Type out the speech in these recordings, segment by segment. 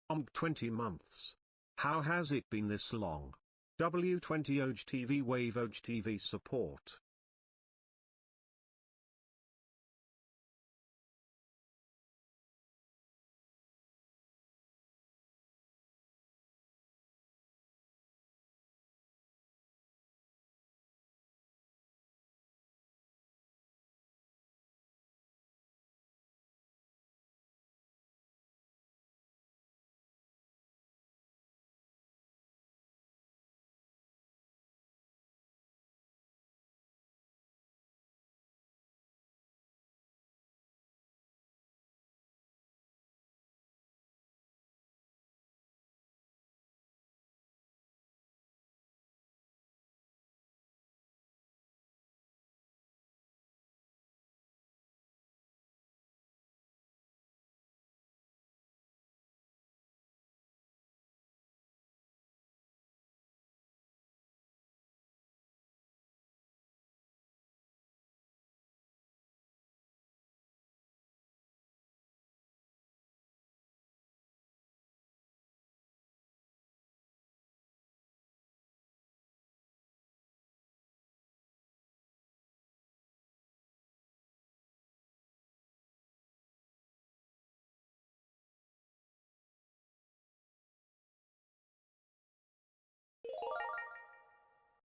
20 months. How has it been this long? W20 OG TV Wave OG TV support.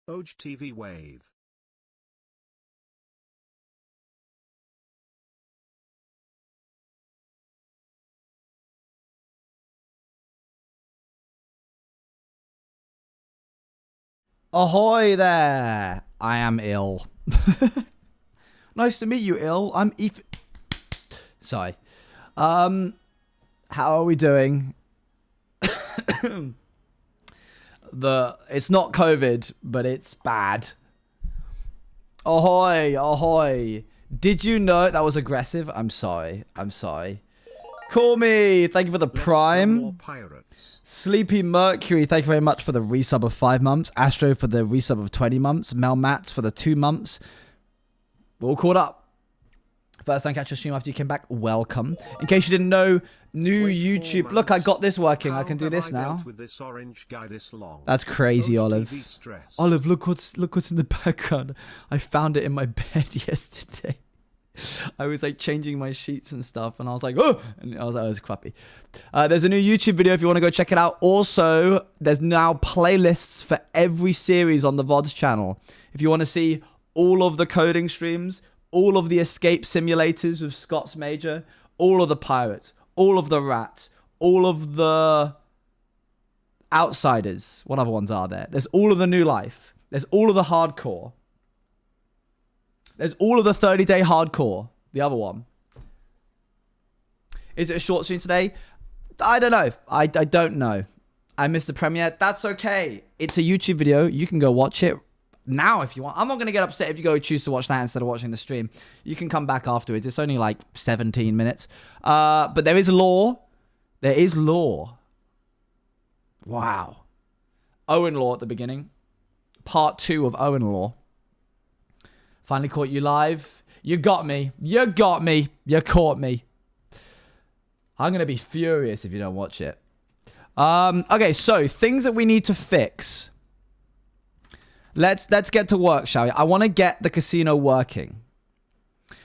OG TV Wave. Ahoy there! I am ill. Nice to meet you, ill. I'm Sorry. How are we doing? It's not COVID, but it's bad. Ahoy, ahoy. Did you know that was aggressive? I'm sorry. I'm sorry. Call me. Thank you for the prime. Sleepy Mercury, thank you very much for the resub of 5 months. Astro for the resub of 20 months. Mel Mats for the 2 months. We're all caught up. First time catch your stream after you came back. Welcome. In case you didn't know, new YouTube. Look, I got this working. I can do this now. That's crazy, Olive. Olive, look what's in the background. I found it in my bed yesterday. I was like changing my sheets and stuff, and I was like, oh, and I was like, oh, it's crappy. There's a new YouTube video if you want to go check it out. Also, there's now playlists for every series on the VODs channel. If you want to see all of the coding streams, all of the escape simulators with Scott's Major, all of the pirates, all of the rats, all of the outsiders. What other ones are there? There's all of the new life. There's all of the hardcore. There's all of the 30-day hardcore. The other one. Is it a short stream today? I don't know. I don't know. I missed the premiere. That's okay. It's a YouTube video. You can go watch it now if you want. I'm not going to get upset if you go choose to watch that instead of watching the stream. You can come back afterwards. It's only like 17 minutes. But there is lore. There is lore. Wow. Owen lore at the beginning. Part 2 of Owen lore. Finally caught you live. You got me. You got me. You caught me. I'm going to be furious if you don't watch it. Okay, so things that we need to fix. Let's get to work, shall we? I want to get the casino working.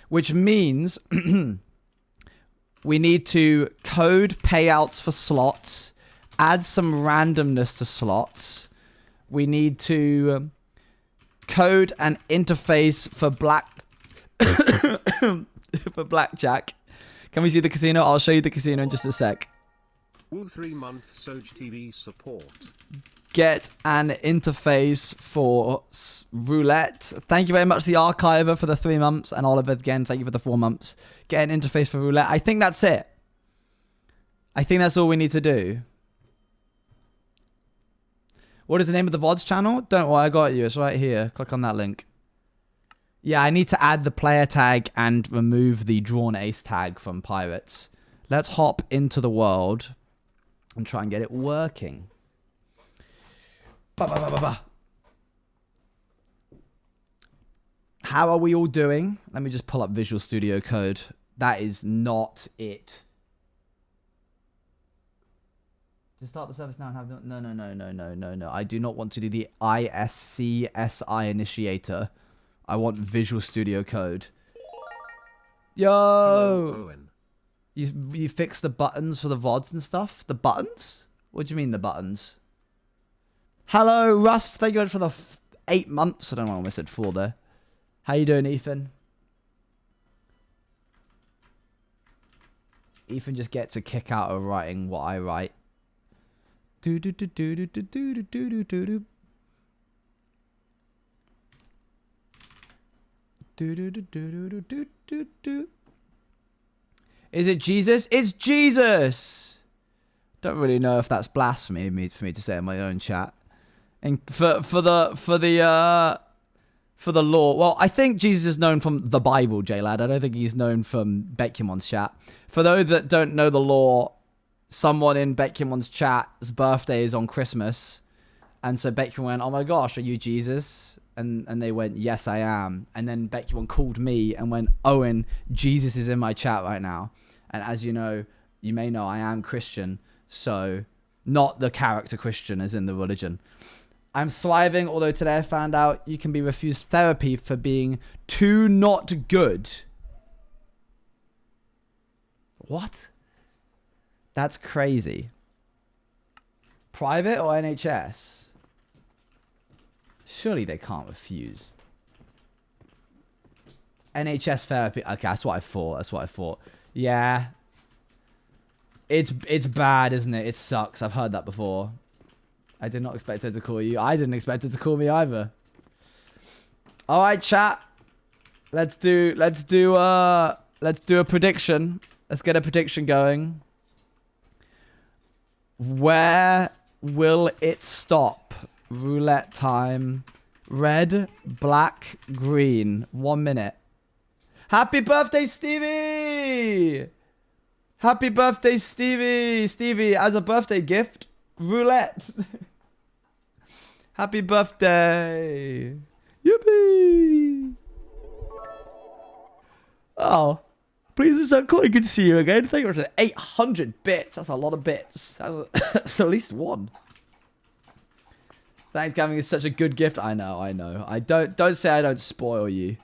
Which means we need to code payouts for slots. Add some randomness to slots. We need to code an interface for for Blackjack. Can we see the casino? I'll show you the casino in just a sec. 3 months OG TV support. Get an interface for Roulette. Thank you very much, the Archiver, for the 3 months. And Oliver, again, thank you for the 4 months. Get an interface for Roulette. I think that's it. I think that's all we need to do. What is the name of the VODs channel? Don't worry, I got you. It's right here. Click on that link. Yeah, I need to add the player tag and remove the drawn ace tag from Pirates. Let's hop into the world and try and get it working. How are we all doing? Let me just pull up Visual Studio Code. That is not it. To start the service now and have no. I do not want to do the ISCSI initiator. I want Visual Studio Code. Yo! Hello, Owen. You fix the buttons for the VODs and stuff? The buttons? What do you mean the buttons? Hello, Rust. Thank you for the 8 months. I don't know why I said 4 there. How you doing, Ethan? Ethan just gets a kick out of writing what I write. Do do do do do do do do do do do. Do do do do do do do do. Is it Jesus? It's Jesus. Don't really know if that's blasphemy for me to say in my own chat. And for the law, well, I think Jesus is known from the Bible, J-Lad. I don't think he's known from Beckyamon's chat. For those that don't know the law, someone in Beckyamon's chat's birthday is on Christmas. And so Beckymon went, oh my gosh, are you Jesus? And they went, yes, I am. And then Beckymon called me and went, Owen, Jesus is in my chat right now. And as you know, you may know, I am Christian. So not the character Christian as in the religion. I'm thriving, although today I found out you can be refused therapy for being too not good. What? That's crazy. Private or NHS? Surely they can't refuse. NHS therapy. Okay, that's what I thought. Yeah. It's bad, isn't it? It sucks. I've heard that before. I did not expect her to call you. I didn't expect her to call me either. All right, chat. Let's do a prediction. Let's get a prediction going. Where will it stop? Roulette time. Red, black, green. 1 minute. Happy birthday, Stevie! Happy birthday, Stevie! Stevie, as a birthday gift, roulette. Happy birthday. Yippee! Oh. Please, it's so cool. Good to see you again. Thank you for 800 bits. That's a lot of bits. That's at least one. Thanksgiving is such a good gift. I know. I don't say I don't spoil you.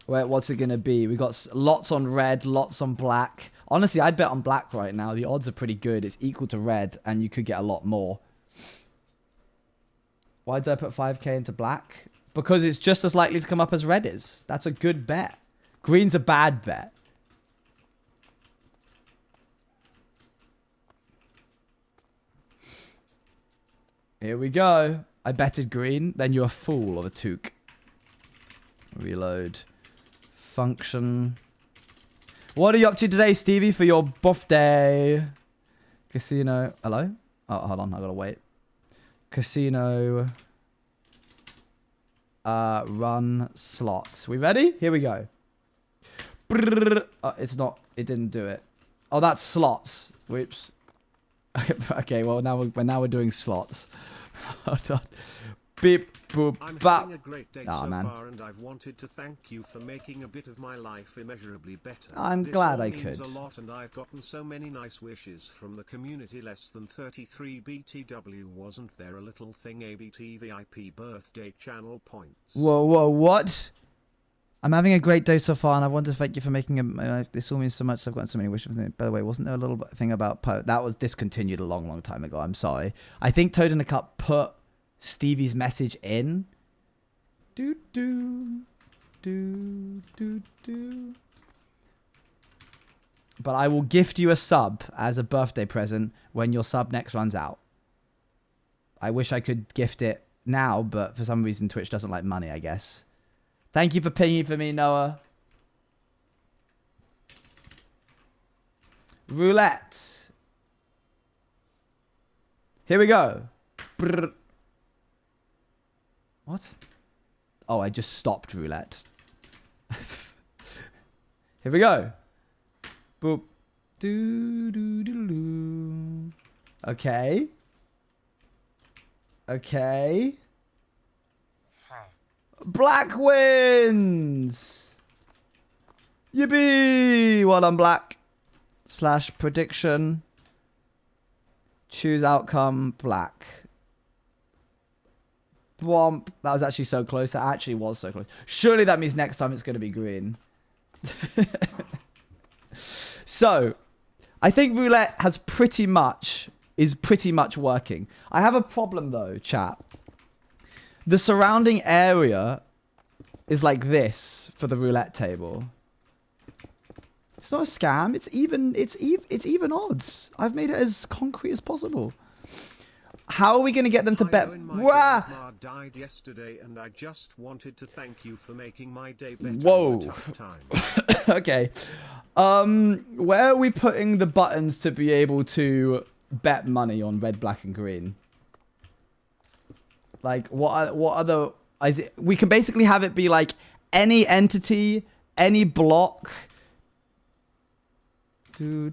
Wait, what's it gonna be? We got lots on red, lots on black. Honestly, I'd bet on black right now. The odds are pretty good. It's equal to red, and you could get a lot more. Why did I put 5k into black? Because it's just as likely to come up as red is. That's a good bet. Green's a bad bet. Here we go. I betted green. Then you're a fool of a toque. Reload. Function. What are you up to today, Stevie, for your birthday? Casino. Hello? Oh, hold on. I gotta wait. Casino. Run slots. We ready? Here we go. Oh, it's not. It didn't do it. Oh, that's slots. Whoops. Okay, well now we're doing slots. Hold on. Beep boop bop. I'm having a great day so far, and I've wanted to thank you for making a bit of my life immeasurably better. I'm glad I could. This all means a lot, and I've gotten so many nice wishes from the community. Less than 33 BTW. Wasn't there a little thing? ABT VIP birthday channel points. Whoa, what? I'm having a great day so far, and I want to thank you for making this all means so much. I've gotten so many wishes. By the way, wasn't there a little thing about that was discontinued a long time ago? I'm sorry. I think Toad in the Cup put Stevie's message in. Do. But I will gift you a sub as a birthday present when your sub next runs out. I wish I could gift it now, but for some reason Twitch doesn't like money, I guess. Thank you for pinging for me, Noah. Roulette. Here we go. Brrr. What? Oh, I just stopped roulette. Here we go. Boop. Do. Okay. Okay. Black wins. Yippee! Well done, Black. / prediction. Choose outcome, Black. Womp. That was actually so close. That actually was so close. Surely that means next time it's going to be green. So, I think roulette is pretty much working. I have a problem though, chat. The surrounding area is like this for the roulette table. It's not a scam. It's even odds. I've made it as concrete as possible. How are we going to get them to bet? My grandma died yesterday, and I just wanted to thank you for making my day better. Whoa. In a tough time. Okay. Where are we putting the buttons to be able to bet money on red, black, and green? Like, what are the... we can basically have it be like any entity, any block. The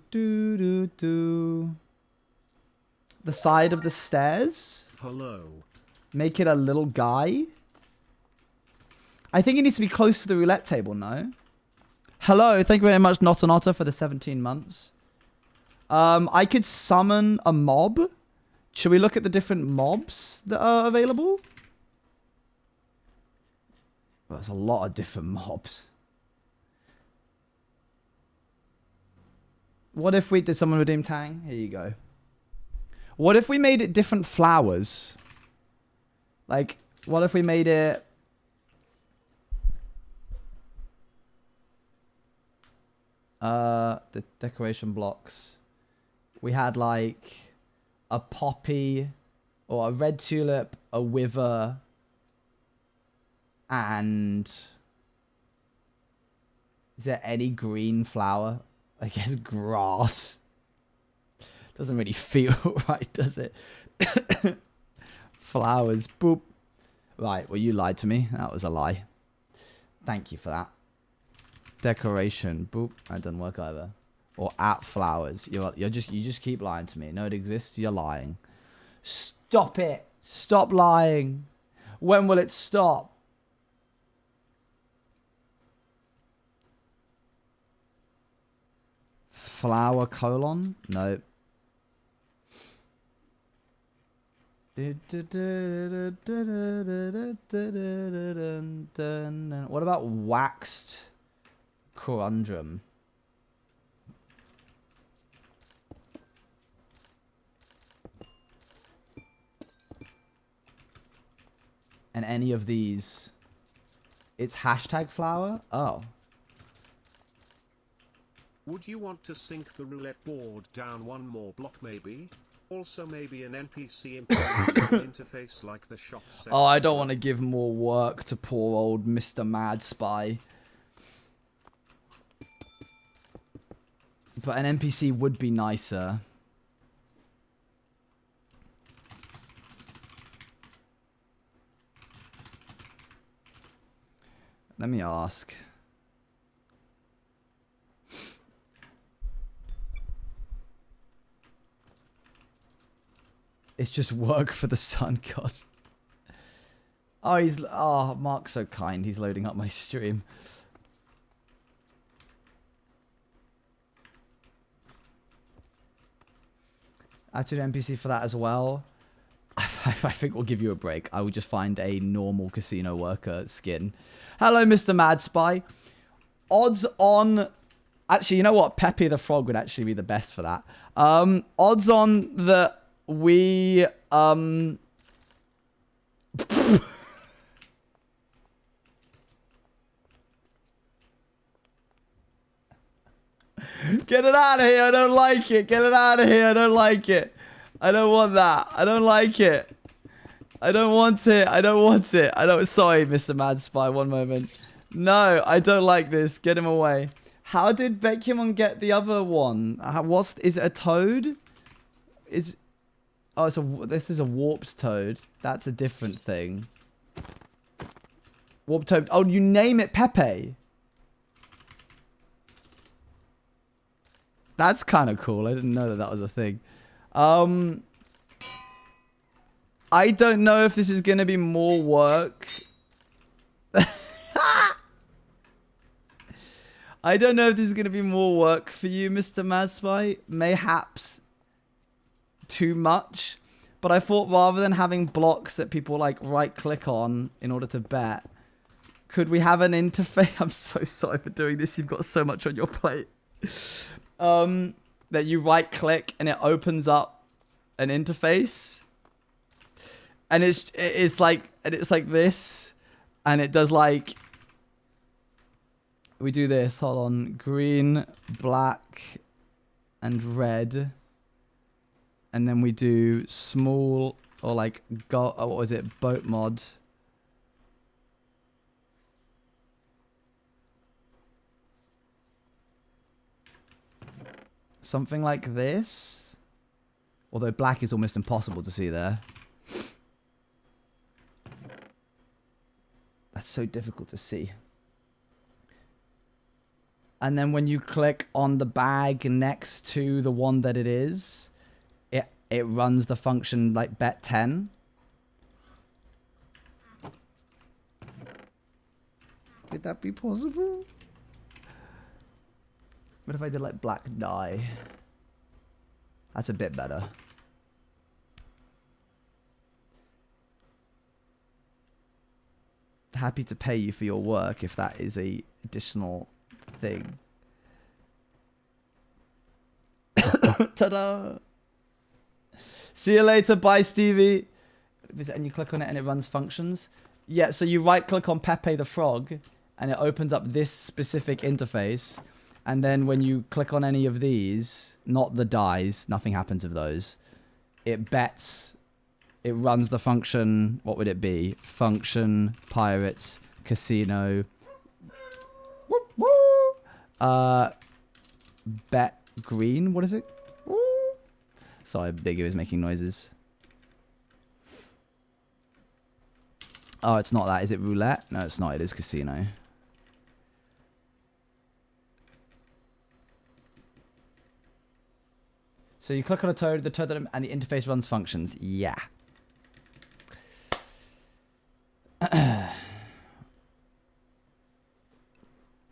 side of the stairs. Hello. Make it a little guy. I think it needs to be close to the roulette table, no? Hello, thank you very much, Not an Otter, for the 17 months. I could summon a mob. Should we look at the different mobs that are available? Well, there's a lot of different mobs. What if we did someone redeem Tang? Here you go. What if we made it different flowers? Like, what if we made it... the decoration blocks. We had like a poppy or a red tulip, a wither, and is there any green flower? I guess grass. Doesn't really feel right, does it? Flowers, boop. Right, well, you lied to me. That was a lie. Thank you for that. Decoration, boop. That doesn't work either. Or at flowers. You just keep lying to me. No, it exists. You're lying. Stop it. Stop lying. When will it stop? Flower colon? No. What about waxed conundrum? And any of these? It's hashtag flower? Oh. Would you want to sink the roulette board down one more block maybe? Also maybe an NPC interface like the shop set. Oh, I don't want to give more work to poor old Mr. Mad Spy. But an NPC would be nicer. Let me ask. It's just work for the sun god. Oh, Mark's so kind. He's loading up my stream. Add an NPC for that as well. I think we'll give you a break. I will just find a normal casino worker skin. Hello, Mr. Mad Spy. Odds on... Actually, you know what? Peppy the Frog would actually be the best for that. Odds on that we... Get it out of here. I don't like it. Get it out of here. I don't like it. I don't want that. I don't like it. I don't want it. I don't want it. I don't... Sorry, Mr. Mad Spy. One moment. No, I don't like this. Get him away. How did Bekimon get the other one? Is it a toad? Oh, this is a warped toad. That's a different thing. Warped toad. Oh, you name it Pepe. That's kind of cool. I didn't know that was a thing. I don't know if this is going to be more work. I don't know if this is going to be more work for you, Mr. Madspy. Mayhaps too much. But I thought rather than having blocks that people like right click on in order to bet, could we have an interface? I'm so sorry for doing this. You've got so much on your plate. That you right click and it opens up an interface. And it's like this. And it does like, we do this, hold on, green, black, and red. And then we do small, or like, what was it, boat mod. Something like this. Although black is almost impossible to see there. That's so difficult to see. And then when you click on the bag next to the one that it is, it runs the function like bet 10. Would that be possible? What if I did like black die? That's a bit better. Happy to pay you for your work if that is a additional thing. Ta-da! See you later. Bye, Stevie. And you click on it and it runs functions. Yeah, so you right click on Pepe the Frog and it opens up this specific interface. And then when you click on any of these, not the dies, nothing happens with those. It bets, it runs the function, what would it be? Function, pirates, casino. Bet green, what is it? Sorry, Bigger is making noises. Oh, it's not that. Is it roulette? No, it's not. It is casino. So you click on a toad, and the interface runs functions. Yeah.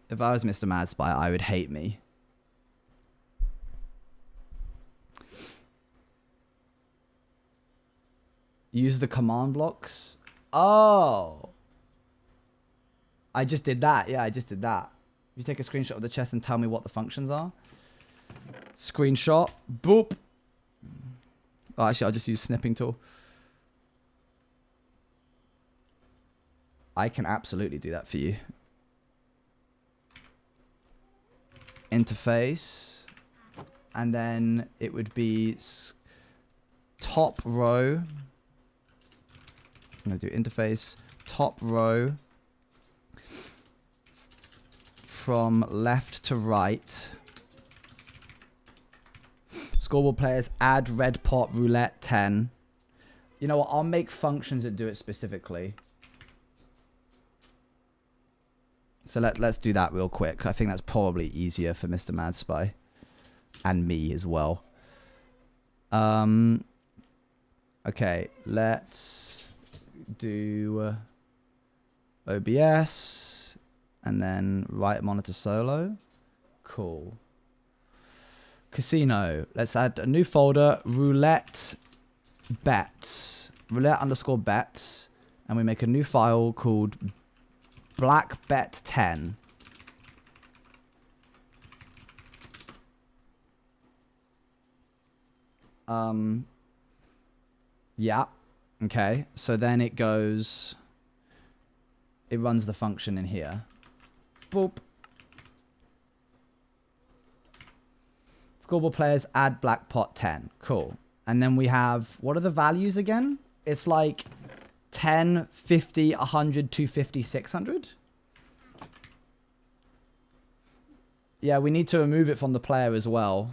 If I was Mr. Madspy, I would hate me. Use the command blocks. Oh. I just did that. Yeah, I just did that. You take a screenshot of the chest and tell me what the functions are. Screenshot. Boop. Oh, actually, I'll just use snipping tool. I can absolutely do that for you. Interface. And then it would be top row. I'm going to do interface. Top row. From left to right. Scoreboard players add red pot roulette 10. You know what? I'll make functions that do it specifically. So let's do that real quick. I think that's probably easier for Mr. Madspy. And me as well. Okay, let's do OBS. And then right monitor solo. Cool. Casino. Let's add a new folder. Roulette bets. Roulette underscore bets. And we make a new file called Black Bet 10. Yeah. Okay. So then it goes. It runs the function in here. Boop. Scoreboard players add black pot 10. Cool. And then we have, what are the values again? It's like 10, 50, 100, 250, 600. Yeah, we need to remove it from the player as well.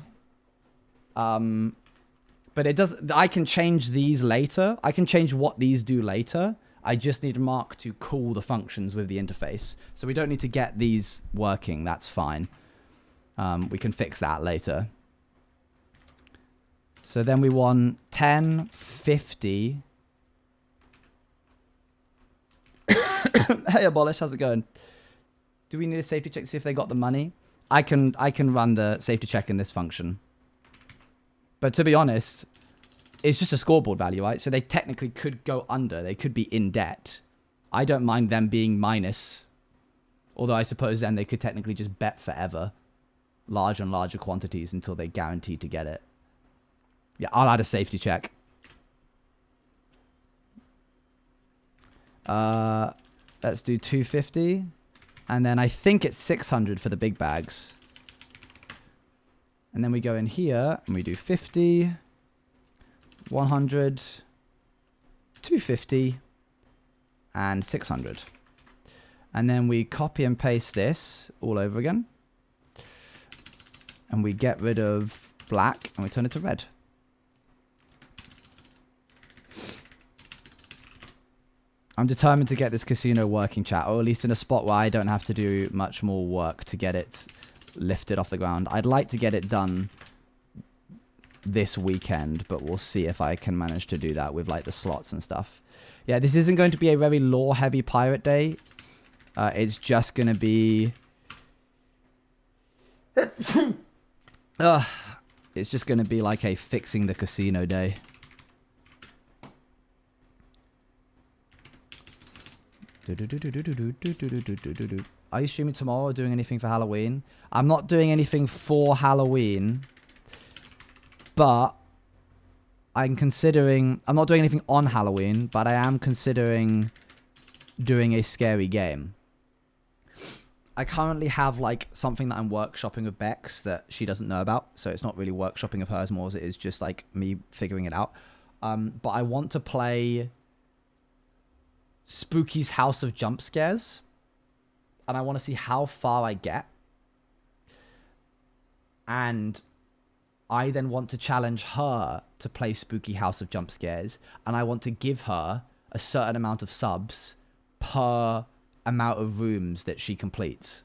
But it does. I can change these later. I can change what these do later. I just need Mark to call the functions with the interface. So we don't need to get these working. That's fine. We can fix that later. So then we want 10, 50. Hey, Abolish, how's it going? Do we need a safety check to see if they got the money? I can run the safety check in this function. But to be honest, it's just a scoreboard value, right? So they technically could go under. They could be in debt. I don't mind them being minus. Although I suppose then they could technically just bet forever. Larger and larger quantities until they're guaranteed to get it. Yeah, I'll add a safety check. Let's do 250. And then I think it's 600 for the big bags. And then we go in here and we do 50, 100, 250, and 600. And then we copy and paste this all over again. And we get rid of black and we turn it to red. I'm determined to get this casino working, chat, or at least in a spot where I don't have to do much more work to get it lifted off the ground. I'd like to get it done this weekend, but we'll see if I can manage to do that with like the slots and stuff. Yeah, this isn't going to be a very lore heavy pirate day. It's just going to be it's just going to be like a fixing the casino day. Are you streaming tomorrow or doing anything for Halloween? I'm not doing anything for Halloween, but I'm considering... I'm not doing anything on Halloween, but I am considering doing a scary game. I currently have like something that I'm workshopping with Bex that she doesn't know about, so it's not really workshopping of hers more as it is just like me figuring it out. But I want to play Spooky's House of Jump Scares, and I want to see how far I get. And I then want to challenge her to play Spooky House of Jump Scares, and I want to give her a certain amount of subs per amount of rooms that she completes.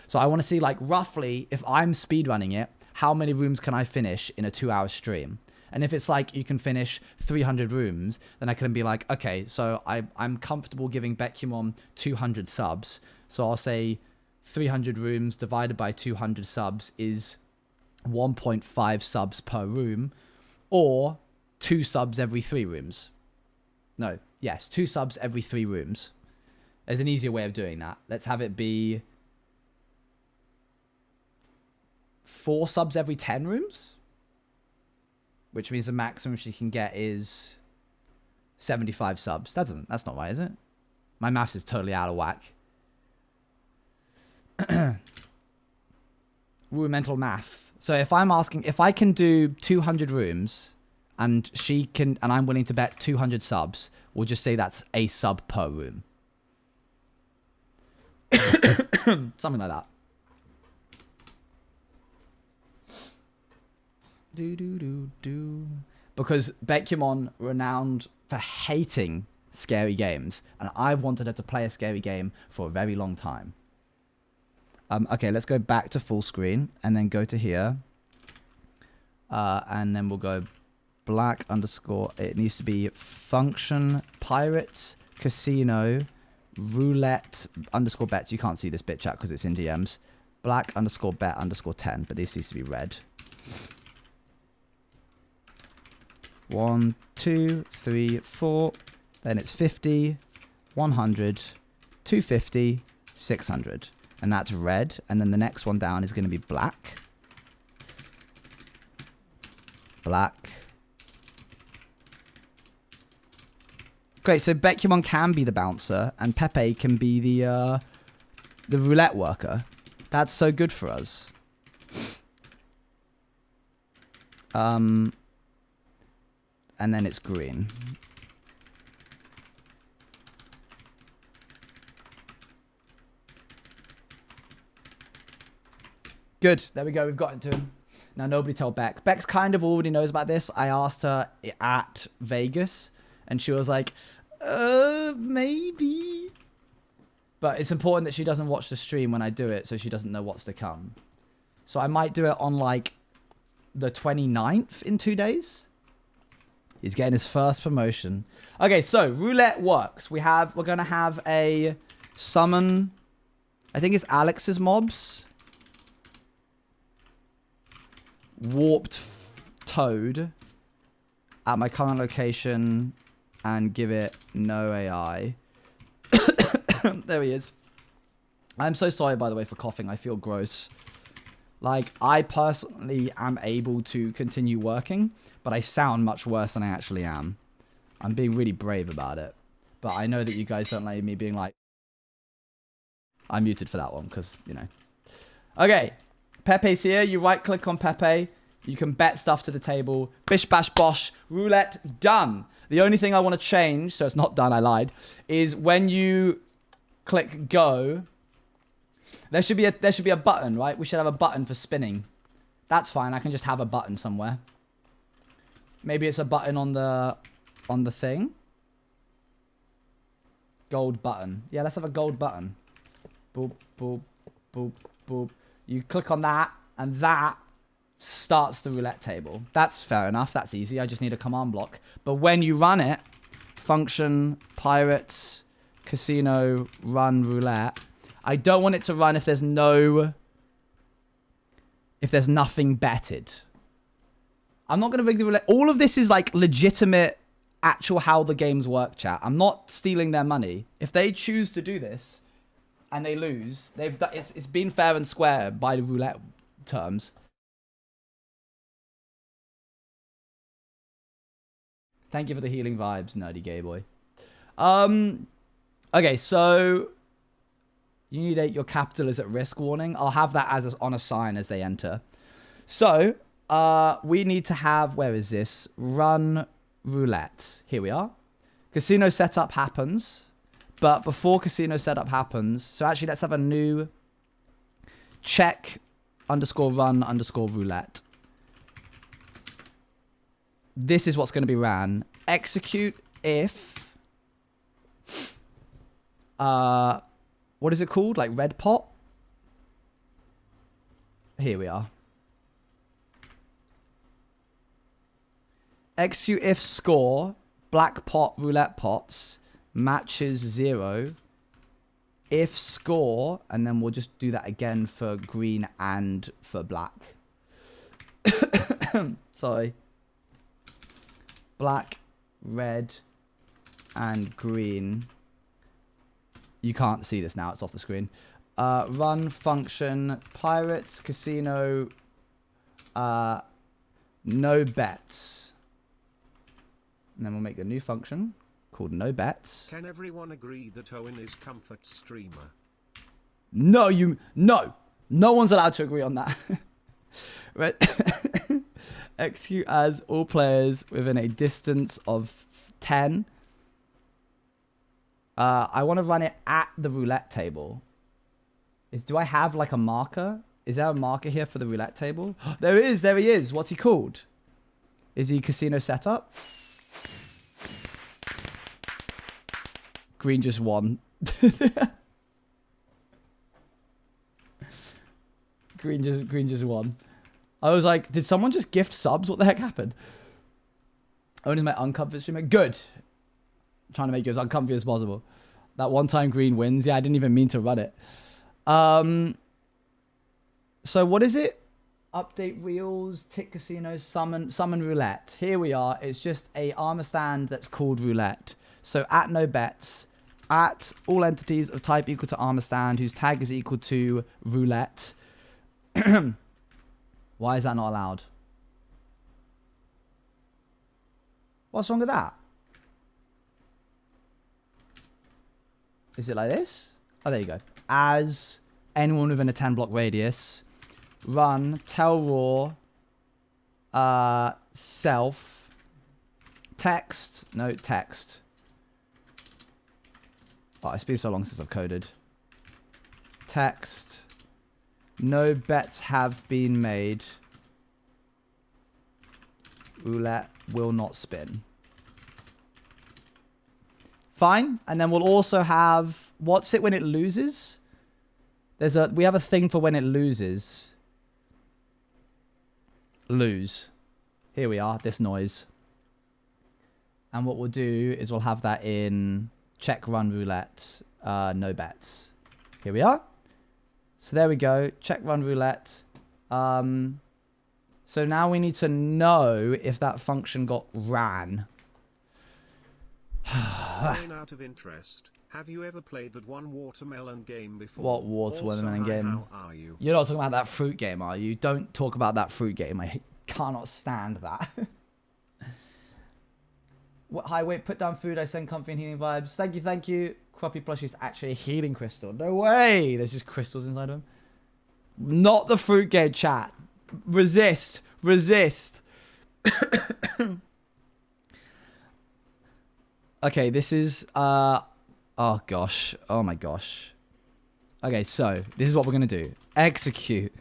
So I want to see, like, roughly, if I'm speedrunning it, how many rooms can I finish in a 2-hour stream? And if it's like you can finish 300 rooms, then I can be like, okay, so I'm comfortable giving Becumon 200 subs. So I'll say 300 rooms divided by 200 subs is 1.5 subs per room, or 2 subs every 3 rooms. No, yes, 2 subs every 3 rooms. There's an easier way of doing that. Let's have it be 4 subs every 10 rooms, which means the maximum she can get is 75 subs. That's not right, is it? My maths is totally out of whack. Rudimental math. So if I'm asking, if I can do 200 rooms and she can, and I'm willing to bet 200 subs, we'll just say that's a sub per room. Something like that. Because Becumon renowned for hating scary games, and I've wanted her to play a scary game for a very long time. Okay, let's go back to full screen and then go to here. And then we'll go black underscore. It needs to be function pirates casino roulette underscore bets. You can't see this bit, chat, because it's in DMs. Black underscore bet underscore 10, but this needs to be red. 1, 2, 3, 4. Then it's 50, 100, 250, 600. And that's red. And then the next one down is going to be black. Black. Great, so Becumon can be the bouncer, and Pepe can be the roulette worker. That's so good for us. And then it's green. Good. There we go. We've gotten to him. Now, nobody tell Beck. Beck's kind of already knows about this. I asked her at Vegas, and she was like, maybe. But it's important that she doesn't watch the stream when I do it, so she doesn't know what's to come. So I might do it on, like, the 29th in 2 days. He's getting his first promotion. Okay, so roulette works. We're going to have a summon. I think it's Alex's mobs. warped toad at my current location and give it no AI. There he is. I'm so sorry, by the way, for coughing. I feel gross. Like, I personally am able to continue working, but I sound much worse than I actually am. I'm being really brave about it. But I know that you guys don't like me being like... I'm muted for that one, because, you know. Okay. Pepe's here. You right-click on Pepe. You can bet stuff to the table. Bish, bash, bosh. Roulette, done. The only thing I want to change, so it's not done, I lied, is when you click go... There should be a button, right? We should have a button for spinning. That's fine. I can just have a button somewhere. Maybe it's a button on the thing. Gold button. Yeah, let's have a gold button. Boop, boop, boop, boop. You click on that, and that starts the roulette table. That's fair enough. That's easy. I just need a command block. But when you run it, function, pirates, casino, run roulette... I don't want it to run if there's nothing betted. I'm not going to rig the roulette. All of this is like legitimate, actual how the games work, chat. I'm not stealing their money. If they choose to do this and they lose, it's been fair and square by the roulette terms. Thank you for the healing vibes, nerdy gay boy. Okay, so... You need 8, your capital is at risk warning. I'll have that on a sign as they enter. So, we need to have, where is this? Run roulette. Here we are. Casino setup happens. But before casino setup happens, so actually let's have a new check _run _roulette. This is what's going to be ran. Execute if... what is it called? Like red pot? Here we are. Execute if score, black pot, roulette pots, matches 0. If score, and then we'll just do that again for green and for black. Sorry. Black, red, and green. You can't see this now. It's off the screen. Run function pirates casino. No bets. And then we'll make a new function called no bets. Can everyone agree that Owen is comfort streamer? No, no one's allowed to agree on that. Right. Execute as all players within a distance of 10. I want to run it at the roulette table. Do I have like a marker? Is there a marker here for the roulette table? There is. There he is. What's he called? Is he casino setup? Green just won. Green just won. I was like, did someone just gift subs? What the heck happened? Only my uncomfort streamer. Good. Trying to make you as uncomfy as possible. That one time green wins. Yeah, I didn't even mean to run it. So what is it? Update reels, tick casino, summon roulette. Here we are. It's just a armor stand that's called roulette. So at no bets, at all entities of type equal to armor stand whose tag is equal to roulette. Why is that not allowed? What's wrong with that? Is it like this? Oh, there you go. As anyone within a 10 block radius, run, tell raw, self, text, no, text. Oh, it's been so long since I've coded. Text, no bets have been made. Roulette will not spin. Fine. And then we'll also have, what's it when it loses? We have a thing for when it loses. Lose. Here we are, this noise. And what we'll do is we'll have that in check run roulette, no bets. Here we are. So there we go. Check run roulette. So now we need to know if that function got ran. Going out of interest, have you ever played that one watermelon game before? What watermelon game? How are you? You're not talking about that fruit game, are you? Don't talk about that fruit game. I cannot stand that. What, hi, wait, put down food. I send comfy and healing vibes. Thank you, thank you. Crappy plushie is actually a healing crystal. No way. There's just crystals inside of him. Not the fruit game, chat. Resist. Resist. Okay, this is... oh, gosh. Oh, my gosh. Okay, so this is what we're going to do. Execute.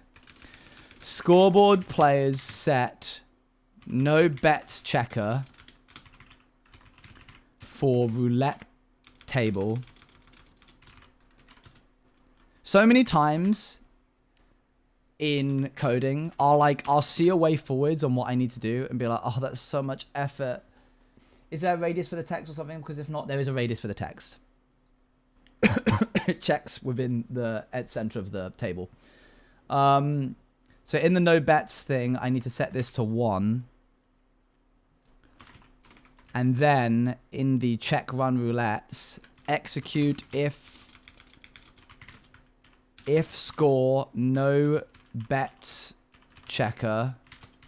Scoreboard players set. No bets checker. For roulette table. So many times in coding, I'll see a way forwards on what I need to do and be like, oh, that's so much effort. Is there a radius for the text or something? Because if not, there is a radius for the text. It checks within the center of the table. So in the no bets thing, I need to set this to 1. And then in the check run roulettes, execute if score no bets checker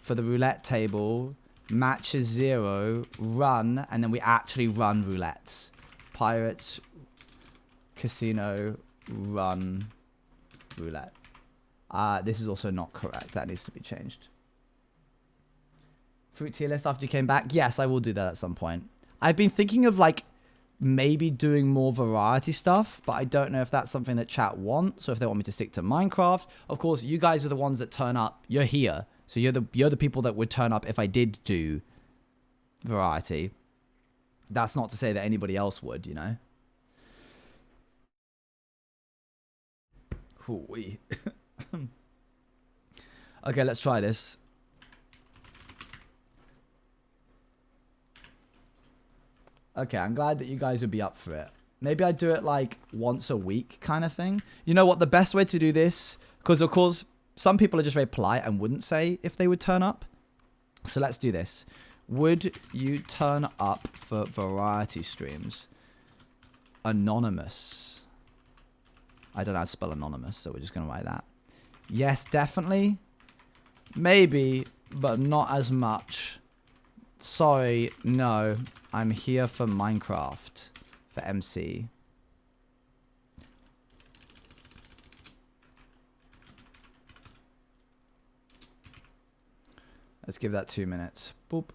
for the roulette table matches 0, run, and then we actually run roulettes. Pirates, casino, run, roulette. This is also not correct. That needs to be changed. Fruit tier list after you came back? Yes, I will do that at some point. I've been thinking of like maybe doing more variety stuff, but I don't know if that's something that chat wants or if they want me to stick to Minecraft. Of course, you guys are the ones that turn up. You're here. So you're the people that would turn up if I did do variety. That's not to say that anybody else would, you know. Hoo-wee. Okay, let's try this. Okay, I'm glad that you guys would be up for it. Maybe I do it like once a week kind of thing. You know what? The best way to do this, because of course, some people are just very polite and wouldn't say if they would turn up. So let's do this. Would you turn up for variety streams? Anonymous. I don't know how to spell anonymous, so we're just going to write that. Yes, definitely. Maybe, but not as much. Sorry, no. I'm here for Minecraft. For MC. Let's give that 2 minutes. Boop.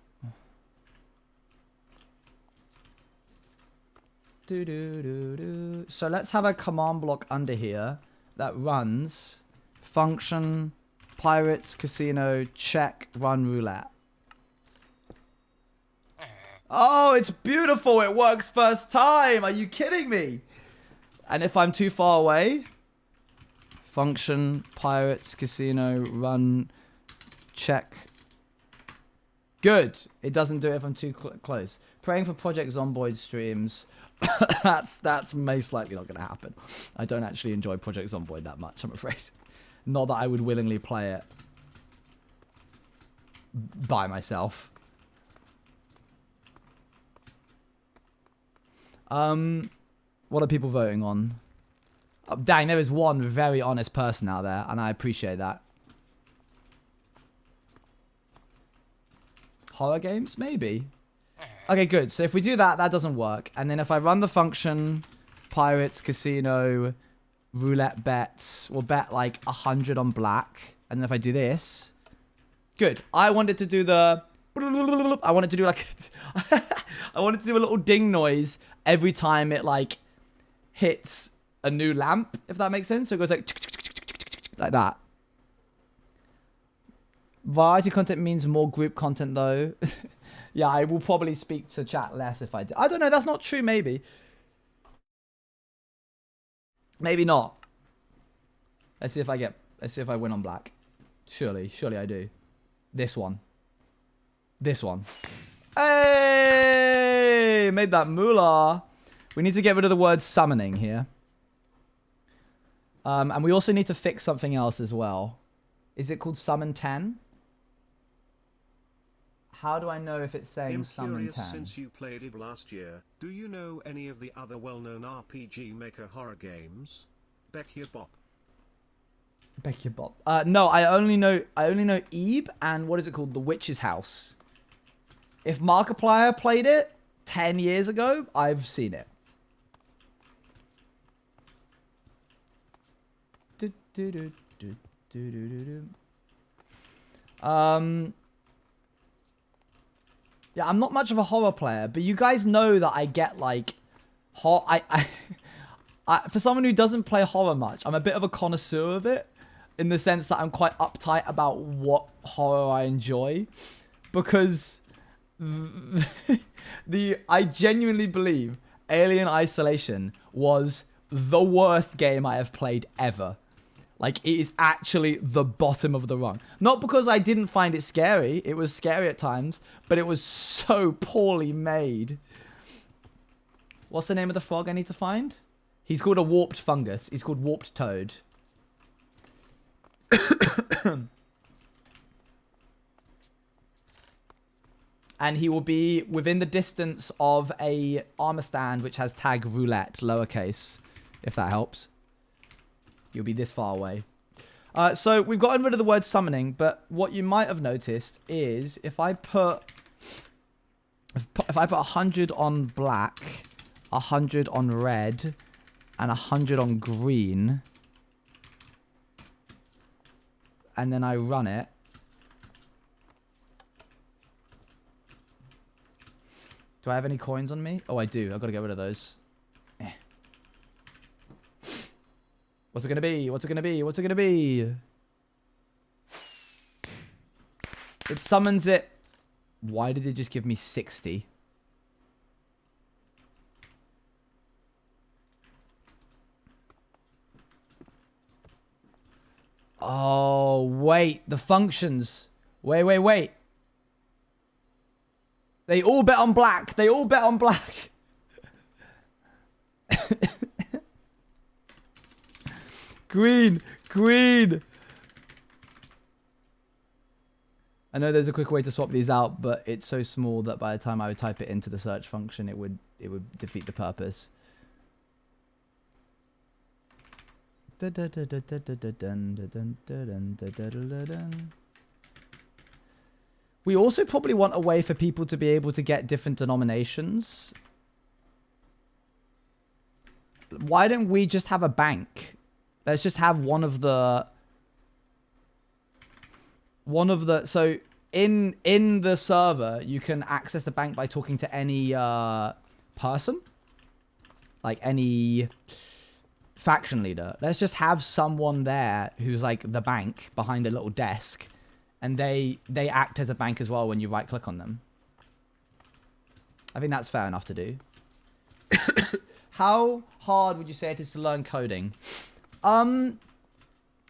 So let's have a command block under here that runs function pirates casino check run roulette. Oh, it's beautiful. It works first time. Are you kidding me? And if I'm too far away, function pirates casino run check. Good. It doesn't do it if I'm too close. Praying for Project Zomboid streams. that's most likely not going to happen. I don't actually enjoy Project Zomboid that much, I'm afraid. Not that I would willingly play it by myself. What are people voting on? Oh, dang, there is one very honest person out there, and I appreciate that. Horror games? Maybe. Okay, good. So if we do that, that doesn't work. And then if I run the function, pirates, casino, roulette bets, we'll bet like 100 on black. And then if I do this, good. I wanted to do the... I wanted to do like... I wanted to do a little ding noise every time it like hits a new lamp, if that makes sense. So it goes like that. Variety content means more group content though. Yeah, I will probably speak to chat less if I do. I don't know, that's not true, maybe. Maybe not. Let's see if I win on black. Surely I do. This one. Hey! Made that moolah. We need to get rid of the word summoning here. And we also need to fix something else as well. Is it called summon 10? How do I know if it's saying I'm summon curious, 10? since you played it last year, do you know any of the other well-known RPG Maker horror games? Becky Bop. Becky Bob. No, I only know Ebe and what is it called? The Witch's House. If Markiplier played it 10 years ago, I've seen it. Yeah, I'm not much of a horror player, but you guys know that I get like for someone who doesn't play horror much, I'm a bit of a connoisseur of it, in the sense that I'm quite uptight about what horror I enjoy, because I genuinely believe Alien Isolation was the worst game I have played ever. Like, it is actually the bottom of the rung. Not because I didn't find it scary. It was scary at times, but it was so poorly made. What's the name of the frog I need to find? He's called a warped fungus. He's called warped toad. And he will be within the distance of a armor stand which has tag roulette, lowercase, if that helps. You'll be this far away. So we've gotten rid of the word summoning, but what you might have noticed is if I put 100 on black, 100 on red, and 100 on green, and then I run it, do I have any coins on me? Oh, I do. I've got to get rid of those. What's it going to be? What's it going to be? What's it going to be? It summons it. Why did it just give me 60? Oh, wait. The functions. Wait. They all bet on black. They all bet on black. Green. I know there's a quick way to swap these out, but it's so small that by the time I would type it into the search function, it would defeat the purpose. We also probably want a way for people to be able to get different denominations. Why don't we just have a bank? Let's just have one of the so in the server you can access the bank by talking to any person, like any faction leader. Let's just have someone there who's like the bank behind a little desk, and they act as a bank as well when you right click on them. I think that's fair enough to do. How hard would you say it is to learn coding? It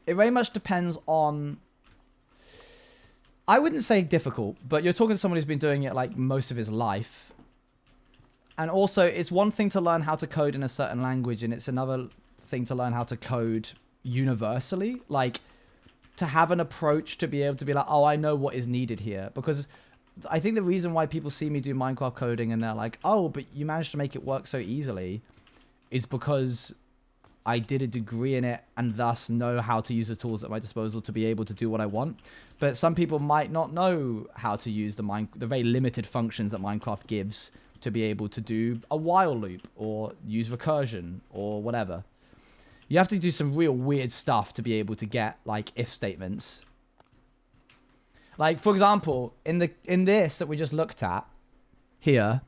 very much depends on... I wouldn't say difficult, but you're talking to someone who's been doing it like most of his life. And also, it's one thing to learn how to code in a certain language, and it's another thing to learn how to code universally. Like, to have an approach to be able to be like, oh, I know what is needed here. Because I think the reason why people see me do Minecraft coding and they're like, oh, but you managed to make it work so easily, is because I did a degree in it and thus know how to use the tools at my disposal to be able to do what I want. But some people might not know how to use the very limited functions that Minecraft gives to be able to do a while loop or use recursion or whatever. You have to do some real weird stuff to be able to get like if statements. Like, for example, in this that we just looked at here,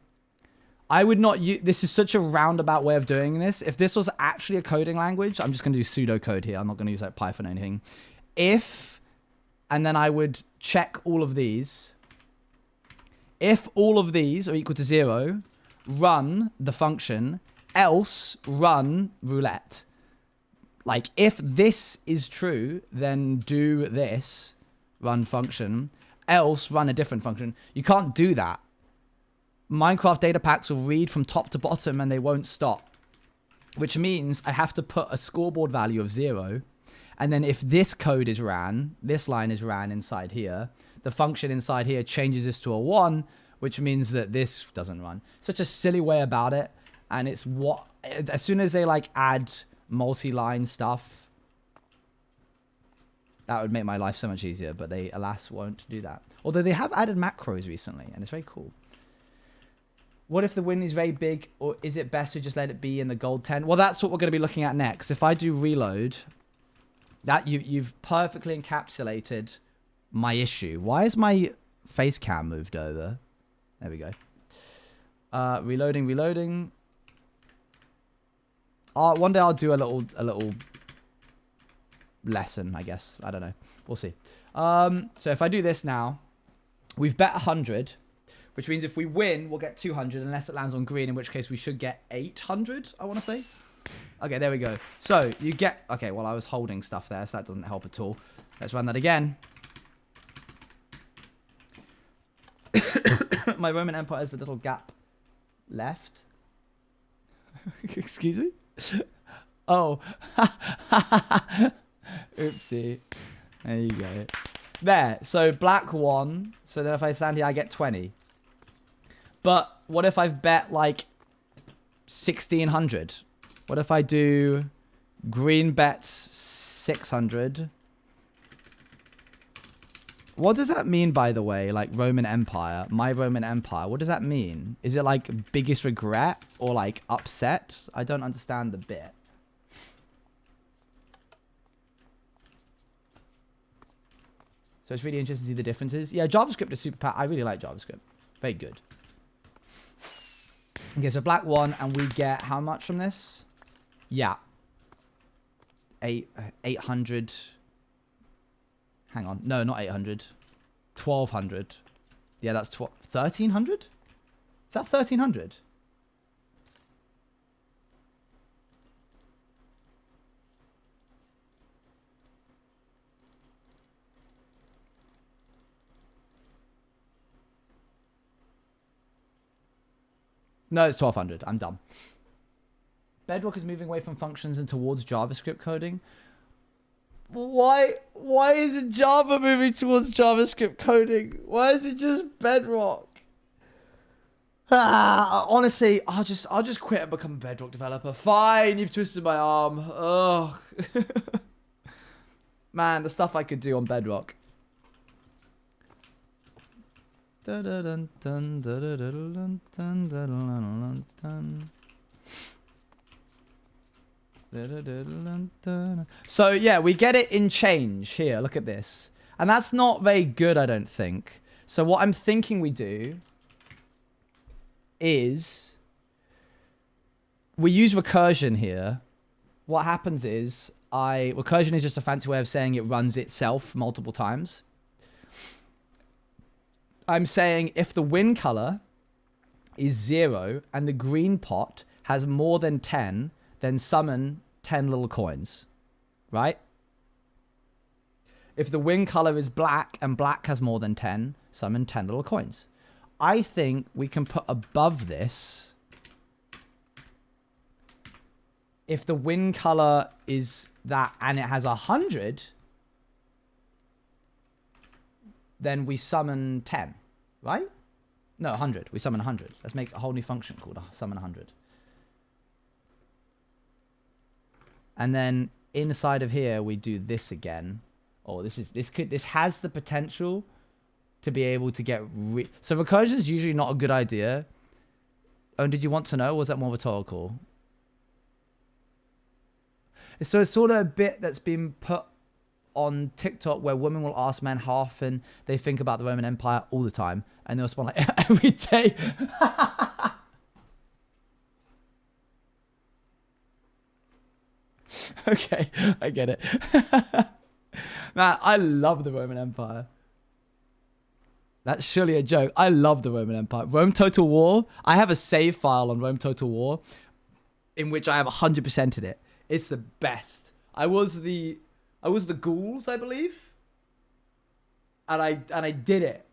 I would not use... This is such a roundabout way of doing this. If this was actually a coding language, I'm just going to do pseudocode here. I'm not going to use like Python or anything. If, and then I would check all of these. If all of these are equal to 0, run the function, else run roulette. Like, if this is true, then do this, run function, else run a different function. You can't do that. Minecraft data packs will read from top to bottom and they won't stop. Which means I have to put a scoreboard value of 0. And then if this code is ran, this line is ran inside here, the function inside here changes this to a 1, which means that this doesn't run. Such a silly way about it. And it's what, as soon as they like add multi-line stuff, that would make my life so much easier, but they, alas, won't do that. Although they have added macros recently, and it's very cool. What if the win is very big, or is it best to just let it be in the gold 10? Well, that's what we're going to be looking at next. If I do reload, that you've perfectly encapsulated my issue. Why is my face cam moved over? There we go. Reloading. One day I'll do a little lesson, I guess. I don't know. We'll see. So if I do this now, we've bet 100, which means if we win, we'll get 200 unless it lands on green, in which case we should get 800, I want to say. Okay, there we go. So you get... Okay, well, I was holding stuff there, so that doesn't help at all. Let's run that again. My Roman Empire has a little gap left. Excuse me? Oh. Oopsie. There you go. There. So black 1. So then if I stand here, I get 20. But what if I've bet like 1,600? What if I do green bets 600? What does that mean, by the way? Like Roman Empire, my Roman Empire. What does that mean? Is it like biggest regret or like upset? I don't understand the bit. So it's really interesting to see the differences. Yeah, JavaScript is super powerful. I really like JavaScript. Very good. Okay, so black 1, and we get how much from this? Yeah. 800. Hang on. No, not 800. 1,200. Yeah, that's 1,300? Is that 1,300? No, it's 1,200. I'm dumb. Bedrock is moving away from functions and towards JavaScript coding. Why is it Java moving towards JavaScript coding? Why is it just Bedrock? Honestly, I'll just quit and become a Bedrock developer. Fine, you've twisted my arm. Ugh. Man, the stuff I could do on Bedrock. So yeah, we get it in change here. Look at this. And that's not very good, I don't think. So what I'm thinking we do is we use recursion here. What happens is recursion is just a fancy way of saying it runs itself multiple times. I'm saying if the win color is 0 and the green pot has more than 10, then summon 10 little coins, right? If the win color is black and black has more than 10, summon 10 little coins. I think we can put above this, if the win color is that and it has 100, then we summon 10, right? No, 100. We summon 100. Let's make a whole new function called summon 100. And then inside of here, we do this again. Oh, this has the potential to be able to get... So recursion is usually not a good idea. Oh, did you want to know? Or was that more rhetorical? So it's sort of a bit that's been put on TikTok where women will ask men how often they think about the Roman Empire all the time. And they'll respond like, every day. Okay, I get it. Man, I love the Roman Empire. That's surely a joke. I love the Roman Empire. Rome Total War. I have a save file on Rome Total War in which I have 100%ed it. It's the best. I was the Gauls, I believe. And I did it.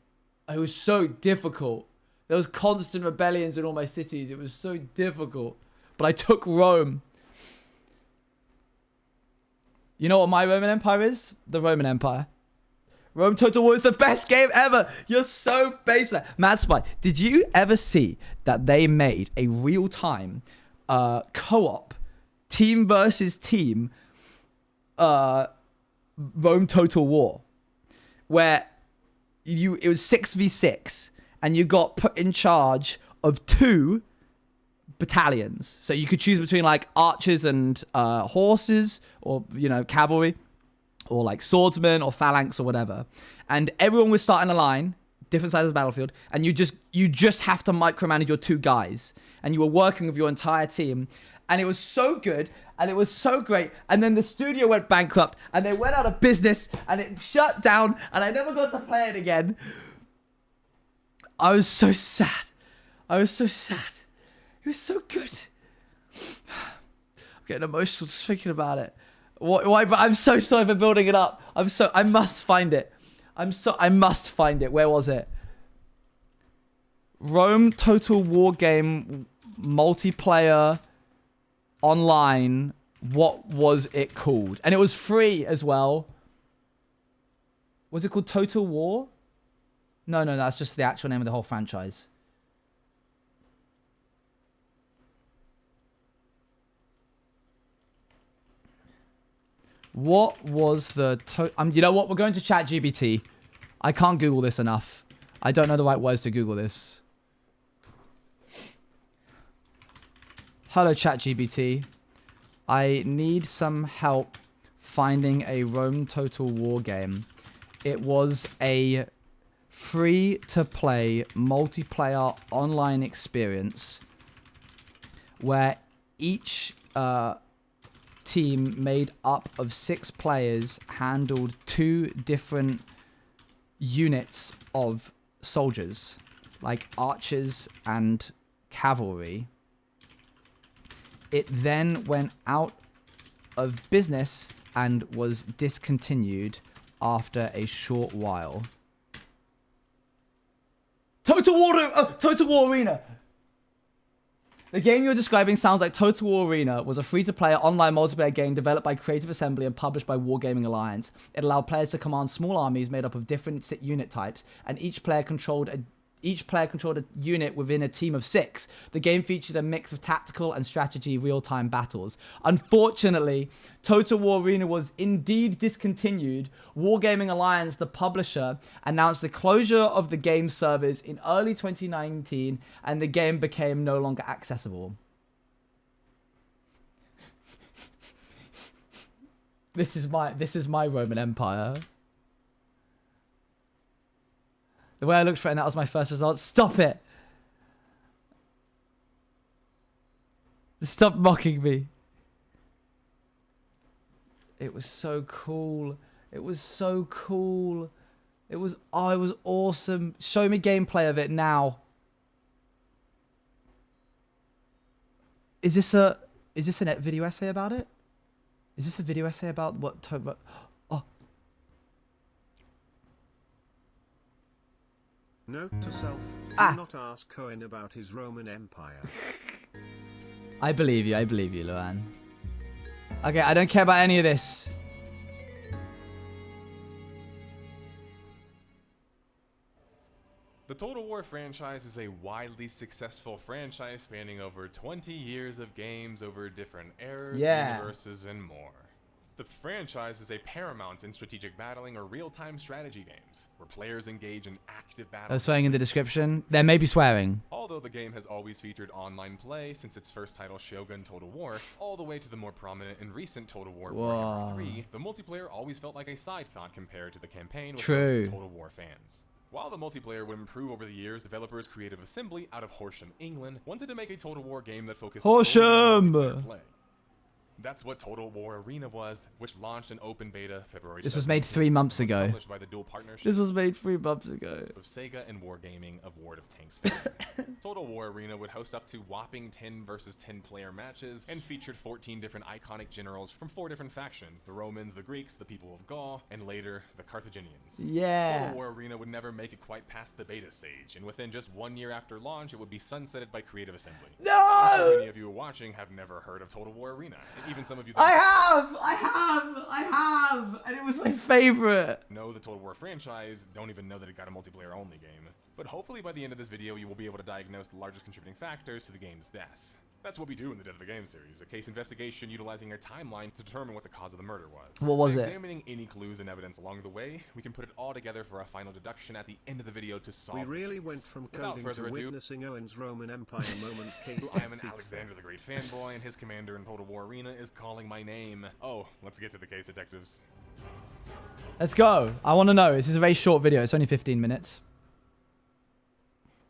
It was so difficult. There was constant rebellions in all my cities. It was so difficult. But I took Rome. You know what my Roman Empire is? The Roman Empire. Rome Total War is the best game ever. You're so basic. Mad Spy, did you ever see that they made a real-time co-op team versus team Rome Total War, where it was 6v6 and you got put in charge of 2 battalions. So you could choose between like archers and horses, or cavalry, or like swordsmen or phalanx or whatever. And everyone was starting a line, different sides of the battlefield, and you just have to micromanage your 2 guys, and you were working with your entire team. And it was so good, and it was so great. And then the studio went bankrupt, and they went out of business, and it shut down, and I never got to play it again. I was so sad. It was so good. I'm getting emotional just thinking about it. Why? But I'm so sorry for building it up. I must find it. I must find it. Where was it? Rome Total War game multiplayer online. What was it called? And it was free as well. Was it called Total War? No, that's just the actual name of the whole franchise. What was the you know what? We're going to ChatGPT. I can't Google this enough. I don't know the right words to Google this. Hello, ChatGPT. I need some help finding a Rome Total War game. It was a free-to-play multiplayer online experience where each team made up of 6 players handled 2 different units of soldiers, like archers and cavalry. It then went out of business and was discontinued after a short while. Total War Arena! The game you're describing sounds like Total War Arena was a free-to-play online multiplayer game developed by Creative Assembly and published by Wargaming Alliance. It allowed players to command small armies made up of different unit types, and each player controlled a unit within a team of 6. The game featured a mix of tactical and strategy real-time battles. Unfortunately, Total War Arena was indeed discontinued. Wargaming Alliance, the publisher, announced the closure of the game servers in early 2019, and the game became no longer accessible. This is my Roman Empire. The way I looked for it, and that was my first result. Stop it! Stop mocking me. It was so cool. It was so cool. It was awesome. Show me gameplay of it now. Is this a video essay about it? Is this a video essay about what? Oh. Note to self, do not ask Cohen about his Roman Empire. I believe you, Luan. Okay, I don't care about any of this. The Total War franchise is a widely successful franchise spanning over 20 years of games over different eras, universes, and more. The franchise is a paramount in strategic battling or real-time strategy games, where players engage in active battle. There's swearing in the description. There may be swearing. Although the game has always featured online play since its first title Shogun Total War, all the way to the more prominent and recent Total War Warhammer 3, the multiplayer always felt like a side thought compared to the campaign with most Total War fans. While the multiplayer would improve over the years, developers Creative Assembly out of Horsham, England, wanted to make a Total War game that focused solely on multiplayer play. That's what Total War Arena was, which launched in open beta February. This was made 3 months ago. Published by the dual partnership. This was made 3 months ago. Of Sega and Wargaming of World of Tanks. Total War Arena would host up to whopping 10 versus 10 player matches and featured 14 different iconic generals from 4 different factions: the Romans, the Greeks, the people of Gaul, and later the Carthaginians. Yeah. Total War Arena would never make it quite past the beta stage, and within just 1 year after launch, it would be sunsetted by Creative Assembly. No! I'm sure many of you watching have never heard of Total War Arena. Even some of you I have, and it was my favorite. know the Total War franchise don't even know that it got a multiplayer-only game. But hopefully by the end of this video, you will be able to diagnose the largest contributing factors to the game's death. That's what we do in the Death of a Game series, a case investigation utilizing our timeline to determine what the cause of the murder was. What was it? Examining any clues and evidence along the way, we can put it all together for a final deduction at the end of the video to solve We really the case. went from Without coding further to ado, witnessing Owen's Roman Empire moment. King I am an Alexander the Great fanboy, and his commander in Total War Arena is calling my name. Oh, let's get to the case, detectives. Let's go. I want to know. This is a very short video. It's only 15 minutes.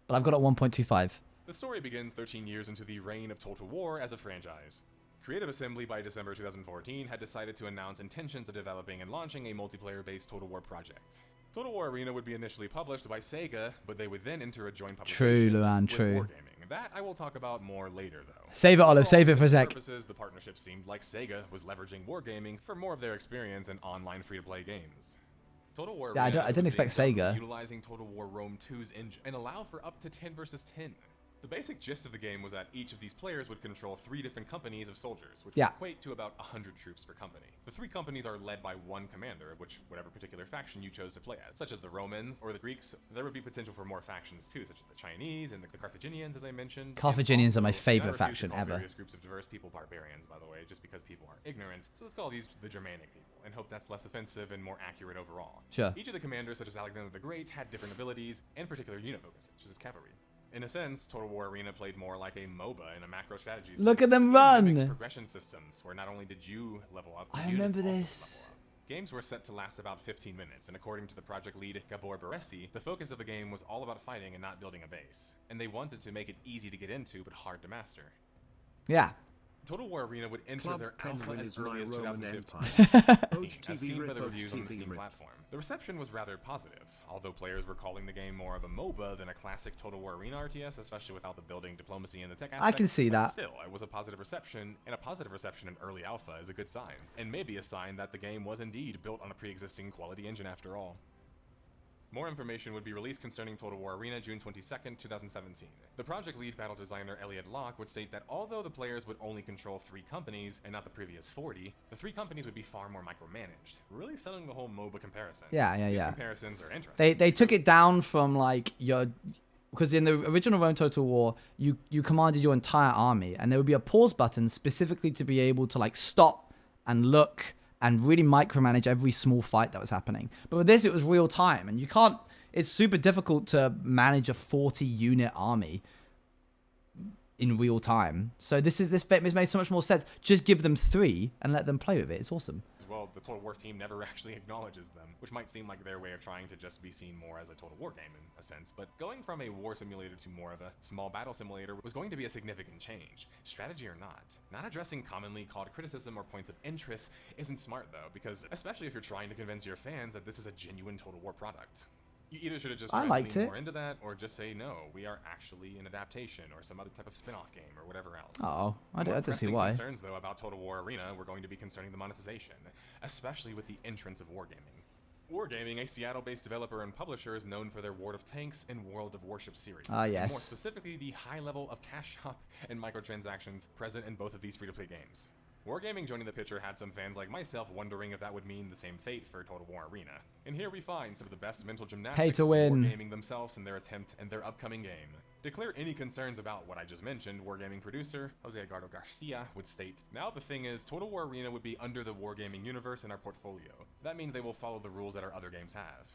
But I've got it at 1.25. The story begins 13 years into the reign of Total War as a franchise. Creative Assembly by December 2014 had decided to announce intentions of developing and launching a multiplayer-based Total War project. Total War Arena would be initially published by Sega, but they would then enter a joint publication with Wargaming. That I will talk about more later, though. Save it, Olive. Save it for a sec. Purposes, the partnership seemed like Sega was leveraging Wargaming for more of their experience in online free-to-play games. Total War Yeah, Arena I didn't expect Sega. Utilizing Total War Rome 2's engine and allow for up to 10 versus 10. The basic gist of the game was that each of these players would control 3 different companies of soldiers, which would equate to about 100 troops per company. The 3 companies are led by one commander, of which whatever particular faction you chose to play as, such as the Romans or the Greeks. There would be potential for more factions too, such as the Chinese and the Carthaginians, as I mentioned. Carthaginians are my favorite faction faction ever. Various groups of diverse people barbarians, by the way, just because people are ignorant. So let's call these the Germanic people, and hope that's less offensive and more accurate overall. Sure. Each of the commanders, such as Alexander the Great, had different abilities and particular unit focus, such as cavalry. In a sense, Total War Arena played more like a MOBA in a macro strategy sense. Look at them It run! mimicked progression systems, where not only did you level up, I the units remember also this. level up. Games were set to last about 15 minutes, and according to the project lead, Gabor Baresi, the focus of the game was all about fighting and not building a base. And they wanted to make it easy to get into, but hard to master. Yeah. Total War Arena would enter Club their alpha Penguin as is early my as Roman 2015. As TV seen by rip, the reviews on the TV Steam rip. platform. The reception was rather positive, although players were calling the game more of a MOBA than a classic Total War Arena RTS, especially without the building, diplomacy, and the tech aspect. I can see but that. Still, it was a positive reception, and a positive reception in early alpha is a good sign, and maybe a sign that the game was indeed built on a pre-existing quality engine after all. More information would be released concerning Total War Arena June 22nd, 2017. The project lead battle designer Elliot Locke would state that although the players would only control 3 companies and not the previous 40, the 3 companies would be far more micromanaged, really selling the whole MOBA comparison. These comparisons are interesting. They took it down from like your, because in the original Rome Total War, you commanded your entire army, and there would be a pause button specifically to be able to like stop and look and really micromanage every small fight that was happening. But with this, it was real time, and you can't. It's super difficult to manage a 40-unit army in real time. So this bit has made so much more sense. Just give them 3 and let them play with it. It's awesome. Well, the Total War team never actually acknowledges them, which might seem like their way of trying to just be seen more as a Total War game in a sense, but going from a war simulator to more of a small battle simulator was going to be a significant change, strategy or not. Not addressing commonly called criticism or points of interest isn't smart though, because especially if you're trying to convince your fans that this is a genuine Total War product. You either should have just tried to lean more into that, or just say, no, we are actually an adaptation, or some other type of spin-off game, or whatever else. Oh, I don't see why. Concerns, though, about Total War Arena were going to be concerning the monetization, especially with the entrance of Wargaming. Wargaming, a Seattle-based developer and publisher, is known for their World of Tanks and World of Warship series. Yes. And more specifically, the high level of cash shop and microtransactions present in both of these free-to-play games. Wargaming joining the picture had some fans like myself wondering if that would mean the same fate for Total War Arena. And here we find some of the best mental gymnastics Pay to for win. Wargaming themselves in their attempt and their upcoming game. To clear any concerns about what I just mentioned, Wargaming producer Jose Edgardo Garcia would state, "Now the thing is, Total War Arena would be under the Wargaming universe in our portfolio. That means they will follow the rules that our other games have."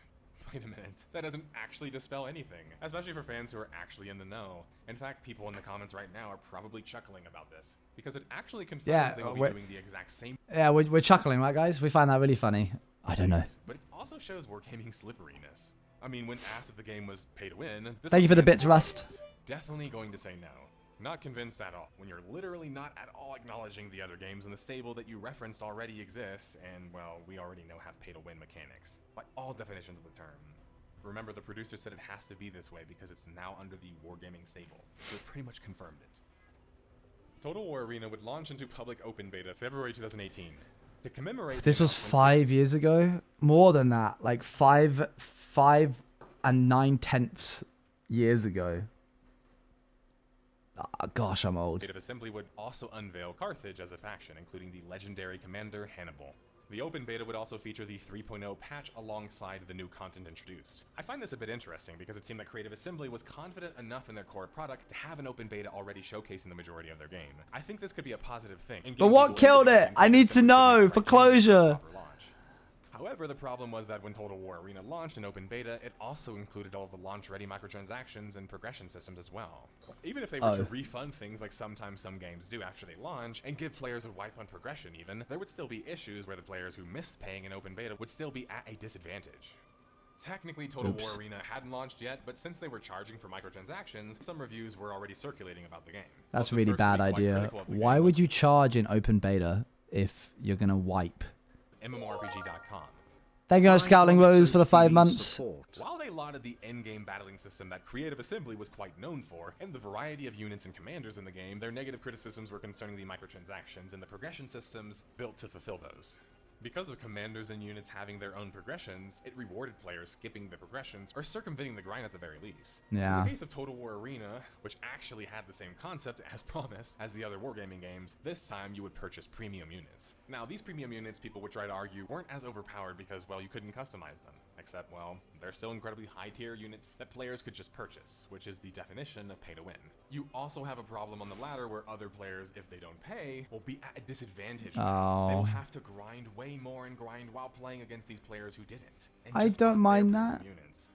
Wait a minute, that doesn't actually dispel anything, especially for fans who are actually in the know. In fact, people in the comments right now are probably chuckling about this, because it actually confirms they will be doing the exact same. Yeah, we're chuckling, right, guys? We find that really funny. I don't know. But it also shows Wargaming's slipperiness. I mean, when asked if the game was pay to win, thank you for the bits, Rust. Definitely going to say no. Not convinced at all, when you're literally not at all acknowledging the other games in the stable that you referenced already exists, and, well, we already know have pay-to-win mechanics, by all definitions of the term. Remember, the producer said it has to be this way because it's now under the Wargaming stable, so it pretty much confirmed it. Total War Arena would launch into public open beta February 2018. To commemorate This was 5 years ago? More than that, like 5 and 9/10 years ago. Oh, gosh, I'm old. Creative Assembly would also unveil Carthage as a faction, including the legendary commander Hannibal. The open beta would also feature the 3.0 patch alongside the new content introduced. I find this a bit interesting because it seemed that Creative Assembly was confident enough in their core product to have an open beta already showcasing the majority of their game. I think this could be a positive thing. But what killed it? I need to know for closure. However, the problem was that when Total War Arena launched in open beta, it also included all of the launch-ready microtransactions and progression systems as well. Even if they were to refund things like sometimes some games do after they launch, and give players a wipe on progression even, there would still be issues where the players who missed paying in open beta would still be at a disadvantage. Technically, Total War Arena hadn't launched yet, but since they were charging for microtransactions, some reviews were already circulating about the game. That's a really bad idea. Why would you charge in open beta if you're going to wipe? MMORPG.com. Thank you, Scouting Rose, for the 5 months. While they lauded the endgame battling system that Creative Assembly was quite known for, and the variety of units and commanders in the game, their negative criticisms were concerning the microtransactions and the progression systems built to fulfill those. Because of commanders and units having their own progressions, it rewarded players skipping the progressions or circumventing the grind at the very least. Yeah. In the case of Total War Arena, which actually had the same concept as promised as the other wargaming games, this time you would purchase premium units. Now, these premium units, people would try to argue, weren't as overpowered because, well, you couldn't customize them. Except, well, they're still incredibly high-tier units that players could just purchase, which is the definition of pay to win. You also have a problem on the ladder where other players, if they don't pay, will be at a disadvantage. They will have to grind way more and grind while playing against these players who didn't. I don't mind that. Units.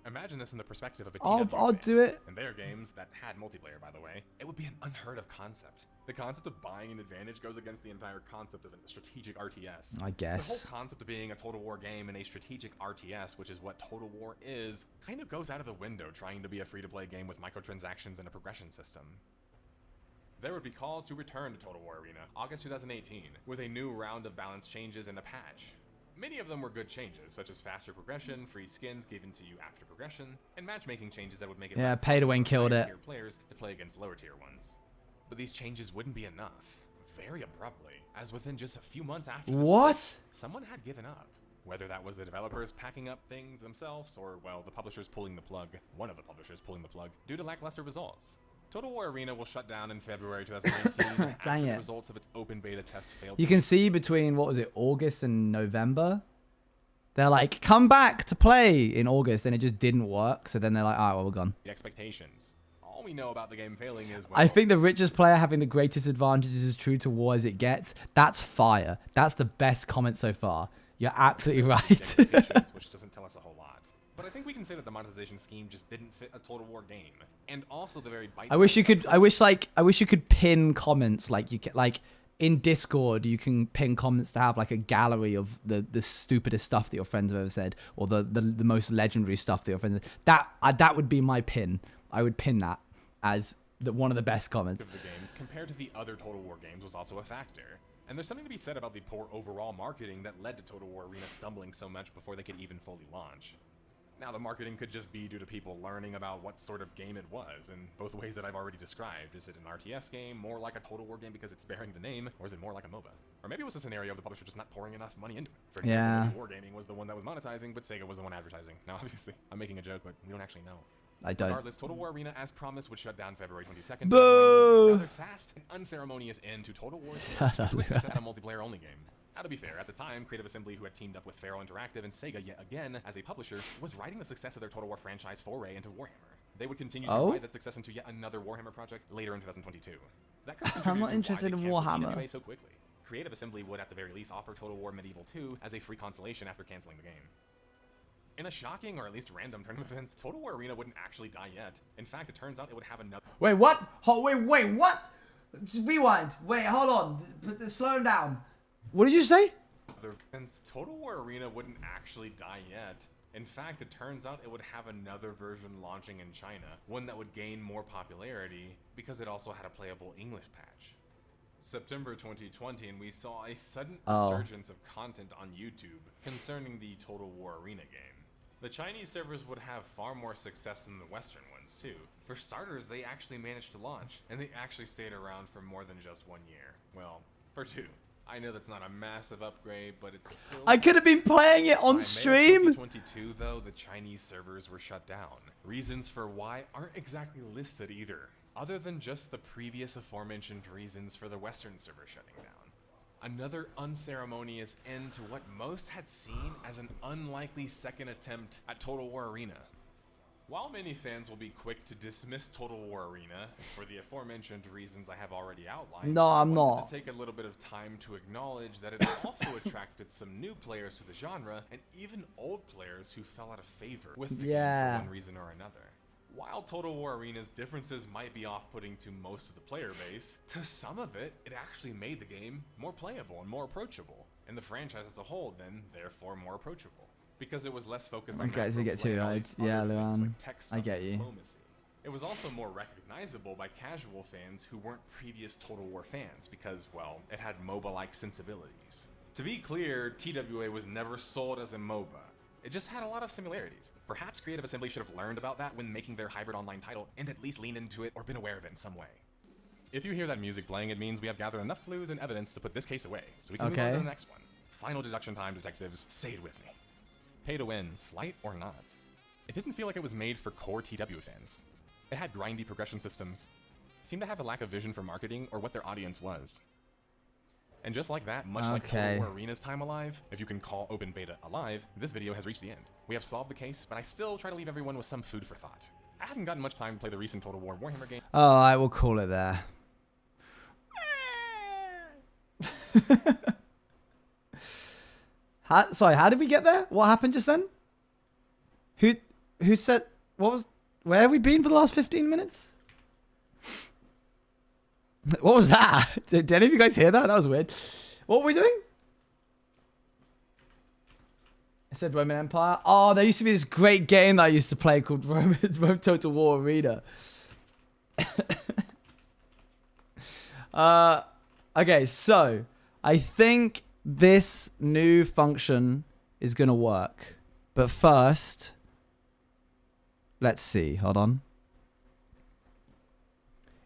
Imagine this in the perspective of a I'll fan. do it. In their games that had multiplayer, by the way, it would be an unheard of concept. The concept of buying an advantage goes against the entire concept of a strategic RTS. I guess. The whole concept of being a Total War game and a strategic RTS, which is what Total War is, kind of goes out of the window trying to be a free-to-play game with microtransactions and a progression system. There would be calls to return to Total War Arena, August 2018, with a new round of balance changes and a patch. Many of them were good changes, such as faster progression, free skins given to you after progression, and matchmaking changes that would make it less pay to win killed it. higher-tier players to play against lower-tier ones. But these changes wouldn't be enough, very abruptly, as within just a few months after this patch, someone had given up. Whether that was the developers packing up things themselves, or, well, the publishers pulling the plug, one of the publishers pulling the plug, due to lackluster results. Total War Arena will shut down in February 2018 after the results of its open beta test failed. You can see between, what was it, August and November? They're like, come back to play in August, and it just didn't work. So then they're like, all right, well, we're gone. The expectations. All we know about the game failing is, well, I think the richest player having the greatest advantages is true to war as it gets. That's fire. That's the best comment so far. You're absolutely right. Which doesn't tell us a whole lot. But I think we can say that the monetization scheme just didn't fit a Total War game, and also the very bite. I wish you could pin comments like you can, like in Discord. You can pin comments to have like a gallery of the stupidest stuff that your friends have ever said, or the most legendary stuff that your friends have. That would be my pin. I would pin that as one of the best comments. Of the game compared to the other Total War games was also a factor. And there's something to be said about the poor overall marketing that led to Total War Arena stumbling so much before they could even fully launch. Now, the marketing could just be due to people learning about what sort of game it was, in both ways that I've already described. Is it an RTS game, more like a Total War game because it's bearing the name, or is it more like a MOBA? Or maybe it was a scenario of the publisher just not pouring enough money into it. For example, Wargaming was the one that was monetizing, but Sega was the one advertising. Now, obviously, I'm making a joke, but we don't actually know. I don't. Regardless, Total War Arena, as promised, would shut down February 22nd. Boo! Another fast and unceremonious end to Total War to attempt to add a multiplayer-only game. Now, to be fair, at the time, Creative Assembly, who had teamed up with Faro Interactive and Sega yet again as a publisher, was riding the success of their Total War franchise foray into Warhammer. They would continue to ride that success into yet another Warhammer project later in 2022. That could I'm not interested in Warhammer so quickly. Creative Assembly would, at the very least, offer Total War Medieval 2 as a free consolation after canceling the game. In a shocking, or at least random turn of events, Total War Arena wouldn't actually die yet. In fact, it turns out it would have another... Wait, what? Wait, what? Just rewind. Wait, hold on. Slow down. What did you say? Total War Arena wouldn't actually die yet. In fact, it turns out it would have another version launching in China, one that would gain more popularity because it also had a playable English patch. September 2020, and we saw a sudden resurgence of content on YouTube concerning the Total War Arena game. The Chinese servers would have far more success than the Western ones, too. For starters, they actually managed to launch, and they actually stayed around for more than just 1 year. Well, for 2. I know that's not a massive upgrade, but it's still... I could have been playing it on stream! By May of 2022, though, the Chinese servers were shut down. Reasons for why aren't exactly listed either. other than just the previous aforementioned reasons for the Western server shutting down. Another unceremonious end to what most had seen as an unlikely second attempt at Total War Arena. While many fans will be quick to dismiss Total War Arena for the aforementioned reasons I have already outlined, No, I'm I wanted not. to take a little bit of time to acknowledge that it also attracted some new players to the genre, and even old players who fell out of favor with the game for one reason or another. While Total War Arena's differences might be off-putting to most of the player base, to some of it, it actually made the game more playable and more approachable, and the franchise as a whole then, therefore, more approachable. Because it was less focused on Okay, so we get two, right? Yeah, Luan. I get you. Diplomacy. It was also more recognizable by casual fans who weren't previous Total War fans because, well, it had MOBA-like sensibilities. To be clear, TWA was never sold as a MOBA. It just had a lot of similarities. Perhaps Creative Assembly should have learned about that when making their hybrid online title and at least leaned into it or been aware of it in some way. If you hear that music playing, it means we have gathered enough clues and evidence to put this case away, so we can move on to the next one. Final deduction time, detectives. Say it with me. Pay to win, slight or not. It didn't feel like it was made for core TW fans. It had grindy progression systems, seemed to have a lack of vision for marketing or what their audience was. And just like that, much like Total War Arena's time alive, if you can call open beta alive, this video has reached the end. We have solved the case, but I still try to leave everyone with some food for thought. I haven't gotten much time to play the recent Total War Warhammer game. Oh, I will call it there. Sorry, how did we get there? What happened just then? Who said what was? Where have we been for the last 15 minutes? What was that? Did any of you guys hear that? That was weird. What were we doing? It said Roman Empire. Oh, there used to be this great game that I used to play called Rome Total War Arena. Okay, so I think this new function is going to work. But first, let's see. Hold on.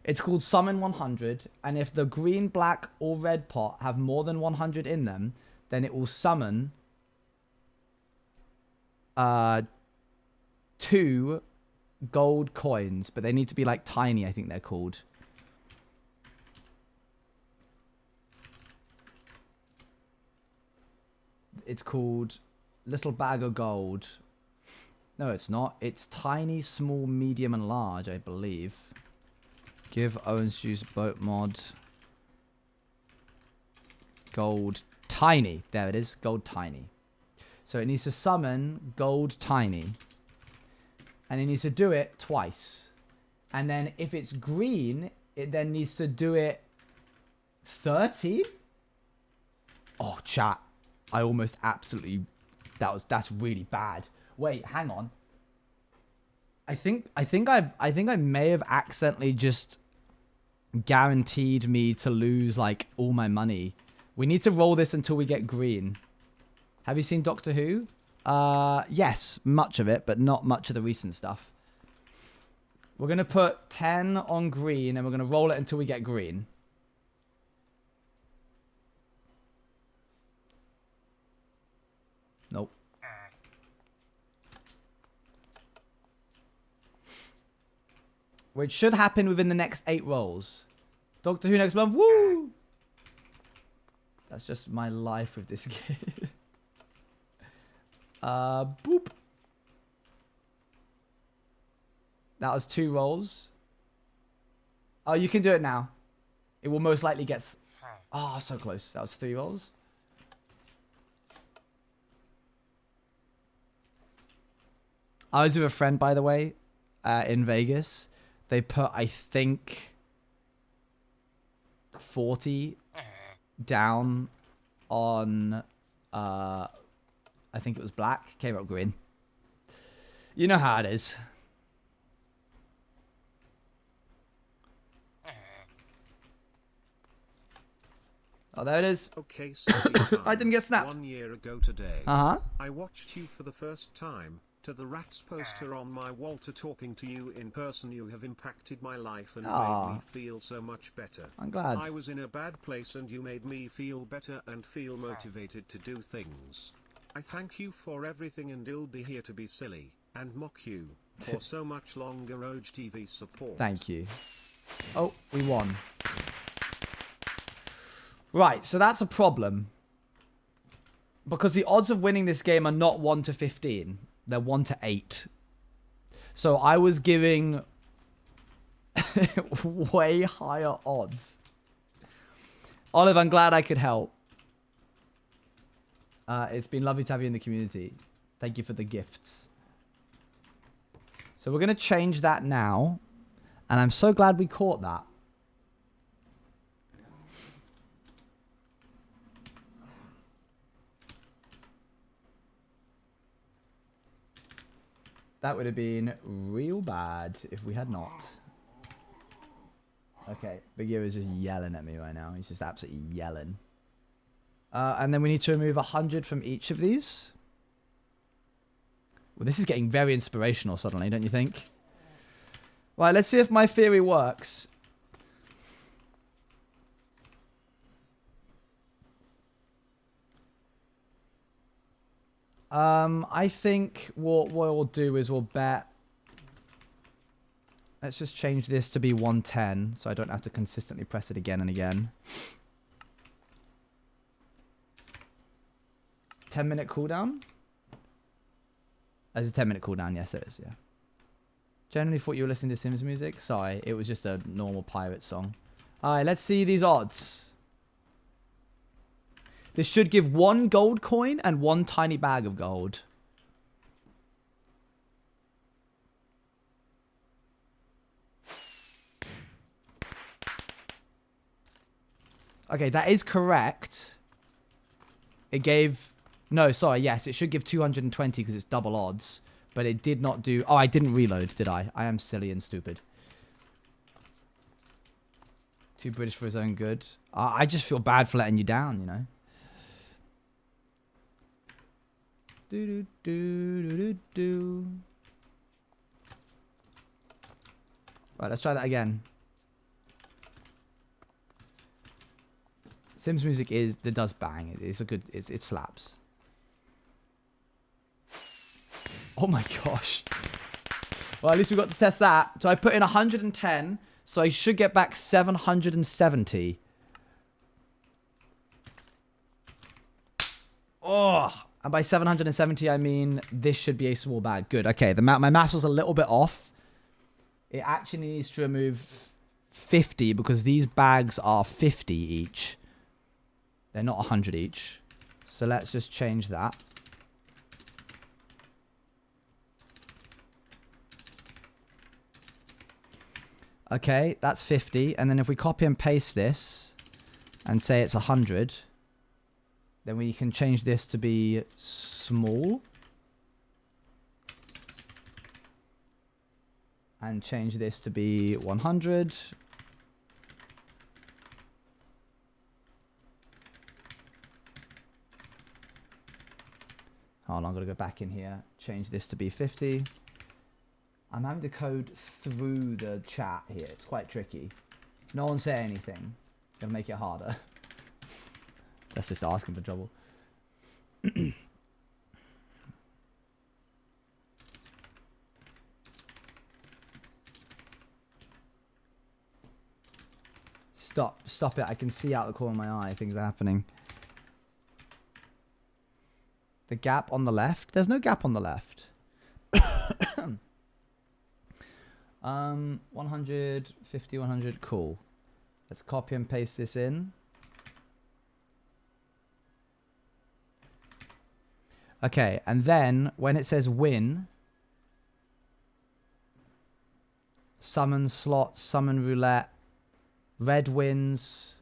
It's called Summon 100. And if the green, black, or red pot have more than 100 in them, then it will summon 2 gold coins. But they need to be like tiny, I think they're called. It's called Little Bag of Gold. No, it's not. It's tiny, small, medium, and large, I believe. Give Owens Juice Boat Mod. Gold Tiny. There it is. Gold Tiny. So it needs to summon Gold Tiny. And it needs to do it twice. And then if it's green, it then needs to do it 30. Oh, chat. I almost absolutely... That's really bad. Wait, hang on. I think I may have accidentally just guaranteed me to lose like all my money. We need to roll this until we get green. Have you seen Doctor Who? Yes, much of it, but not much of the recent stuff. We're going to put 10 on green and we're going to roll it until we get green. Nope. Which should happen within the next 8 rolls. Doctor Who next month. Woo! That's just my life with this game. Boop. That was 2 rolls. Oh, you can do it now. It will most likely get... Oh, so close. That was 3 rolls. I was with a friend, by the way, in Vegas. They put, I think, 40 down on, I think it was black. Came up green. You know how it is. Oh, there it is. Okay, I didn't get snapped. 1 year ago today, I watched you for the first time. To the Rats poster on my wall, to talking to you in person. You have impacted my life and made me feel so much better. I'm glad. I was in a bad place and you made me feel better and feel motivated to do things. I thank you for everything and I'll be here to be silly and mock you for so much longer. OG TV support. Thank you. Oh, we won. Right, so that's a problem. Because the odds of winning this game are not 1 to 15. They're 1 to 8. So I was giving way higher odds. Olive, I'm glad I could help. It's been lovely to have you in the community. Thank you for the gifts. So we're going to change that now. And I'm so glad we caught that. That would have been real bad if we had not. Okay, Big Ear is just yelling at me right now. He's just absolutely yelling. And then we need to remove 100 from each of these. Well, this is getting very inspirational suddenly, don't you think? Right, let's see if my theory works. I think what we'll do is we'll bet. Let's just change this to be 110 so I don't have to consistently press it again and again. 10-minute cooldown? There's a 10-minute cooldown. Yes, it is, yeah. Generally thought you were listening to Sims music. Sorry, it was just a normal pirate song. Alright, let's see these odds. This should give 1 gold coin and 1 tiny bag of gold. Okay, that is correct. It gave... No, sorry, yes, it should give 220 because it's double odds. But it did not do... Oh, I didn't reload, did I? I am silly and stupid. Too British for his own good. I just feel bad for letting you down, you know. Do do do do do. Right, let's try that again. Sims music does bang. It's a good. It slaps. Oh my gosh. Well, at least we got to test that. So I put in 110, so I should get back 770. Oh. And by 770, I mean this should be a small bag. Good. Okay, my maths was a little bit off. It actually needs to remove 50 because these bags are 50 each. They're not 100 each. So let's just change that. Okay, that's 50. And then if we copy and paste this and say it's 100... Then we can change this to be small. And change this to be 100. Hold on, I'm going to go back in here. Change this to be 50. I'm having to code through the chat here. It's quite tricky. No one say anything. Gonna make it harder. That's just asking for trouble. Stop it. I can see out the corner of my eye things are happening. The gap on the left? There's no gap on the left. 100, 50, 100. Cool. Let's copy and paste this in. Okay, and then when it says win, summon slots, summon roulette, red wins.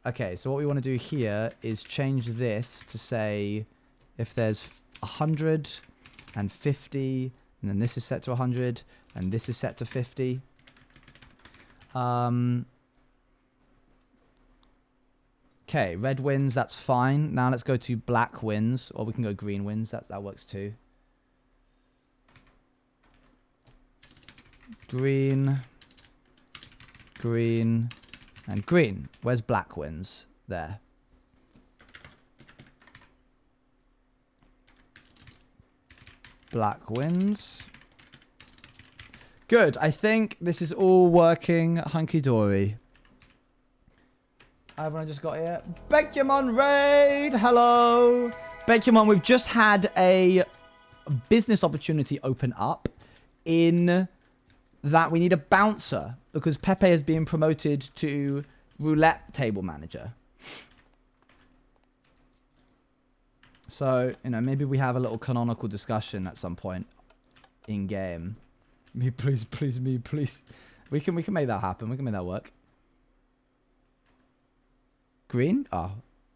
Okay, so what we want to do here is change this to say if there's 100 and 50, and then this is set to 100, and this is set to 50. Okay, red wins, that's fine. Now let's go to black wins, or we can go green wins. That works too. Green, green, and green. Where's black wins? There. Black wins. Good. I think this is all working hunky-dory. Everyone just got here. Becumon Raid! Hello! Becumon, we've just had a business opportunity open up in that we need a bouncer because Pepe is being promoted to Roulette table manager. So, you know, maybe we have a little canonical discussion at some point in game. Me, please, please, me, please. We can make that happen. We can make that work. Green? Oh,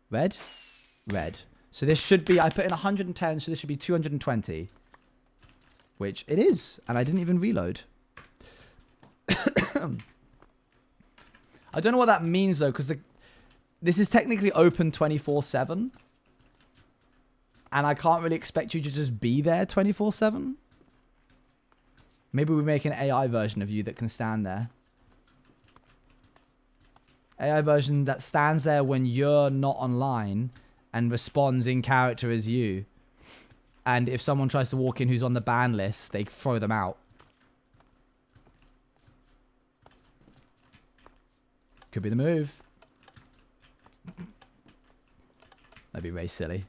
red? Red. So this should be, I put in 110, so this should be 220. Which it is. And I didn't even reload. I don't know what that means though, because this is technically open 24/7. And I can't really expect you to just be there 24/7. Maybe we make an AI version of you that can stand there. AI version that stands there when you're not online and responds in character as you. And if someone tries to walk in who's on the ban list, they throw them out. Could be the move. That'd be very silly.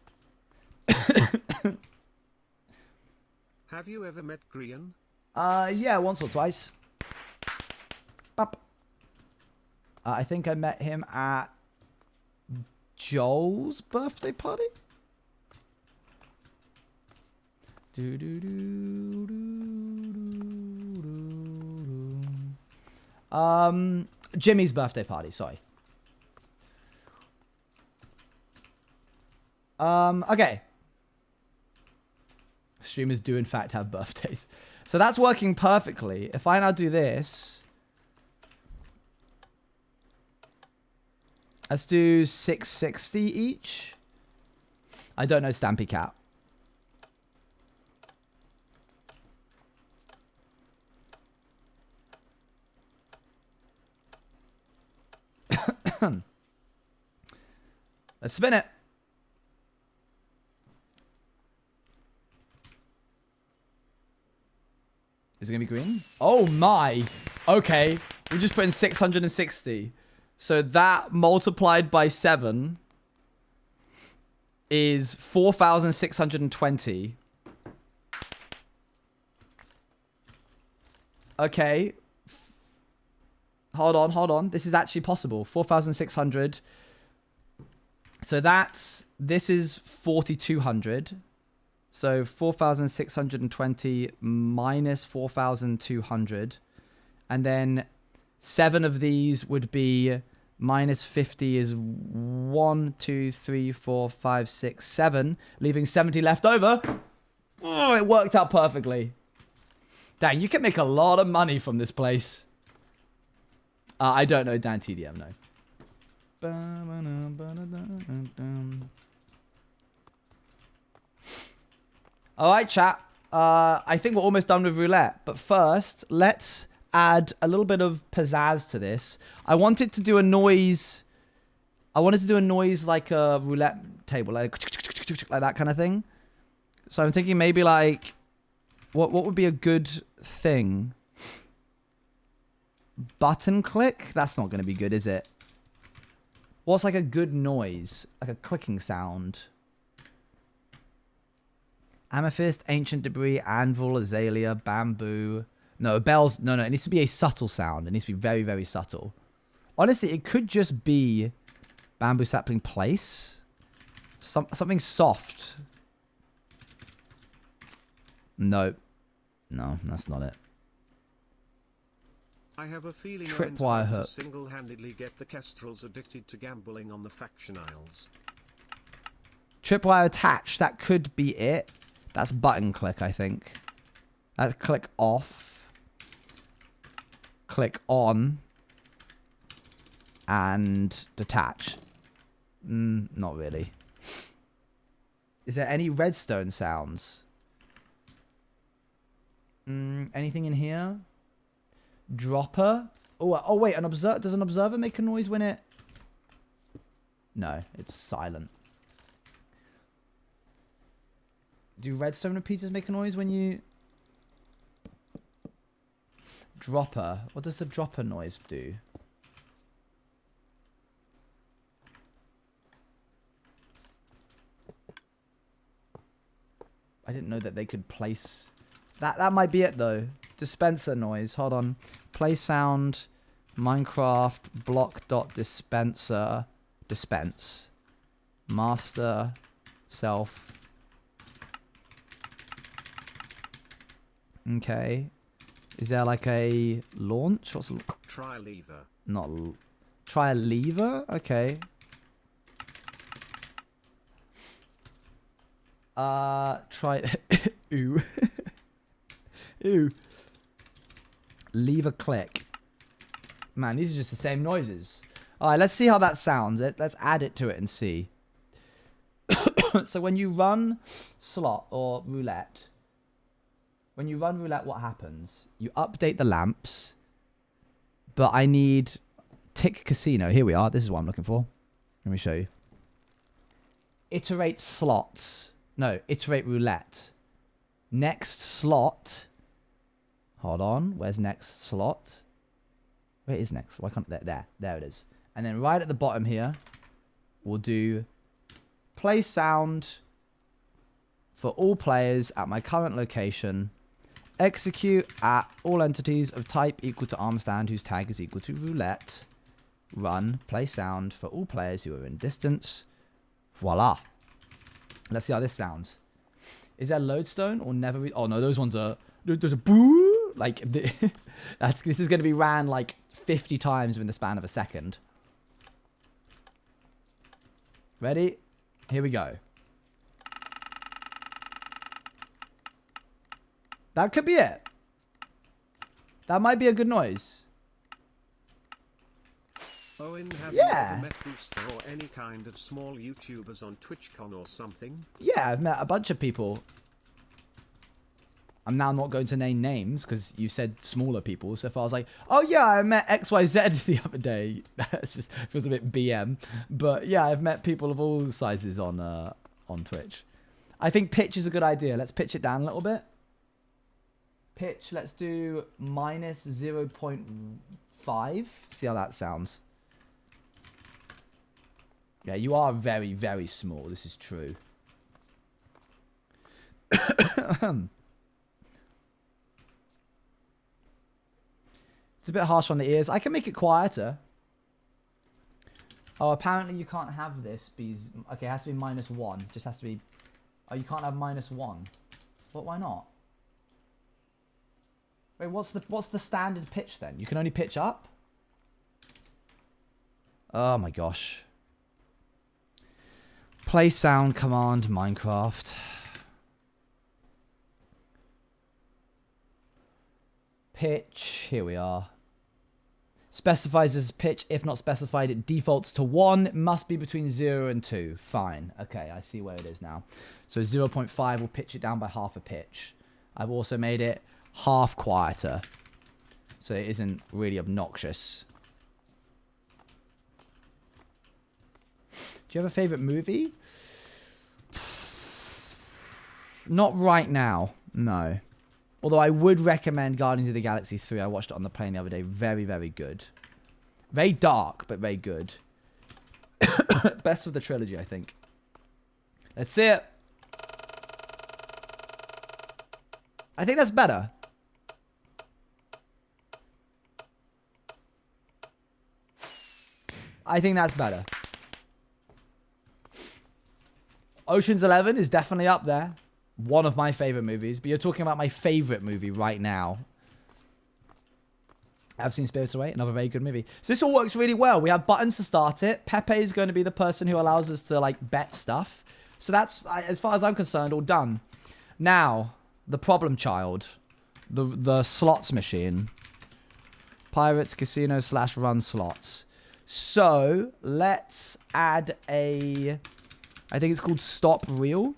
Have you ever met Grian? Yeah, once or twice. Bop. I think I met him at Joel's birthday party. Jimmy's birthday party, sorry. Okay. Streamers do in fact have birthdays. So that's working perfectly. If I now do this, let's do 660 each. I don't know Stampy Cat. Let's spin it. Is it going to be green? Oh my. Okay. We just put in 660. So that multiplied by 7 is 4,620. Okay. Hold on. This is actually possible. 4,600. So this is 4,200. So 4,620 minus 4,200. And then 7 of these would be minus 50 is 1, 2, 3, 4, 5, 6, 7. Leaving 70 left over. Oh, it worked out perfectly. Dang, you can make a lot of money from this place. I don't know Dan TDM, no. Alright, chat. I think we're almost done with roulette. But first, let's add a little bit of pizzazz to this. I wanted to do a noise. I wanted to do a noise like a roulette table, like that kind of thing. So I'm thinking maybe like, what would be a good thing? Button click? That's not going to be good, is it? What's like a good noise? Like a clicking sound. Amethyst, ancient debris, anvil, azalea, bamboo. No, bells. No, it needs to be a subtle sound. It needs to be very, very subtle. Honestly, it could just be bamboo sapling place. Something soft. No, that's not it. I have a feeling Tripwire hook. Single-handedly get the Kestrels addicted to gambling on the faction isles. Tripwire attach. That could be it. That's button click, I think. That's click off. Click on. And detach. Not really. Is there any redstone sounds? Anything in here? Dropper? Oh wait, does an observer make a noise when it... No, it's silent. Do redstone repeaters make a noise when you... Dropper. What does the dropper noise do? I didn't know that they could place... That might be it, though. Dispenser noise. Hold on. Play sound. Minecraft. Block.dispenser. Dispense. Master. Self. Okay. Is there like a launch? What's try lever? Not try a lever? Okay. Try ooh. Ooh. Lever click. Man, these are just the same noises. Alright, let's see how that sounds. Let's add it to it and see. So when you run slot or roulette, when you run roulette, what happens? You update the lamps, but I need tick casino. Here we are. This is what I'm looking for. Let me show you. Iterate slots. No, iterate roulette. Next slot. Hold on. Where's next slot? Where is next? Why can't there it is. And then right at the bottom here, we'll do play sound for all players at my current location. Execute at all entities of type equal to armstand whose tag is equal to roulette. Run. Play sound for all players who are in distance. Voila. Let's see how this sounds. Is there lodestone or never? Oh no, those ones are. There's a boo. Like this is going to be ran like 50 times within the span of a second. Ready? Here we go. That could be it. That might be a good noise. Owen, have you ever met Booster or any kind of small YouTubers on TwitchCon or something? Yeah, I've met a bunch of people. I'm now not going to name names because you said smaller people. So if I was like, oh yeah, I met XYZ the other day. That's just feels a bit BM. But yeah, I've met people of all sizes on Twitch. I think pitch is a good idea. Let's pitch it down a little bit. Pitch, let's do minus 0.5. See how that sounds. Yeah, you are very, very small. This is true. It's a bit harsh on the ears. I can make it quieter. Oh, apparently you can't have this. Okay, it has to be -1. Just has to be... Oh, you can't have -1. But why not? Wait, what's the standard pitch then? You can only pitch up? Oh my gosh. Play sound command Minecraft. Pitch, here we are. Specifies as pitch. If not specified, it defaults to 1. It must be between 0 and 2. Fine. Okay, I see where it is now. So 0.5 will pitch it down by half a pitch. I've also made it half quieter, so it isn't really obnoxious. Do you have a favorite movie? Not right now, no. Although I would recommend Guardians of the Galaxy 3. I watched it on the plane the other day. Very, very good. Very dark, but very good. Best of the trilogy, I think. Let's see it. I think that's better. I think that's better. Ocean's 11 is definitely up there. One of my favorite movies. But you're talking about my favorite movie right now. I've seen Spirited Away, another very good movie. So this all works really well. We have buttons to start it. Pepe is going to be the person who allows us to like bet stuff. So that's, as far as I'm concerned, all done. Now, the problem child. The slots machine. Pirates Casino / run slots. So let's add a... I think it's called stop reel.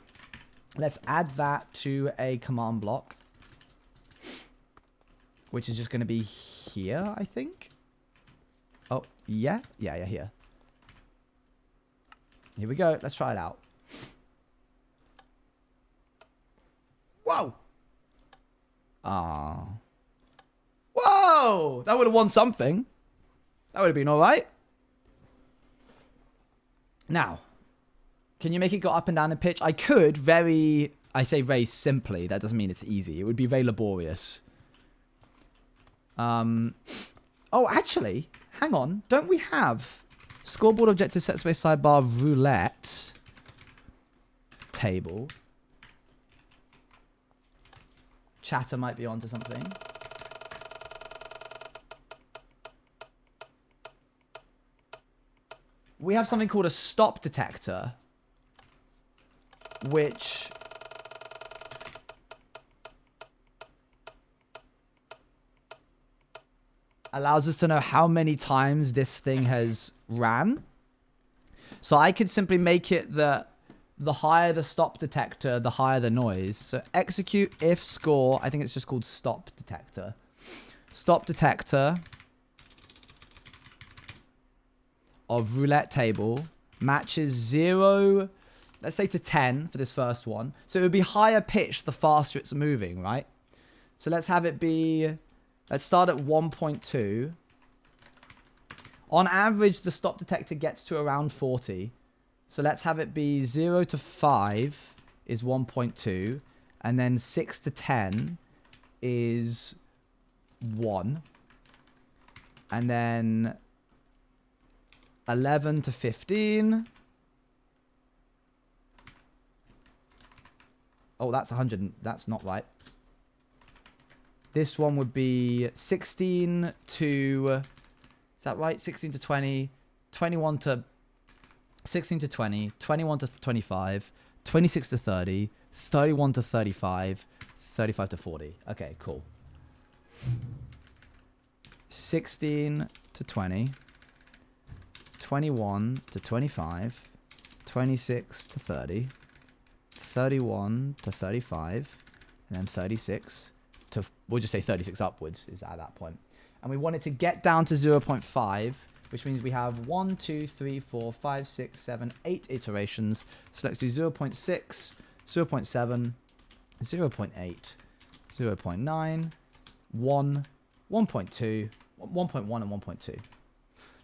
Let's add that to a command block. Which is just going to be here, I think. Oh, yeah? Yeah, here. Here we go. Let's try it out. Whoa! Ah. Whoa! go. That would have won something. That would have been all right. Now, can you make it go up and down in pitch? I could I say very simply. That doesn't mean it's easy. It would be very laborious. Oh, actually, hang on. Don't we have scoreboard, objective, set space, sidebar, roulette table? Chatter might be onto something. We have something called a stop detector, which allows us to know how many times this thing has ran. So I could simply make it that the higher the stop detector, the higher the noise. So execute if score, I think it's just called stop detector. Stop detector of roulette table matches 0, let's say to 10 for this first one. So it would be higher pitch the faster it's moving, right? So let's have it be, let's start at 1.2. On average, the stop detector gets to around 40. So let's have it be 0 to 5 is 1.2. And then 6 to 10 is 1. And then 11 to 15. Oh, that's 100. That's not right. This one would be 16 to... Is that right? 16 to 20. 21 to... 16 to 20. 21 to 25. 26 to 30. 31 to 35. 35 to 40. Okay, cool. 16 to 20. 21 to 25, 26 to 30, 31 to 35, and then 36 to, we'll just say 36 upwards is at that point. And we want it to get down to 0.5, which means we have 1, 2, 3, 4, 5, 6, 7, 8 iterations. So let's do 0.6, 0.7, 0.8, 0.9, 1, 1.2, 1.1 and 1.2.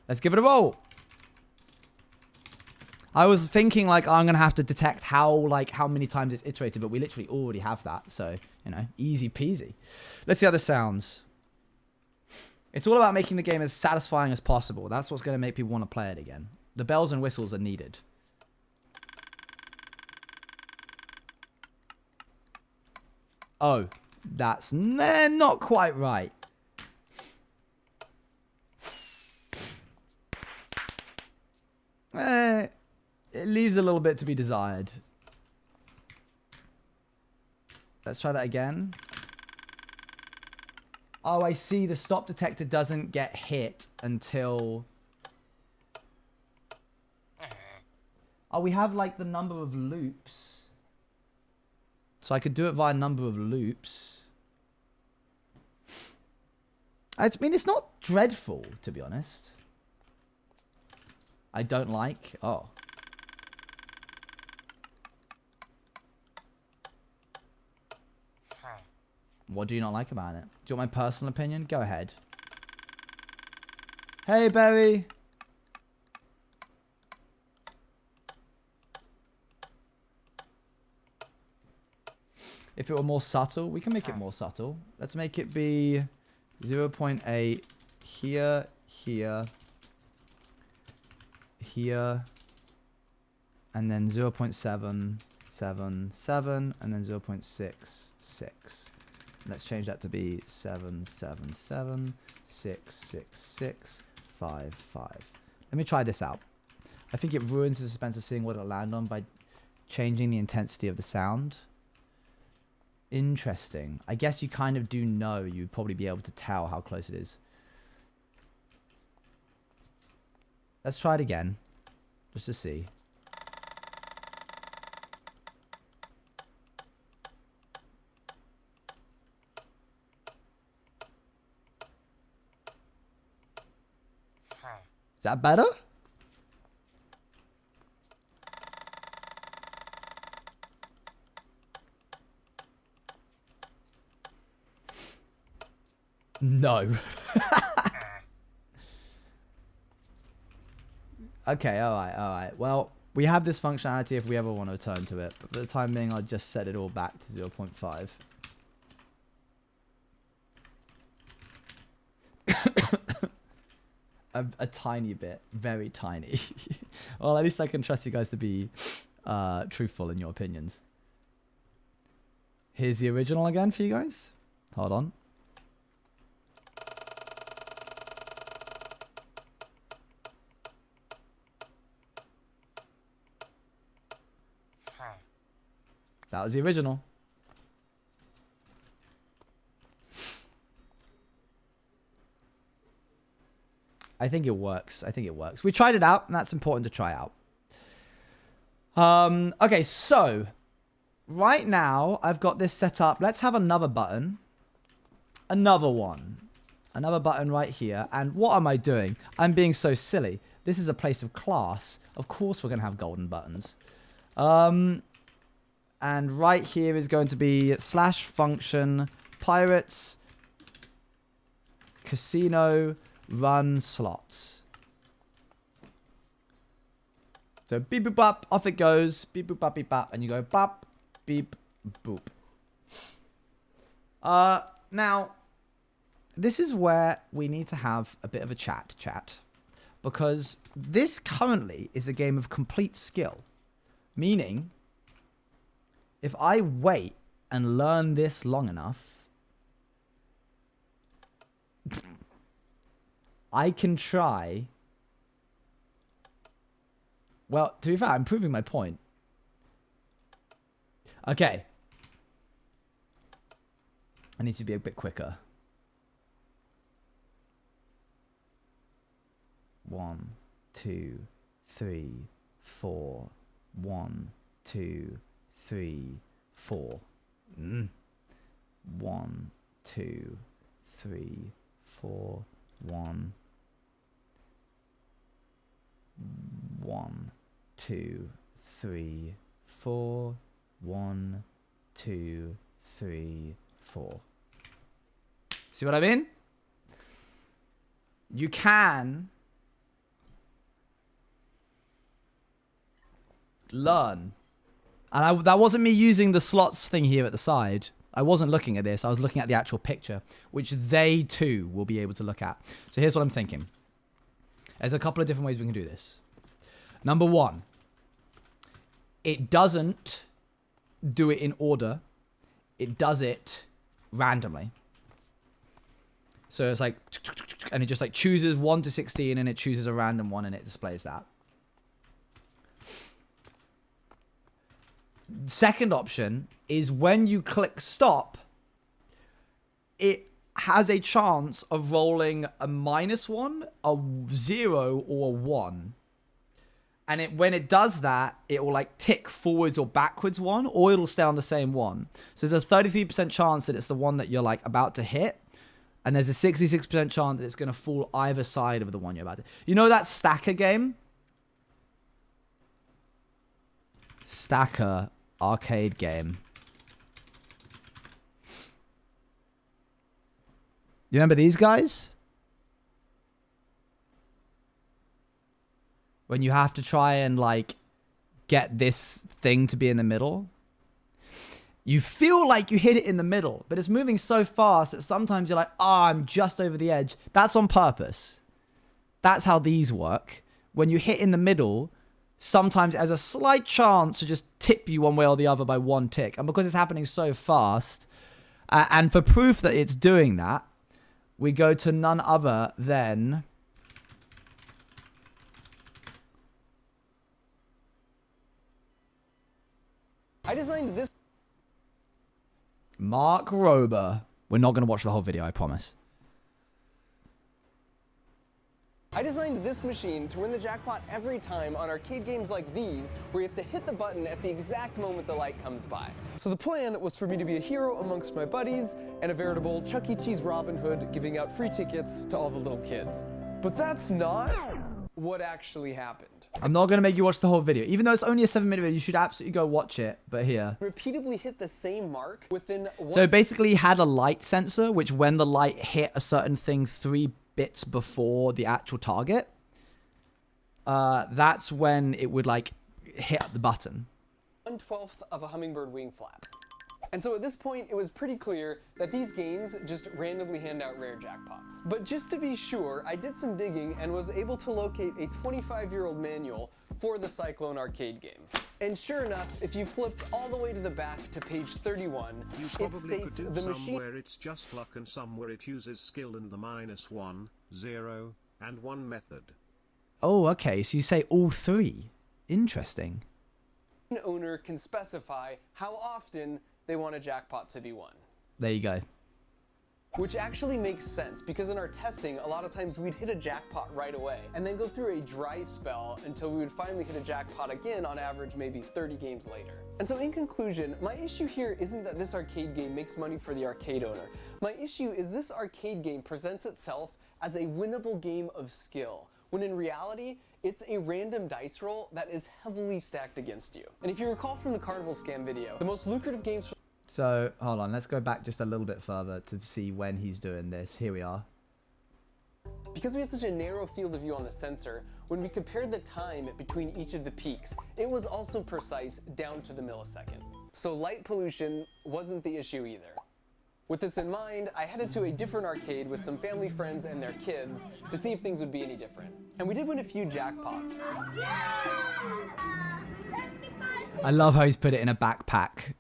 Let's give it a roll. I was thinking like I'm going to have to detect how many times it's iterated, but we literally already have that. So, you know, easy peasy. Let's see how this sounds. It's all about making the game as satisfying as possible. That's what's going to make people want to play it again. The bells and whistles are needed. Oh, that's not quite right. It leaves a little bit to be desired. Let's try that again. Oh, I see. The stop detector doesn't get hit until... Oh, we have like the number of loops. So I could do it via number of loops. I mean, it's not dreadful, to be honest. I don't like... Oh. What do you not like about it? Do you want my personal opinion? Go ahead. Hey, Barry. If it were more subtle, we can make it more subtle. Let's make it be 0.8 here, here, here, and then 0.777, and then 0.66. Let's change that to be 7776665. Let me try this out. I think it ruins the suspense of seeing what it'll land on by changing the intensity of the sound. Interesting. I guess you kind of do know. You'd probably be able to tell how close it is. Let's try it again. Just to see. Is that better? No. Okay, alright. Well, we have this functionality if we ever want to return to it. But for the time being, I'll just set it all back to 0.5. A tiny bit. Very tiny. Well, at least I can trust you guys to be truthful in your opinions. Here's the original again for you guys. Hold on. That was the original. I think it works. We tried it out, and that's important to try out. Okay, so right now I've got this set up. Let's have another button. Another one. Another button right here. And what am I doing? I'm being so silly. This is a place of class. Of course we're going to have golden buttons. And right here is going to be /function pirates casino run slots. So beep boop bop, off it goes. Beep boop bop beep bop, and you go bop beep boop. Now this is where we need to have a bit of a chat, because this currently is a game of complete skill, meaning if I wait and learn this long enough, I can try. Well, to be fair, I'm proving my point. Okay. I need to be a bit quicker. 1, 2, 3, 4. 1, 2, 3, 4. 1, 2, 3, 4. 1, 2, 3, 4. 1, 2, 3, 4. See what I mean? You can learn. And that wasn't me using the slots thing here at the side. I wasn't looking at this. I was looking at the actual picture, which they too will be able to look at. So here's what I'm thinking. There's a couple of different ways we can do this. Number one, it doesn't do it in order. It does it randomly. So it's like, and it just like chooses 1 to 16 and it chooses a random one and it displays that. Second option is when you click stop, it has a chance of rolling a -1, a 0, or a 1. And when it does that, it will like tick forwards or backwards 1, or it'll stay on the same one. So there's a 33% chance that it's the one that you're like about to hit. And there's a 66% chance that it's going to fall either side of the one you're about to. You know that Stacker game? Stacker arcade game. You remember these guys? When you have to try and like get this thing to be in the middle. You feel like you hit it in the middle, but it's moving so fast that sometimes you're like, oh, I'm just over the edge. That's on purpose. That's how these work. When you hit in the middle, sometimes it has a slight chance to just tip you one way or the other by 1 tick. And because it's happening so fast, and for proof that it's doing that, we go to none other than I designed this. Mark Rober. We're not going to watch the whole video, I promise. I designed this machine to win the jackpot every time on arcade games like these, where you have to hit the button at the exact moment the light comes by. So the plan was for me to be a hero amongst my buddies and a veritable Chuck E. Cheese Robin Hood giving out free tickets to all the little kids. But that's not what actually happened. I'm not going to make you watch the whole video. Even though it's only a 7-minute video, you should absolutely go watch it. But here. Repeatedly hit the same mark within So basically he had a light sensor, which when the light hit a certain thing 3 bits before the actual target, that's when it would like hit the button. 1/12 of a hummingbird wing flap. And so at this point, it was pretty clear that these games just randomly hand out rare jackpots. But just to be sure, I did some digging and was able to locate a 25-year-old manual for the Cyclone arcade game. And sure enough, if you flipped all the way to the back to page 31, you it probably states could do the some machine... where it's just luck and some where it uses skill and the -1, 0, and 1 method. Oh, okay. So you say all 3. Interesting. owner can specify how often they want a jackpot to be won. There you go. Which actually makes sense, because in our testing, a lot of times we'd hit a jackpot right away, and then go through a dry spell until we would finally hit a jackpot again, on average maybe 30 games later. And so in conclusion, my issue here isn't that this arcade game makes money for the arcade owner. My issue is this arcade game presents itself as a winnable game of skill, when in reality, it's a random dice roll that is heavily stacked against you. And if you recall from the Carnival Scam video, the most lucrative games... So, hold on, let's go back just a little bit further to see when he's doing this. Here we are. Because we had such a narrow field of view on the sensor, when we compared the time between each of the peaks, it was also precise down to the millisecond. So light pollution wasn't the issue either. With this in mind, I headed to a different arcade with some family friends and their kids to see if things would be any different. And we did win a few jackpots. I love how he's put it in a backpack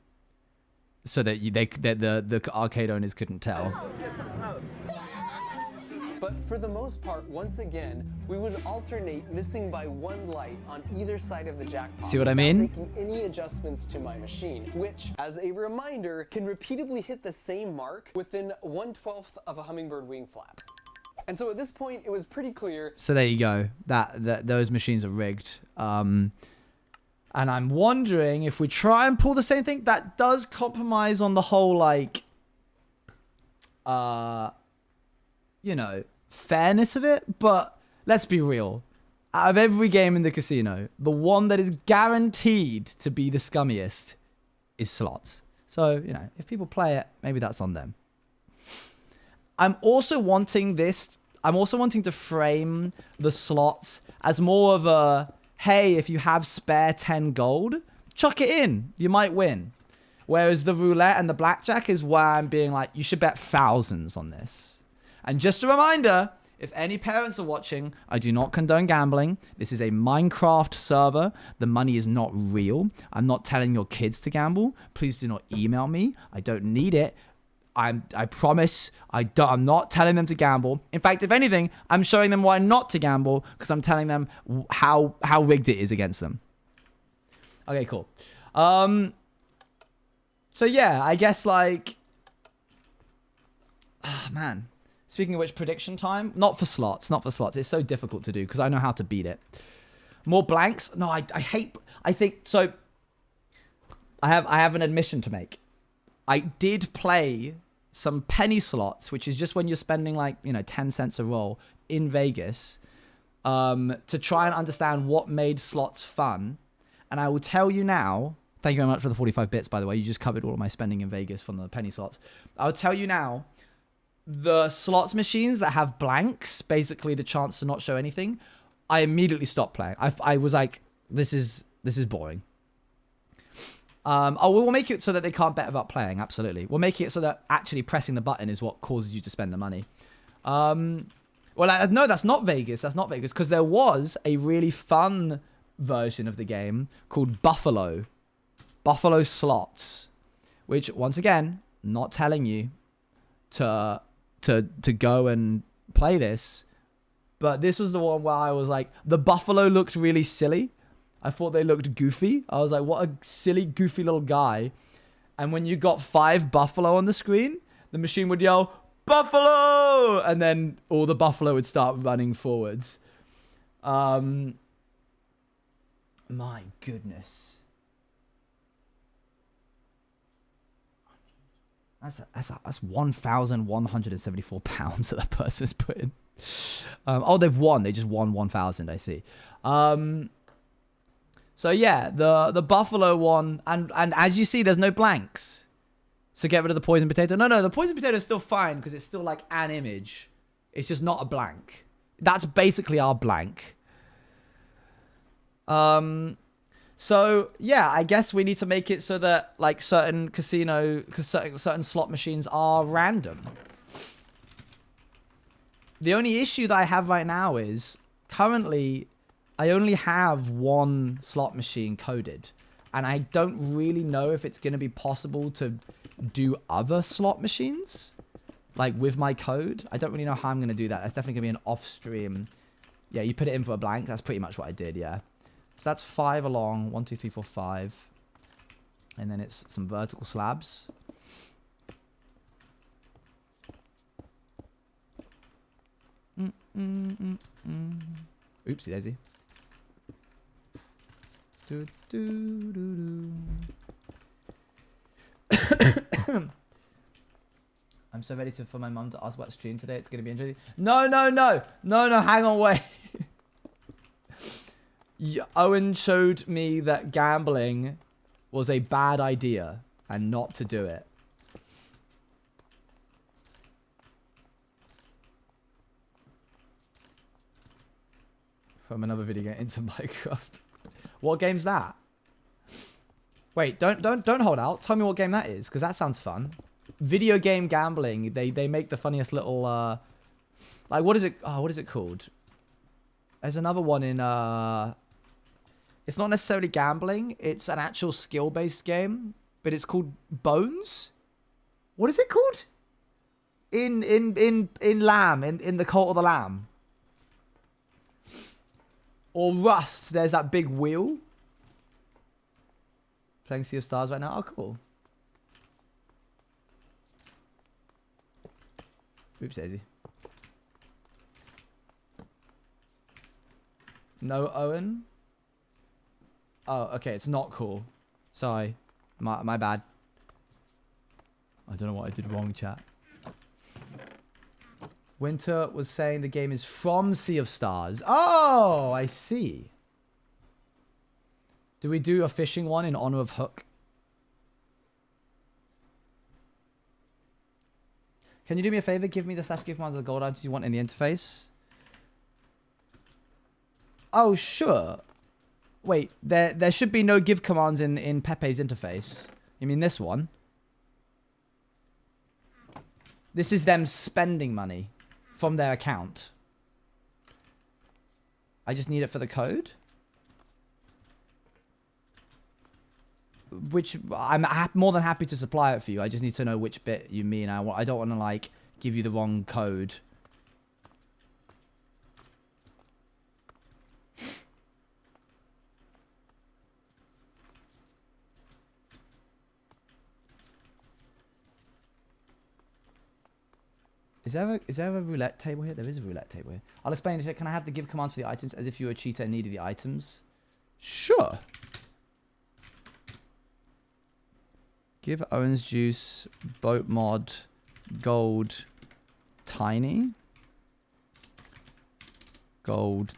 so that the arcade owners couldn't tell. But for the most part, once again, we would alternate missing by 1 light on either side of the jackpot. See what I mean? Without making any adjustments to my machine, which, as a reminder, can repeatedly hit the same mark within 1/12 of a hummingbird wing flap. And so at this point, it was pretty clear. So there you go. That those machines are rigged. And I'm wondering if we try and pull the same thing, that does compromise on the whole, like, you know, fairness of it. But let's be real. Out of every game in the casino, the one that is guaranteed to be the scummiest is slots. So, you know, if people play it, maybe that's on them. I'm also wanting to frame the slots as more of a, hey, if you have spare 10 gold, chuck it in. You might win. Whereas the roulette and the blackjack is where I'm being like, you should bet thousands on this. And just a reminder, if any parents are watching, I do not condone gambling. This is a Minecraft server. The money is not real. I'm not telling your kids to gamble. Please do not email me. I don't need it. I promise I'm not telling them to gamble. In fact, if anything, I'm showing them why not to gamble, because I'm telling them how rigged it is against them. Okay, cool. So yeah, I guess like, man. Speaking of which, prediction time, not for slots. It's so difficult to do because I know how to beat it. More blanks? No, I think so. I have an admission to make. I did play some penny slots, which is just when you're spending like, 10 cents a roll in Vegas, to try and understand what made slots fun. And I will tell you now, thank you very much for the 45 bits, by the way. You just covered all of my spending in Vegas from the penny slots. I'll tell you now, the slots machines that have blanks, basically the chance to not show anything, I immediately stopped playing. I was like, this is boring. We'll make it so that they can't bet about playing. Absolutely. We'll make it so that actually pressing the button is what causes you to spend the money. No, that's not Vegas. That's not Vegas. Because there was a really fun version of the game called Buffalo Slots. Which, once again, not telling you to go and play this. But this was the one where I was like, the buffalo looked really silly. I thought they looked goofy. I was like, what a silly, goofy little guy. And when you got 5 buffalo on the screen, the machine would yell, buffalo! And then all the buffalo would start running forwards. My goodness. That's 1,174 pounds that person's put in. They've won. They just won 1,000, I see. So yeah, the buffalo one, and as you see, there's no blanks. So get rid of the poison potato. No, the poison potato is still fine because it's still like an image. It's just not a blank. That's basically our blank. So yeah, I guess we need to make it so that like certain certain slot machines are random. The only issue that I have right now is currently I only have one slot machine coded, and I don't really know if it's going to be possible to do other slot machines like with my code. I don't really know how I'm going to do that. That's definitely going to be an off stream. Yeah, you put it in for a blank. That's pretty much what I did. Yeah. So that's 5 along, 1, 2, 3, 4, 5. And then it's some vertical slabs. Oopsie daisy. I'm so ready for my mum to ask about stream today. It's going to be interesting. No, hang on, wait. Owen showed me that gambling was a bad idea and not to do it. From another video game into Minecraft. What game's that? Wait, don't hold out. Tell me what game that is, because that sounds fun. Video game gambling. They make the funniest little like what is it? Oh, what is it called? There's another one in it's not necessarily gambling. It's an actual skill-based game, but it's called Bones. What is it called? In Lamb, in the Cult of the Lamb. Or Rust. There's that big wheel. Playing Sea of Stars right now. Oh, cool. Oops, Daisy. No, Owen. Oh, okay. It's not cool. Sorry. My bad. I don't know what I did wrong, chat. Winter was saying the game is from Sea of Stars. Oh, I see. Do we do a fishing one in honor of Hook? Can you do me a favor? Give me the /gift commands of the gold items you want in the interface. Oh, sure. Wait, there should be no give commands in Pepe's interface. You mean this one? This is them spending money from their account. I just need it for the code. Which I'm more than happy to supply it for you. I just need to know which bit you mean. I don't want to like give you the wrong code. Is there a roulette table here? There is a roulette table here. I'll explain it. Can I have the give commands for the items as if you were a cheater and needed the items? Sure. Give Owens Juice, Boat Mod, Gold, Tiny, Gold,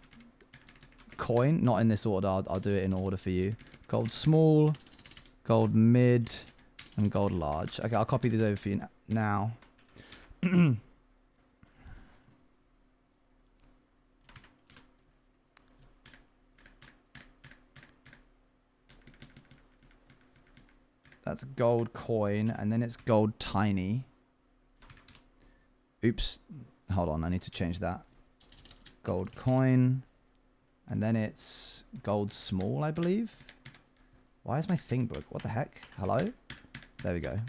Coin. Not in this order. I'll do it in order for you. Gold Small, Gold Mid, and Gold Large. Okay, I'll copy these over for you now. That's gold coin, and then it's gold tiny. Oops. Hold on, I need to change that. Gold coin. And then it's gold small, I believe. Why is my thing broke? What the heck? Hello? There we go.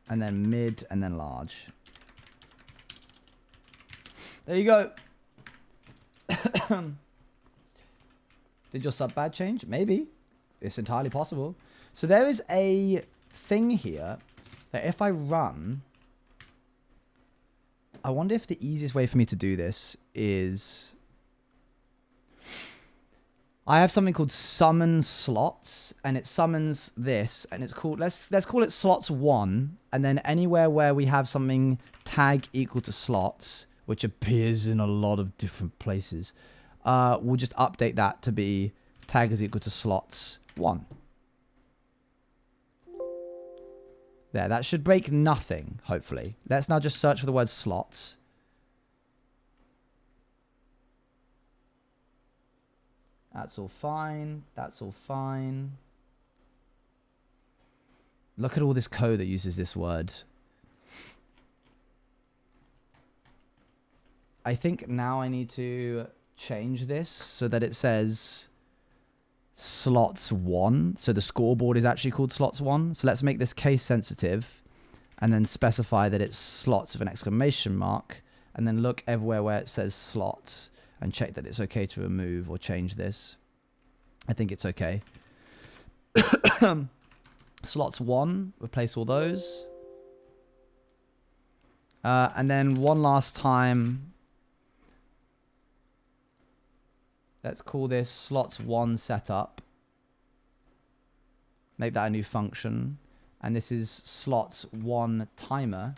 And then mid, and then large. There you go. Did your sub bad change? Maybe. It's entirely possible. So there is a thing here that if I run... I wonder if the easiest way for me to do this is... I have something called summon slots, and it summons this, and it's called... Let's call it slots 1, and then anywhere where we have something tag equal to slots, which appears in a lot of different places... we'll just update that to be tag is equal to slots 1. There, that should break nothing, hopefully. Let's now just search for the word slots. That's all fine. That's all fine. Look at all this code that uses this word. I think now I need to change this so that it says slots 1. So the scoreboard is actually called slots 1. So let's make this case sensitive and then specify that it's slots with an exclamation mark, and then look everywhere where it says slots and check that it's okay to remove or change this. I think it's okay. Slots 1, replace all those. And then one last time, let's call this slots 1 setup. Make that a new function. And this is slots 1 timer.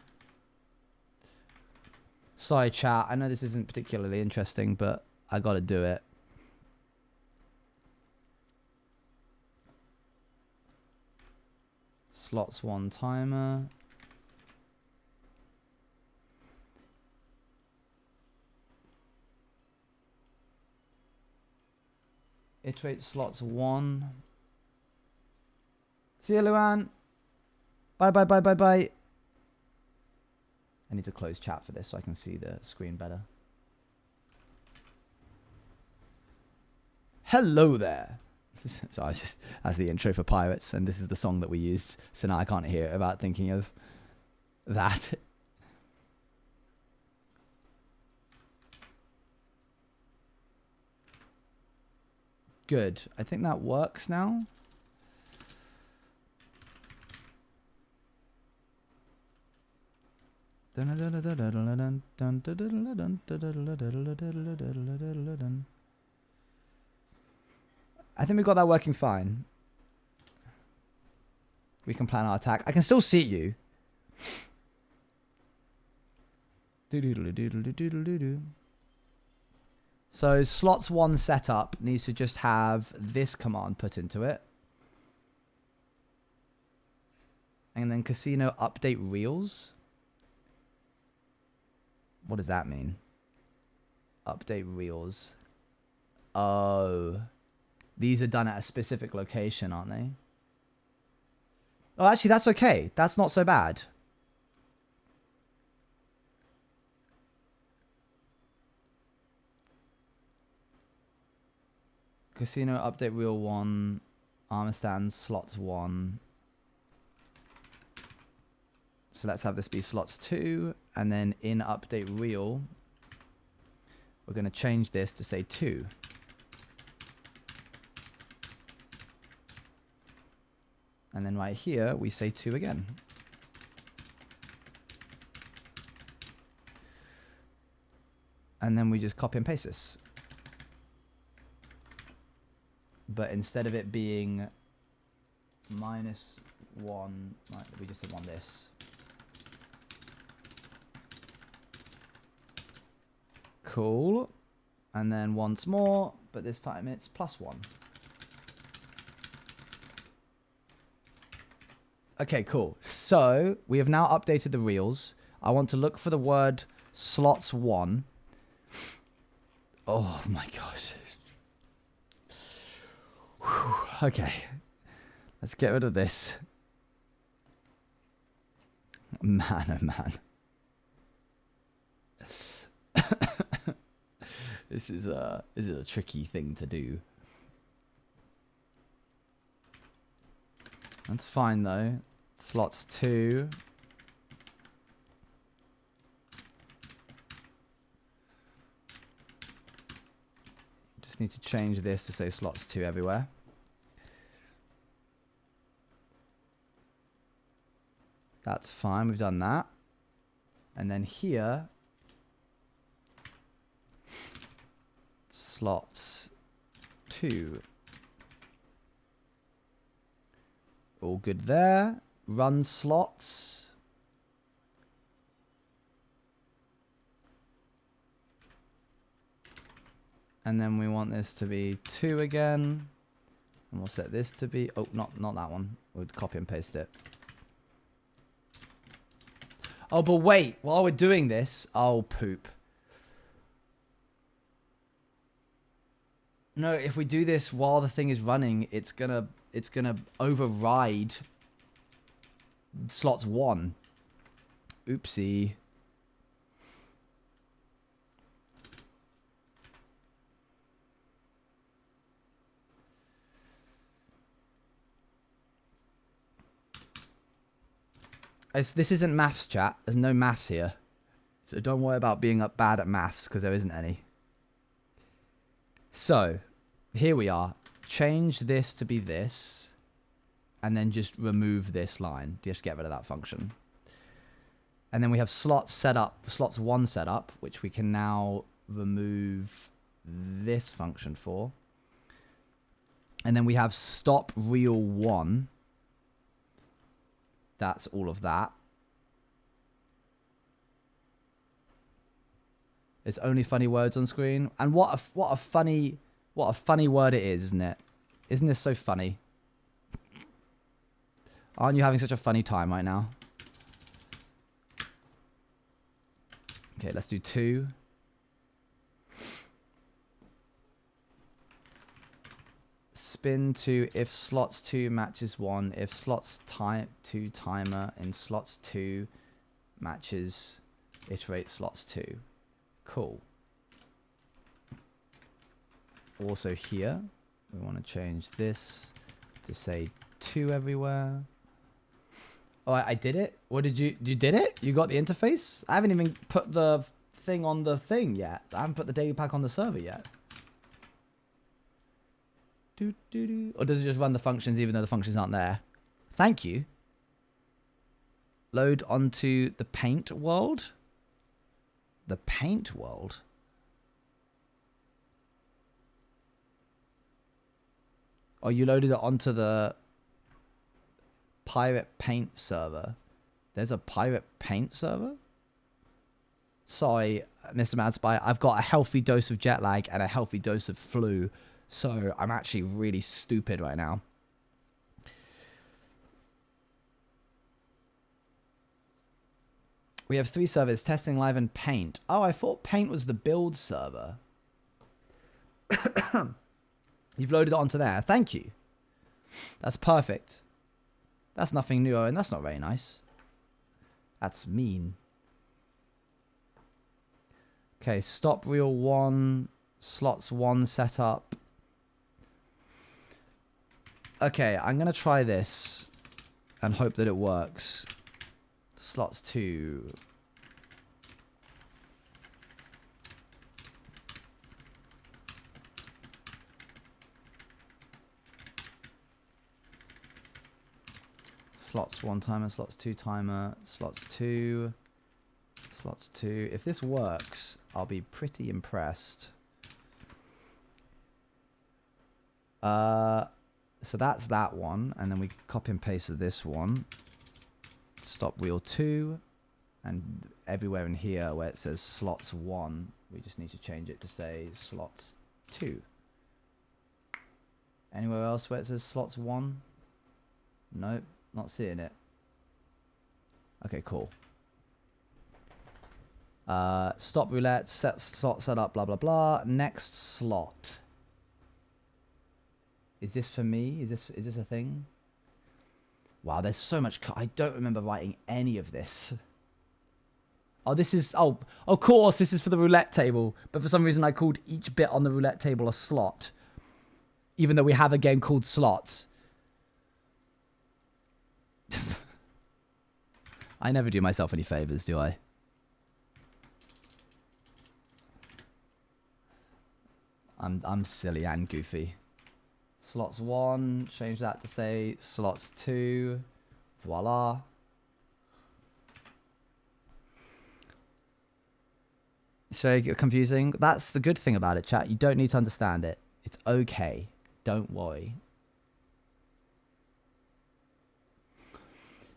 Sorry, chat. I know this isn't particularly interesting, but I got to do it. Slots 1 timer. Iterate slots 1. See you, Luan. Bye, bye, bye, bye, bye. I need to close chat for this so I can see the screen better. Hello there. So I just, that's the intro for Pirates, and this is the song that we used. So now I can't hear it without thinking of that. Good. I think that works now. I think we got that working fine. We can plan our attack. I can still see you. So slots 1 setup needs to just have this command put into it. And then casino update reels. What does that mean? Update reels. Oh. These are done at a specific location, aren't they? Oh, actually, that's okay. That's not so bad. Casino update reel 1. Armor stand slots 1. So let's have this be slots 2. And then in update reel, we're going to change this to say 2. And then right here, we say 2 again. And then we just copy and paste this. But instead of it being -1, we just did one this. Cool. And then once more, but this time it's +1. Okay, cool. So we have now updated the reels. I want to look for the word slots 1. Oh my gosh. Whew. Okay. Let's get rid of this. Man, oh man. This is a tricky thing to do. That's fine though. Slots 2. Just need to change this to say slots 2 everywhere. That's fine, we've done that. And then here, slots 2. All good there. Run slots. And then we want this to be 2 again. And we'll set this to be... Oh, not that one. We'll copy and paste it. Oh, but wait. While we're doing this... Oh, poop. No, if we do this while the thing is running, it's gonna override slots 1. Oopsie. This isn't maths, chat. There's no maths here. So don't worry about being bad at maths, because there isn't any. So, here we are. Change this to be this. And then just remove this line. Just get rid of that function. And then we have slots set up, slots 1 set up, which we can now remove this function for. And then we have stop real 1. That's all of that. It's only funny words on screen. And what a funny word it is, isn't it? Isn't this so funny? Aren't you having such a funny time right now? Okay, let's do 2. Spin to if slots 2 matches 1, if slots 2 timer in slots 2 matches iterate slots 2. Cool. Also here, we want to change this to say 2 everywhere. Oh, I did it? What did you did it? You got the interface? I haven't even put the thing on the thing yet. I haven't put the daily pack on the server yet. Or does it just run the functions even though the functions aren't there? Thank you. Load onto the paint world. The paint world? Oh, you loaded it onto the Pirate Paint server. There's a Pirate Paint server? Sorry, Mr. Mad Spy. I've got a healthy dose of jet lag and a healthy dose of flu. So I'm actually really stupid right now. We have 3 servers, testing, live, and paint. Oh, I thought paint was the build server. You've loaded it onto there. Thank you. That's perfect. That's nothing new, and that's not very nice. That's mean. Okay, stop reel 1, slots 1 setup. Okay, I'm going to try this and hope that it works. Slots 2. Slots 1 timer, slots 2 timer, slots 2, slots 2. If this works, I'll be pretty impressed. So that's that one, and then we copy and paste this one. Stop wheel 2, and everywhere in here where it says slots 1, we just need to change it to say slots 2. Anywhere else where it says slots 1? Nope, not seeing it. Okay, cool. Stop roulette, set slot set up, blah blah blah. Next slot. Is this for me? Is this a thing? Wow, there's so much. I don't remember writing any of this. Oh, this is... Oh, of course, this is for the roulette table. But for some reason, I called each bit on the roulette table a slot. Even though we have a game called Slots. I never do myself any favors, do I? I'm silly and goofy. Slots 1, change that to say slots 2. Voila. So confusing. That's the good thing about it, chat. You don't need to understand it. It's okay. Don't worry.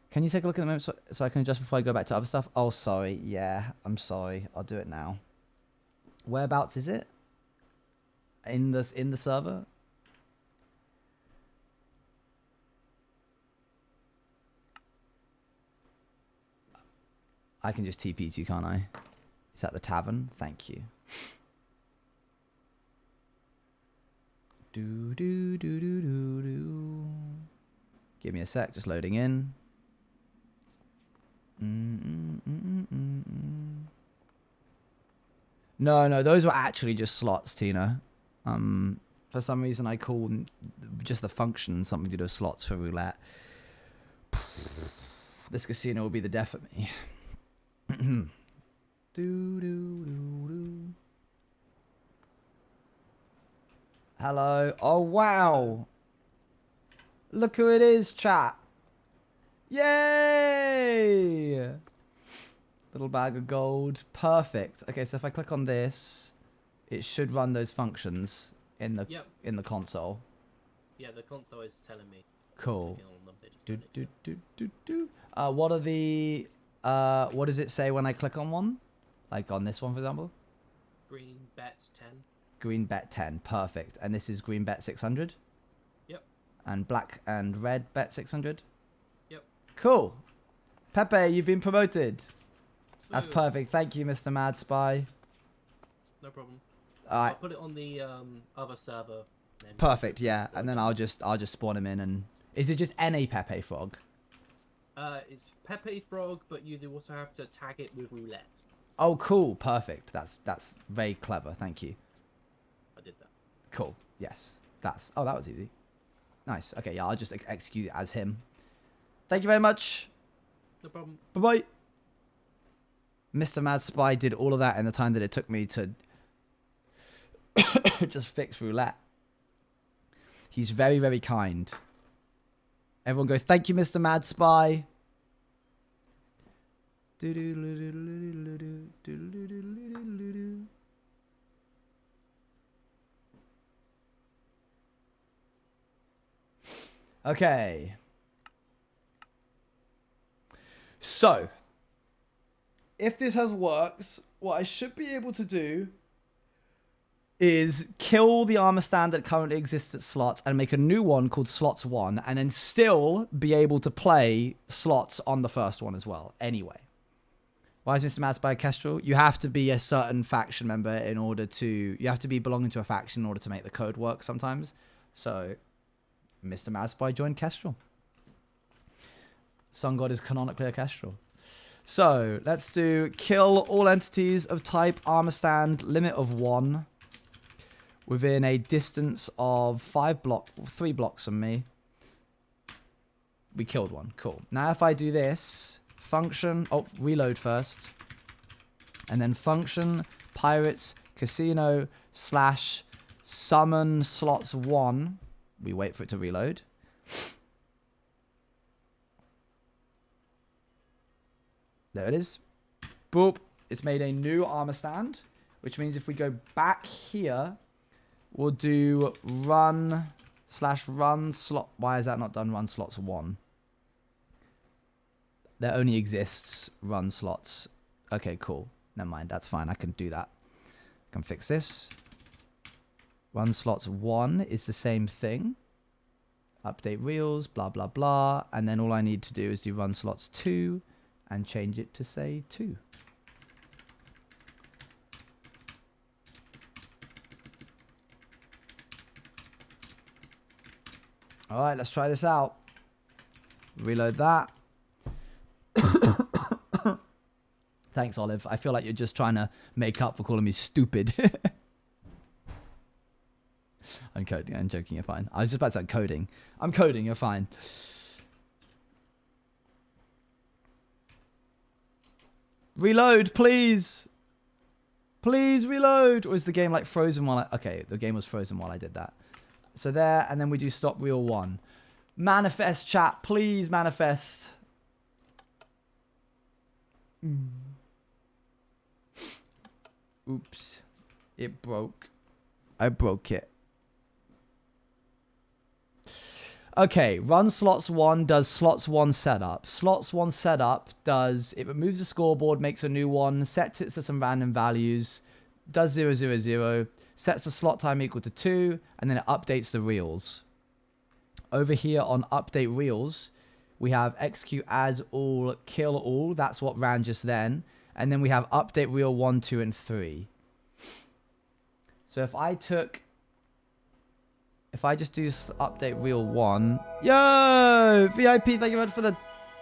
Can you take a look at the moment so I can adjust before I go back to other stuff? Oh, sorry. Yeah, I'm sorry. I'll do it now. Whereabouts is it? in the server. I can just TP to you, can't I? Is that the tavern? Thank you. Do do do do do do. Give me a sec, just loading in. No, those were actually just slots, Tina. For some reason I called just the function something to do with slots for roulette. This casino will be the death of me. do do do do. Hello. Oh wow. Look who it is, chat. Yay! Little bag of gold. Perfect. Okay, so if I click on this, it should run those functions in the in the console. Yeah, the console is telling me. Cool. What are the what does it say when I click on one? Like on this one, for example? Green bet 10. Green bet 10. Perfect. And this is green bet 600? Yep. And black and red bet 600? Yep. Cool. Pepe, you've been promoted. That's perfect. Thank you, Mr. Mad Spy. No problem. All right. I'll put it on the other server. Perfect. Yeah, and then I'll just spawn him in. And is it just any Pepe Frog? It's Pepe Frog, but you do also have to tag it with Roulette. Oh, cool. Perfect. That's very clever. Thank you. I did that. Cool. Yes. That was easy. Nice. Okay. Yeah, I'll just execute it as him. Thank you very much. No problem. Bye bye. Mr. Mad Spy did all of that in the time that it took me to just fix roulette. He's very, very kind. Everyone go, thank you, Mr. Mad Spy. Okay. So, if this has works, what I should be able to do is kill the armor stand that currently exists at slots and make a new one called slots 1, and then still be able to play slots on the first one as well. Anyway. Why is Mr. Mad Spy Kestrel? You have to be a certain faction member in order to... You have to be belonging to a faction in order to make the code work sometimes. So, Mr. Mad Spy joined Kestrel. Sun God is canonically a Kestrel. So, let's do kill all entities of type armor stand, limit of 1, within a distance of 3 blocks from me. We killed one. Cool. Now, if I do this... Function, reload first, and then function pirates casino / summon slots 1. We wait for it to reload. There it is. Boop. It's made a new armor stand, which means if we go back here, we'll do run / run slot. Why is that not done? Run slots 1. There only exists run slots. Okay, cool. Never mind. That's fine. I can do that. I can fix this. Run slots 1 is the same thing. Update reels, blah, blah, blah. And then all I need to do is do run slots 2 and change it to say 2. All right, let's try this out. Reload that. Thanks, Olive. I feel like you're just trying to make up for calling me stupid. I'm coding. I'm joking. You're fine. I was just about to say coding. I'm coding. You're fine. Reload, please. Please reload. Or is the game like frozen while I... Okay, the game was frozen while I did that. So there, and then we do stop reel 1. Manifest, chat. Please manifest. Oops. It broke. I broke it. Okay, run slots 1 does slots 1 setup. Slots 1 setup does... It removes the scoreboard, makes a new one, sets it to some random values, does 0, 0, 0, sets the slot time equal to 2, and then it updates the reels. Over here on update reels, we have execute as all, kill all. That's what ran just then. And then we have update reel 1, 2, and 3. So if I just do update reel 1. Yo! VIP, thank you very much for the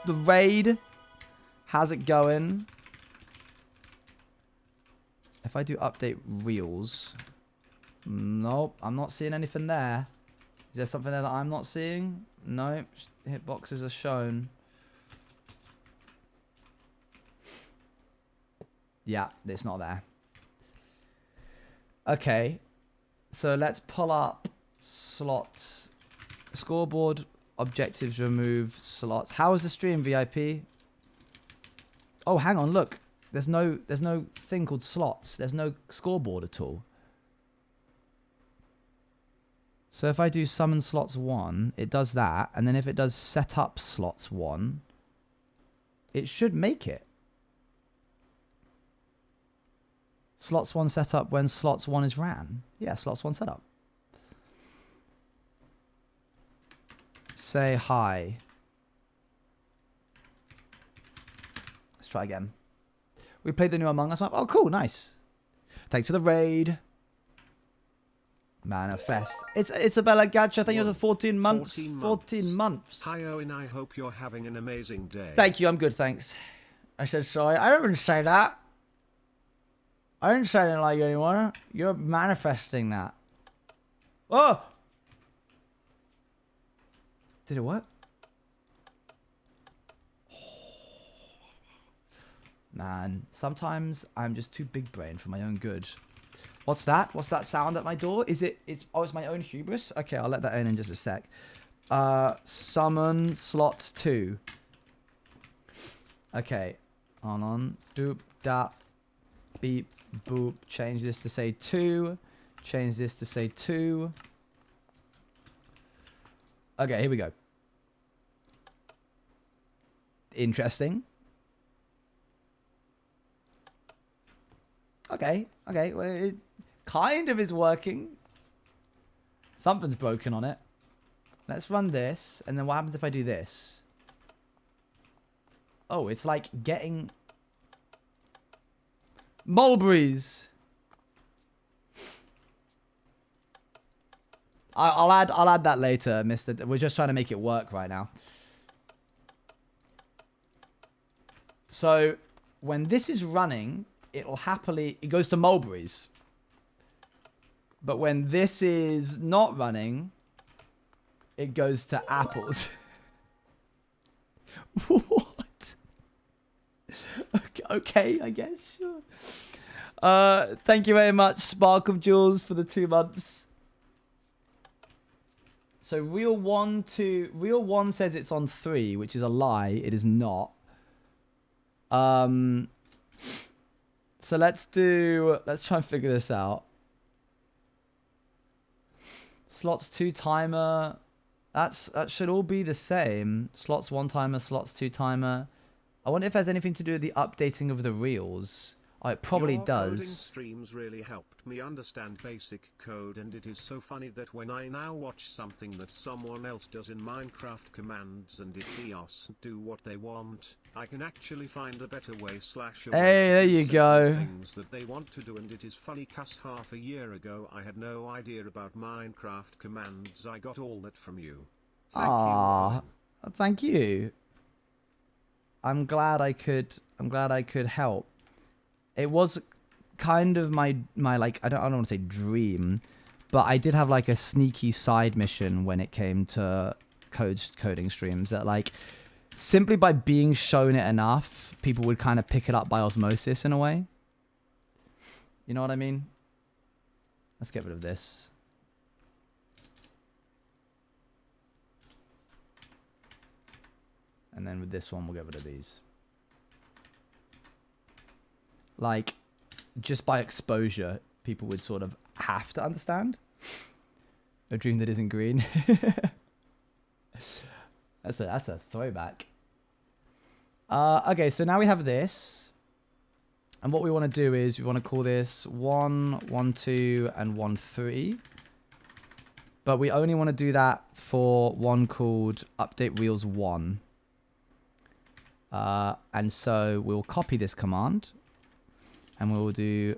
raid. How's it going? If I do update reels. Nope, I'm not seeing anything there. Is there something there that I'm not seeing? Nope, hitboxes are shown. Yeah, it's not there. Okay, so let's pull up slots, scoreboard, objectives, remove slots. How is the stream, VIP? Oh, hang on, look. There's no thing called slots. There's no scoreboard at all. So if I do summon slots 1, it does that, and then if it does set up slots 1, it should make it. Slots 1 set up when slots 1 is ran. Yeah, slots 1 set up. Say hi. Let's try again. We played the new Among Us map. Oh, cool, nice. Thanks for the raid. Manifest. It's Isabella Gacha. I think it was 14 months. 14 months. Hi Owen, I hope you're having an amazing day. Thank you, I'm good, thanks. I said sorry. I didn't say that. I didn't say I didn't like you anymore. You're manifesting that. Oh! Did it work? Man, sometimes I'm just too big brain for my own good. What's that? What's that sound at my door? Is it? Oh, it's my own hubris. Okay, I'll let that in just a sec. Summon slots 2. Okay, on. Doop dap, beep boop. Change this to say 2. Change this to say 2. Okay, here we go. Interesting. Okay, well, it kind of is working. Something's broken on it. Let's run this, and then what happens if I do this? Oh, it's like getting mulberries. I'll add that later, Mister. We're just trying to make it work right now. So when this is running, it goes to mulberries. But when this is not running, it goes to apples. What? Okay, I guess, sure. Thank you very much, Spark of Jewels, for the 2 months. So reel 1 says it's on 3, which is a lie. It is not. So let's try and figure this out. Slots 2 timer. That should all be the same. Slots 1 timer, slots 2 timer. I wonder if there's anything to do with the updating of the reels. Oh, it probably does. Coding streams really helped me understand basic code, and it is so funny that when I now watch something that someone else does in Minecraft commands and it doesn't do what they want, I can actually find a better way / Hey, there you go. Things that they want to do, and it is funny 'cause half a year ago I had no idea about Minecraft commands. I got all that from you. Thank you. I'm glad I could help. It was kind of my like, I don't want to say dream, but I did have like a sneaky side mission when it came to coding streams that, like, simply by being shown it enough, people would kind of pick it up by osmosis in a way. You know what I mean? Let's get rid of this. And then with this one, we'll get rid of these. Like, just by exposure, people would sort of have to understand. A dream that isn't green. That's a throwback. Okay, so now we have this. And what we want to do is we want to call this 1, 1, 2, and 1, 3. But we only want to do that for one called update reels 1. And so we'll copy this command. And we'll do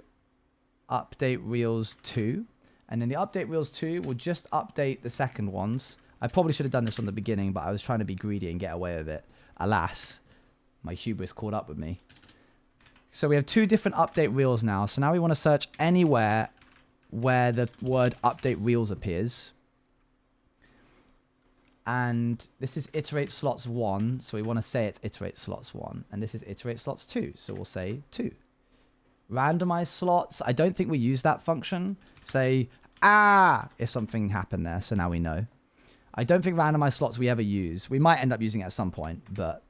update reels 2. And then the update reels 2 will just update the second ones. I probably should have done this from the beginning, but I was trying to be greedy and get away with it. Alas, my hubris caught up with me. So we have 2 different update reels now. So now we want to search anywhere where the word update reels appears. And this is iterate slots 1. So we want to say it's iterate slots 1. And this is iterate slots 2. So we'll say 2. Randomize slots. I don't think we use that function. Say, if something happened there. So now we know. I don't think randomize slots we ever use. We might end up using it at some point, but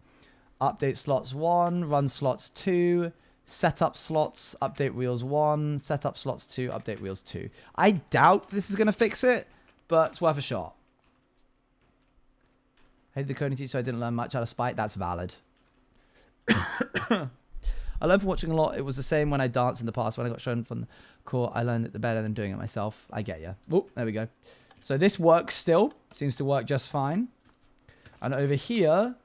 update slots 1, run slots 2, setup slots, update reels 1, setup slots 2, update reels 2. I doubt this is going to fix it, but it's worth a shot. Hated the coding teacher, so I didn't learn much out of spite. That's valid. I learned from watching a lot. It was the same when I danced in the past. When I got shown from the court, I learned it better than doing it myself. I get you. Oh, there we go. So this works still. Seems to work just fine. And over here...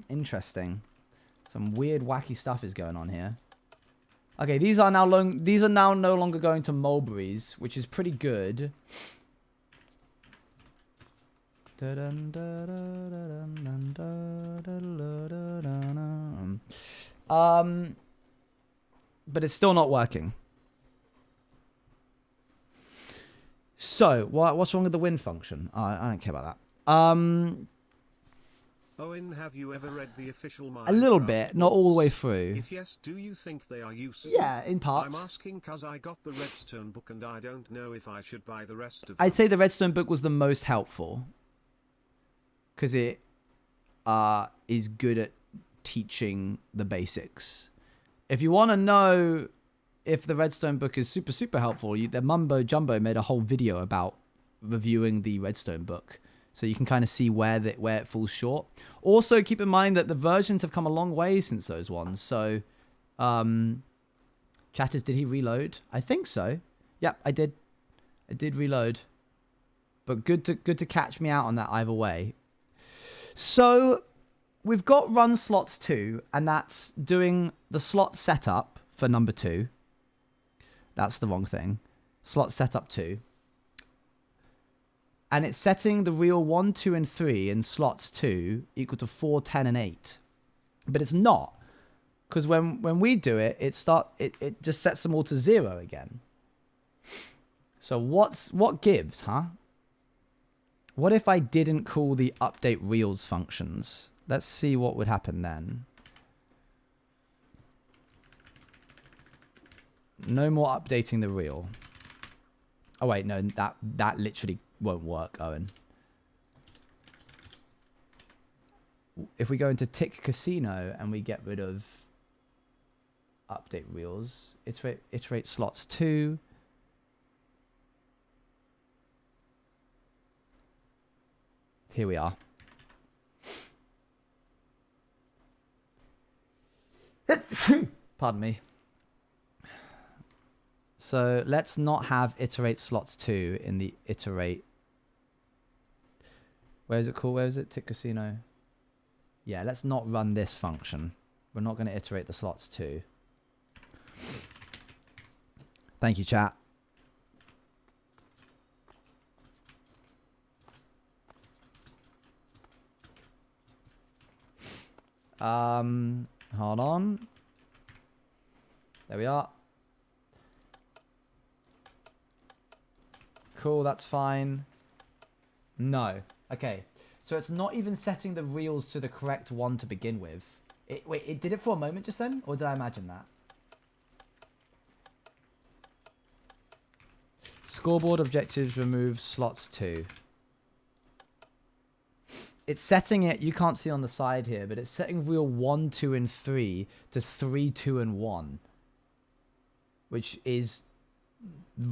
interesting. Some weird, wacky stuff is going on here. Okay, these are now no longer going to Mulberries, which is pretty good. But it's still not working. So, what's wrong with the win function? I don't care about that. Owen, have you ever read the official Minecraft A little bit, not all the way through. If yes, do you think they are useful? Yeah, in parts. I'm asking cause I got the Redstone book and I don't know if I should buy the rest of them. I'd say the Redstone book was the most helpful. Because it is good at teaching the basics. If you want to know if the Redstone book is super, super helpful, the Mumbo Jumbo made a whole video about reviewing the Redstone book. So you can kind of see where it falls short. Also, keep in mind that the versions have come a long way since those ones. So, Chatters, did he reload? I think so. Yep, I did. I did reload. But good to catch me out on that either way. So, we've got run slots 2, and that's doing the slot setup for number 2. That's the wrong thing. Slot setup 2. And it's setting the reel 1, 2, and 3 in slots 2 equal to 4, 10, and 8. But it's not. Because when we do it, it just sets them all to 0 again. So what gives, huh? What if I didn't call the update reels functions? Let's see what would happen then. No more updating the reel. Oh wait, no, that literally won't work, Owen. If we go into Tick Casino and we get rid of update reels, iterate slots 2. Here we are. Pardon me. So let's not have iterate slots 2 in the iterate. Where is it called? Where is it? Tick Casino. Yeah, let's not run this function. We're not going to iterate the slots 2. Thank you, chat. Hold on. There we are. Cool, that's fine. No. Okay. So it's not even setting the reels to the correct one to begin with. Wait, it did it for a moment just then? Or did I imagine that? Scoreboard objectives remove slots 2. It's setting it, you can't see on the side here, but it's setting reel 1, 2, and 3 to 3, 2, and 1. Which is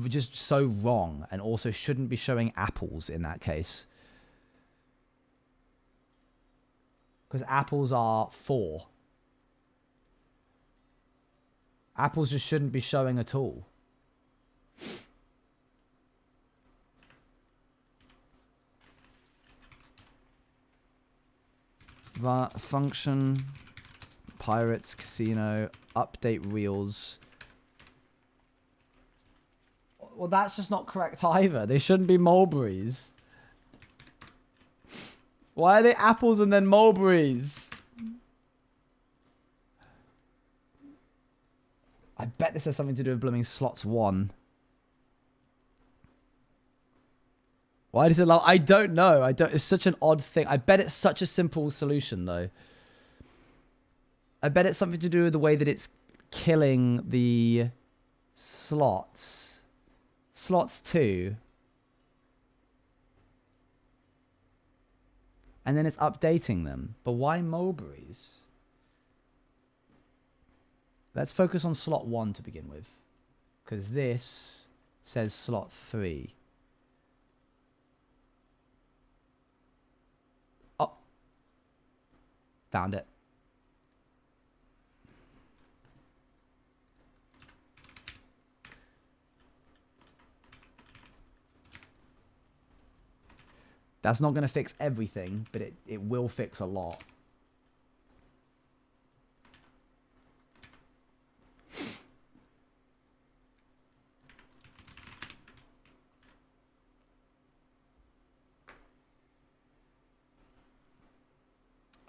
just so wrong, and also shouldn't be showing apples in that case. Because apples are 4. Apples just shouldn't be showing at all. Function, Pirates, Casino, update reels. Well, that's just not correct either. They shouldn't be mulberries. Why are they apples and then mulberries? I bet this has something to do with blooming slots 1. Why does it allow? I don't know. I don't. It's such an odd thing. I bet it's such a simple solution though. I bet it's something to do with the way that it's killing the slots. Slots 2. And then it's updating them. But why mulberries? Let's focus on slot 1 to begin with. Because this says slot 3. Oh. Found it. That's not going to fix everything, but it will fix a lot.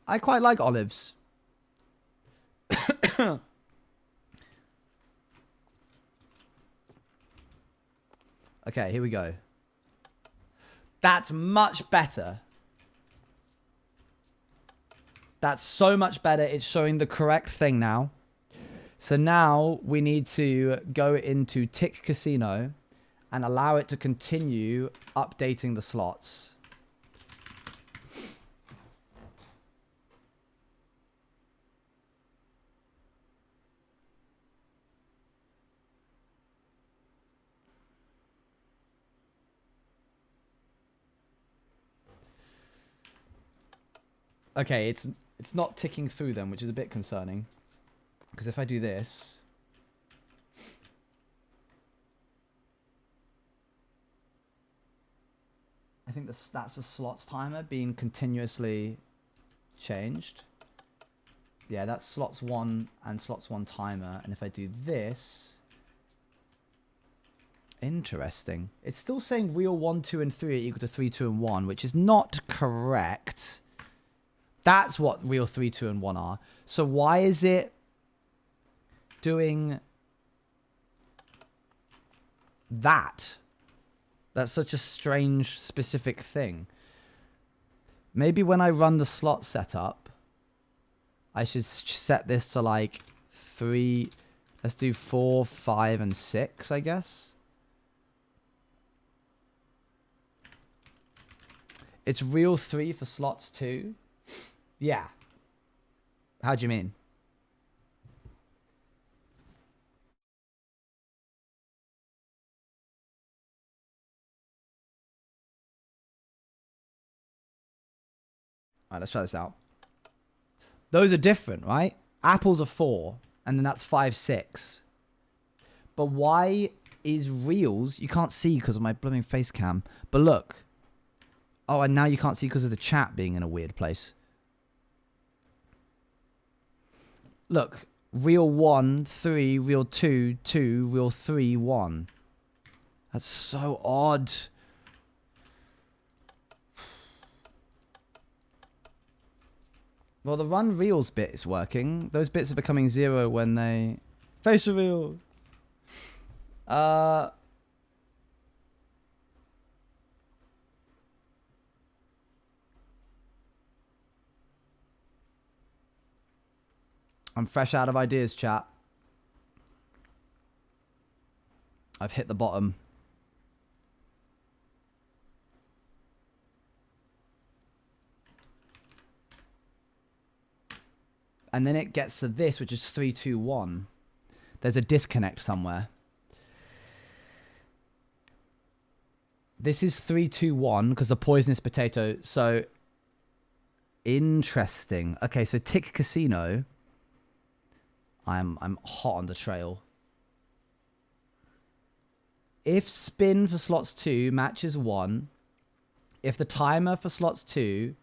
I quite like olives. Okay, here we go. That's much better. That's so much better. It's showing the correct thing now. So now we need to go into Tick Casino and allow it to continue updating the slots. Okay, it's not ticking through them, which is a bit concerning. Because if I do this... I think that's the slots timer being continuously changed. Yeah, that's slots 1 and slots 1 timer. And if I do this... Interesting. It's still saying reel 1, 2, and 3 are equal to 3, 2, and 1, which is not correct. That's what reel 3, 2, and 1 are. So why is it doing that? That's such a strange, specific thing. Maybe when I run the slot setup, I should set this to like 3. Let's do 4, 5, and 6, I guess. It's reel 3 for slots 2. Yeah. How do you mean? Alright, let's try this out. Those are different, right? Apples are 4, and then that's 5, 6. But why is reels... You can't see because of my blooming face cam. But look. Oh, and now you can't see because of the chat being in a weird place. Look, reel 1, 3, reel 2, 2, reel 3, 1. That's so odd. Well, the run reels bit is working. Those bits are becoming 0 when they... Face reveal! I'm fresh out of ideas, chat. I've hit the bottom. And then it gets to this, which is 3, 2, 1. There's a disconnect somewhere. This is 3, 2, 1 because the poisonous potato. So Interesting. Okay, so Tick Casino. I'm hot on the trail. If spin for slots 2 matches 1, if the timer for slots 2...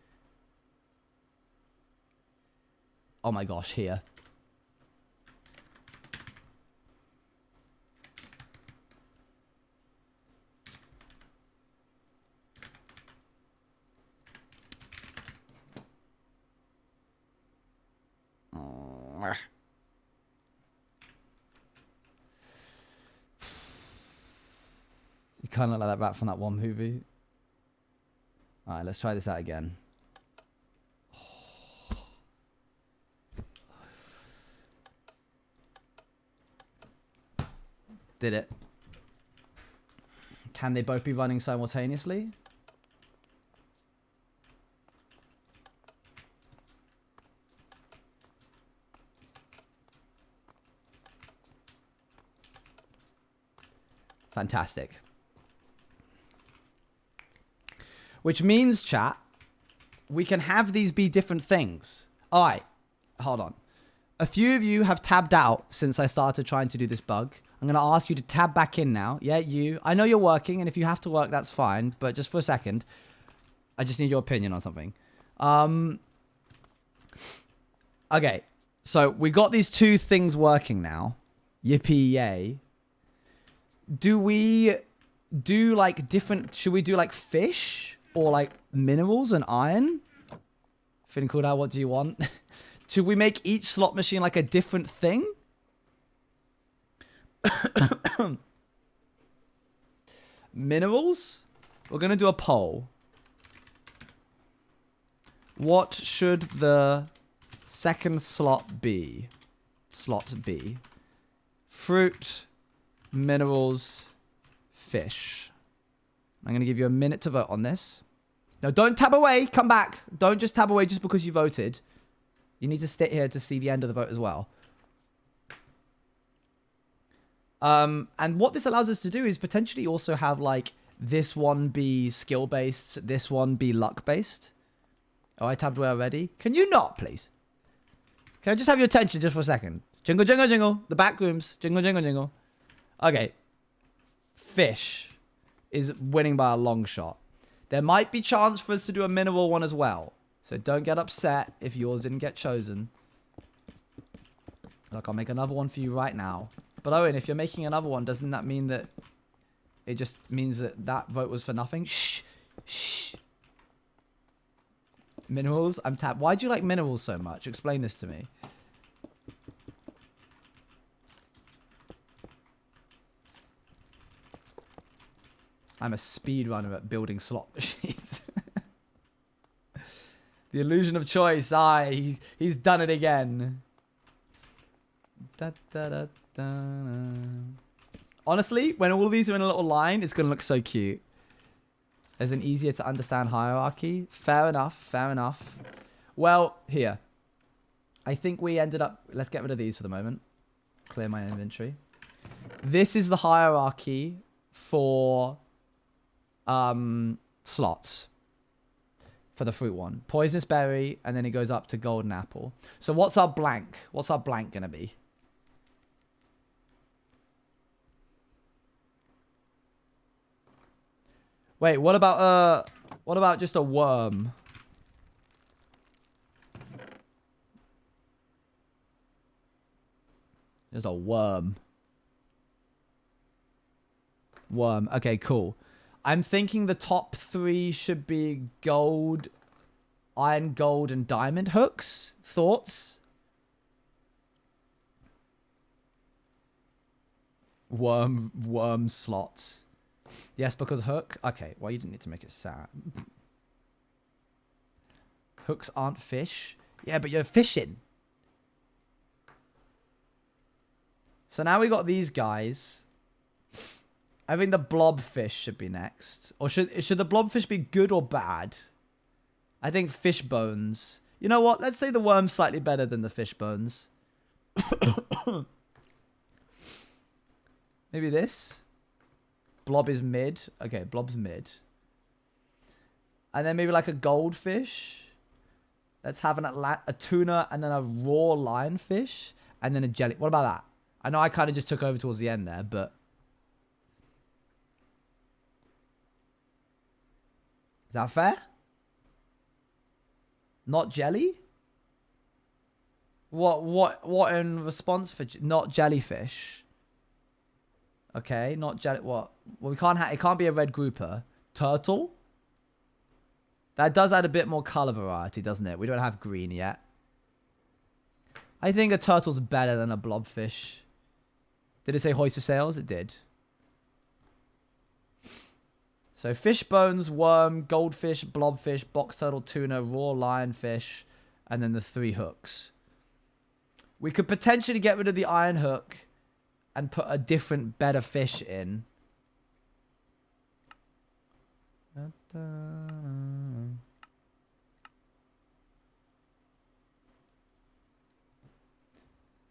Oh my gosh, here. You kind of look like that rat from that one movie. All right, let's try this out again. Did it. Can they both be running simultaneously? Fantastic. Which means, chat, we can have these be different things. All right, hold on. A few of you have tabbed out since I started trying to do this bug. I'm going to ask you to tab back in now. Yeah, you. I know you're working, and if you have to work, that's fine. But just for a second, I just need your opinion on something. Okay, so we got these two things working now. Yippee yay. Do we do like different... Should we do like fish or like minerals and iron? Feeling cool now? What do you want? Should we make each slot machine like a different thing? Minerals? We're going to do a poll. What should the second slot be? Slot B. Fruit, minerals, fish. I'm going to give you a minute to vote on this. No, don't tab away. Come back. Don't just tab away just because you voted. You need to sit here to see the end of the vote as well. And what this allows us to do is potentially also have like this one be skill-based, this one be luck-based. Oh, I tabbed away already. Can you not, please? Can I just have your attention just for a second? Jingle, jingle, jingle. The back rooms. Jingle, jingle, jingle. Okay. Fish is winning by a long shot. There might be chance for us to do a mineral one as well. So don't get upset if yours didn't get chosen. Look, I'll make another one for you right now. But Owen, if you're making another one, doesn't that mean that it just means that that vote was for nothing? Shh. Shh. Minerals? I'm tapped. Why do you like minerals so much? Explain this to me. I'm a speedrunner at building slot machines. The illusion of choice. He's done it again. Da, da, da, da, da. Honestly, when all of these are in a little line, it's going to look so cute. There's an easier to understand hierarchy. Fair enough. Fair enough. Well, here. I think we ended up... Let's get rid of these for the moment. Clear my inventory. This is the hierarchy for slots. For the fruit one. Poisonous berry, and then it goes up to golden apple. So what's our blank? What's our blank going to be? Wait, what about just a worm? Just a worm. Worm. Okay, cool. I'm thinking the top 3 should be gold, iron, gold, and diamond hooks. Thoughts? Worm slots. Yes, because hook. Okay, well, you didn't need to make it sad. Hooks aren't fish. Yeah, but you're fishing. So now we got these guys. I think the blobfish should be next. Or should the blobfish be good or bad? I think fish bones. You know what? Let's say the worm's slightly better than the fish bones. Maybe this. Blob is mid. Okay, blob's mid. And then maybe like a goldfish. Let's have a tuna and then a raw lionfish and then a jelly. What about that? I know I kind of just took over towards the end there, but... Is that fair? Not jelly? What in response for... Not jellyfish. Okay, not jelly... What? Well, we can't it can't be a red grouper. Turtle? That does add a bit more color variety, doesn't it? We don't have green yet. I think a turtle's better than a blobfish. Did it say oyster sails? It did. So fish bones, worm, goldfish, blobfish, box turtle, tuna, raw lionfish, and then the 3 hooks. We could potentially get rid of the iron hook and put a different, better fish in.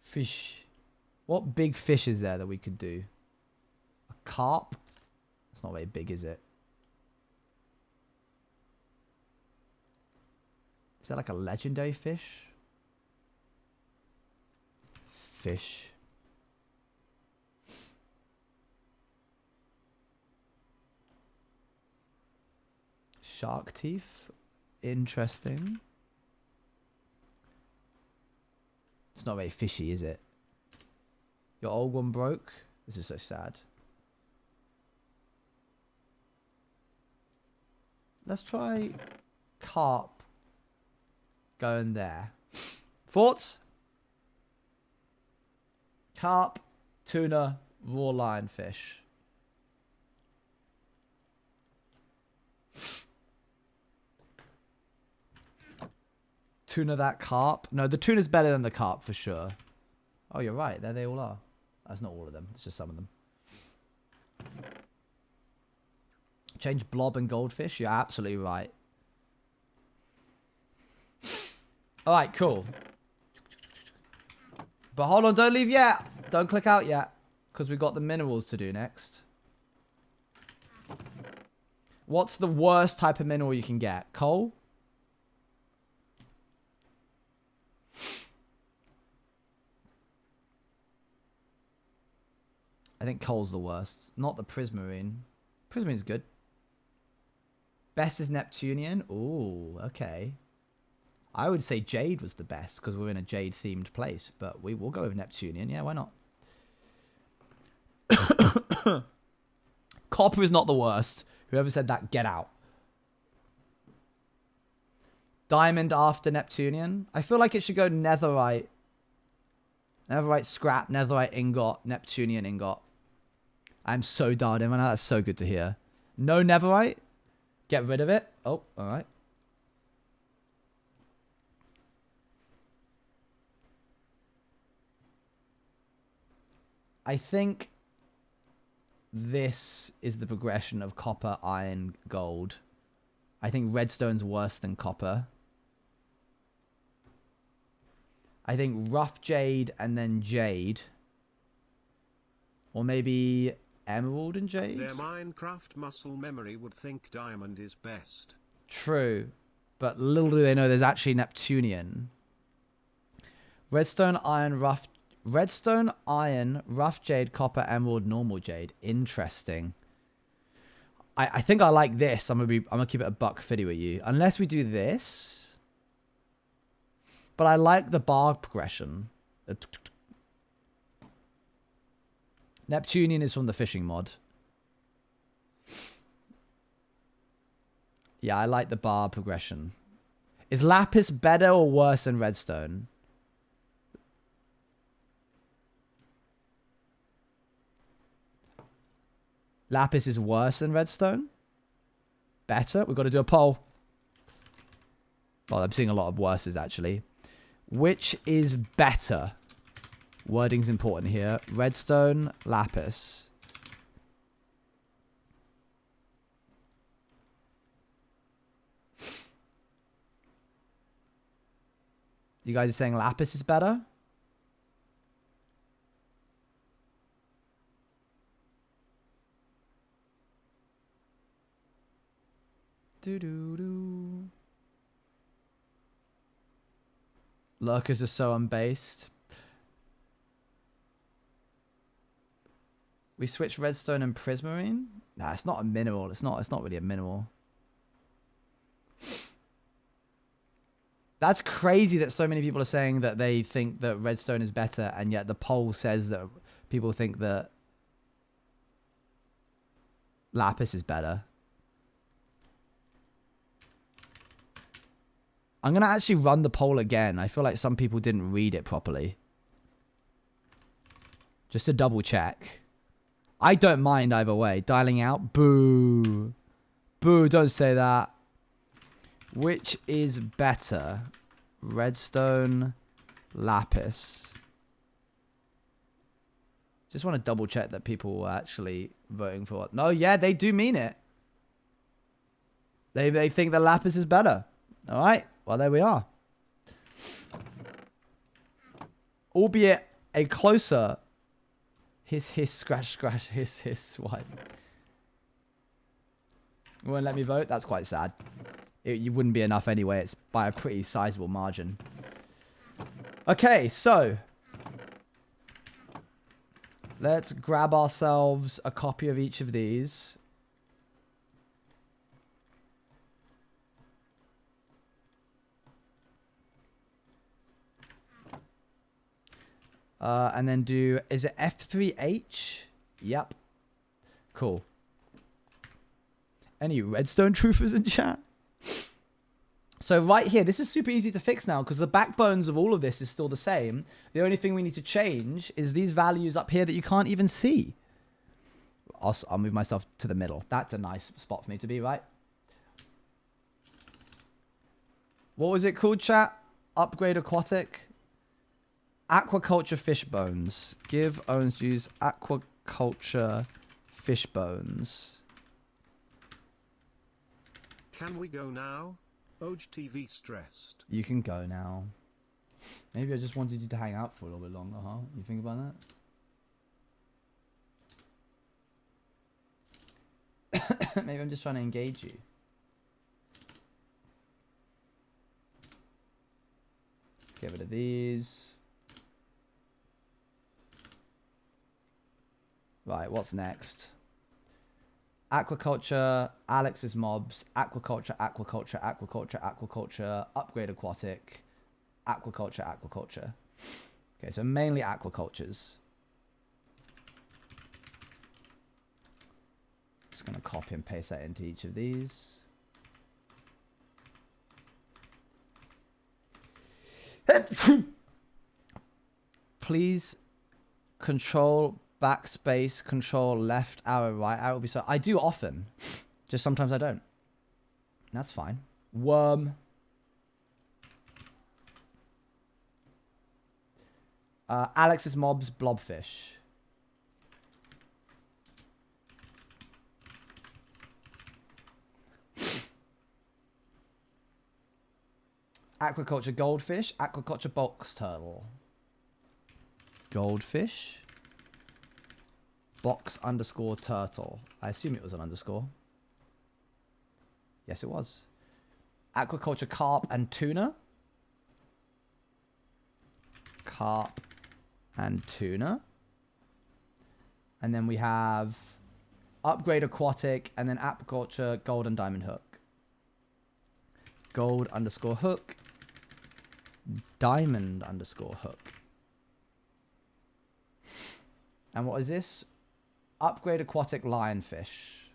Fish. What big fish is there that we could do? A carp? It's not very big, is it? Is that like a legendary fish? Fish. Shark teeth. Interesting. It's not very fishy, is it? Your old one broke. This is so sad. Let's try carp going there. Thoughts? Carp, tuna, raw lionfish. Tuna that carp. No, the tuna's better than the carp for sure. Oh, you're right. There they all are. That's not all of them. It's just some of them. Change blob and goldfish. You're absolutely right. All right, cool. But hold on. Don't leave yet. Don't click out yet. Because we've got the minerals to do next. What's the worst type of mineral you can get? Coal? I think coal's the worst. Not the prismarine. Prismarine's good. Best is Neptunian. Ooh, okay. I would say jade was the best because we're in a jade themed place, but we will go with Neptunian. Yeah, why not? Copper is not the worst. Whoever said that, get out. Diamond after Neptunian. I feel like it should go netherite. Netherite scrap, netherite ingot, Neptunian ingot. I'm so dialed in right now. That's so good to hear. No netherite. Get rid of it. Oh, all right. I think this is the progression of copper, iron, gold. I think redstone's worse than copper. I think rough jade and then jade. Or maybe emerald and jade? Their Minecraft muscle memory would think diamond is best. True. But little do they know there's actually Neptunian. Redstone, iron, rough jade, copper, emerald, normal jade. Interesting. I think I like this. I'm gonna keep it a $150 with you. Unless we do this. But I like the bar progression. Neptunian is from the fishing mod. Yeah, I like the bar progression. Is lapis better or worse than redstone? Lapis is worse than redstone? Better? We've got to do a poll. Well, I'm seeing a lot of worses, actually. Which is better? Wording's important here. Redstone, lapis. You guys are saying lapis is better? Doo-doo-doo. Lurkers are so unbased. We switch redstone and prismarine? Nah, it's not a mineral. It's not really a mineral. That's crazy that so many people are saying that they think that redstone is better, and yet the poll says that people think that lapis is better. I'm going to actually run the poll again. I feel like some people didn't read it properly. Just to double check. I don't mind either way. Dialing out. Boo. Boo, don't say that. Which is better? Redstone, lapis. Just want to double check that people were actually voting for it. No, yeah, they do mean it. They think that lapis is better. All right. Well, there we are. Albeit a closer hiss, scratch, hiss, swipe. You won't let me vote? That's quite sad. You wouldn't be enough anyway. It's by a pretty sizable margin. Okay, so let's grab ourselves a copy of each of these. And then do, is it F3H? Yep. Cool. Any redstone truthers in chat? So right here, this is super easy to fix now because the backbones of all of this is still the same. The only thing we need to change is these values up here that you can't even see. I'll move myself to the middle. That's a nice spot for me to be, right? What was it called, chat? Upgrade aquatic? Aquaculture fish bones. Give owns use aquaculture fish bones. Can we go now? Oj TV stressed. You can go now. Maybe I just wanted you to hang out for a little bit longer, huh? You think about that? Maybe I'm just trying to engage you. Let's get rid of these. Right, what's next? Aquaculture, Alex's mobs, aquaculture, upgrade aquatic, aquaculture. Okay, so mainly aquacultures. Just going to copy and paste that into each of these. Please control backspace, control left arrow, right arrow. Will be so. I do often, just sometimes I don't. That's fine. Worm. Alex's mobs, blobfish. Aquaculture goldfish, aquaculture box turtle. Goldfish. Box underscore turtle. I assume it was an underscore. Yes, it was. Aquaculture carp and tuna. Carp and tuna. And then we have upgrade aquatic and then aquaculture gold and diamond hook. Gold underscore hook. Diamond underscore hook. And what is this? Upgrade aquatic lionfish.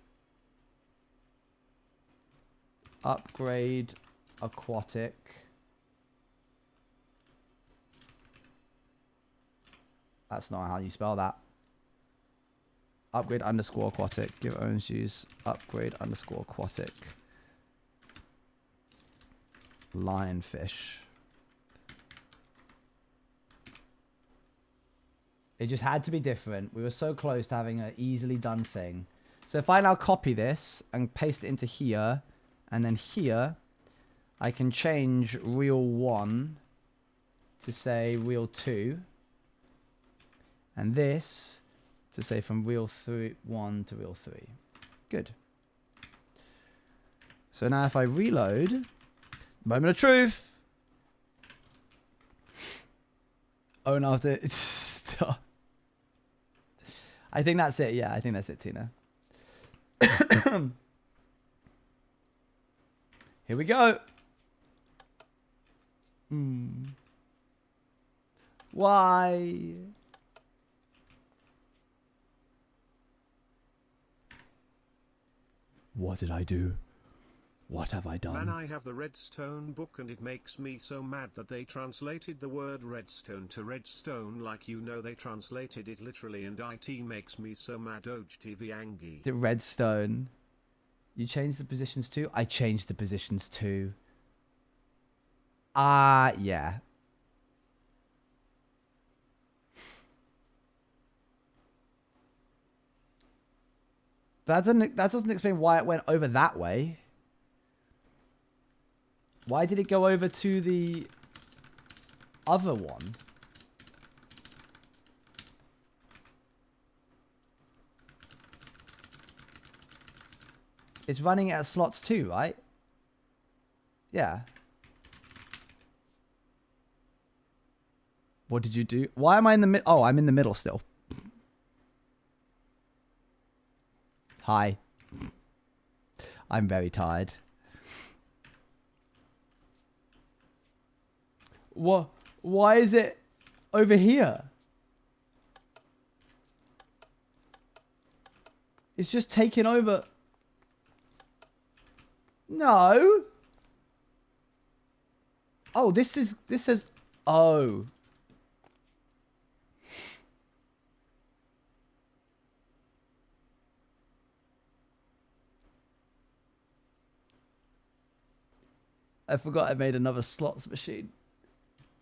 Upgrade aquatic. That's not how you spell that. Upgrade underscore aquatic. Give owns use. Upgrade underscore aquatic. Lionfish. It just had to be different. We were so close to having an easily done thing. So if I now copy this and paste it into here, and then here, I can change reel 1 to say reel 2. And this to say from reel 1 to reel 3. Good. So now if I reload, moment of truth. Own after. Stop. I think that's it. Yeah, I think that's it, Tina. Here we go. Why? What did I do? What have I done? Man, I have the Redstone book and it makes me so mad that they translated the word redstone to redstone, like, you know, they translated it literally, and it makes me so mad. Oj TV Angie. The redstone. You changed the positions too? I changed the positions too. Yeah. But that doesn't explain why it went over that way. Why did it go over to the other one? It's running at slots too, right? Yeah. What did you do? Why am I in the middle? Oh, I'm in the middle still. Hi. I'm very tired. What? Why is it over here? It's just taking over. No. Oh, this says, oh. I forgot I made another slots machine.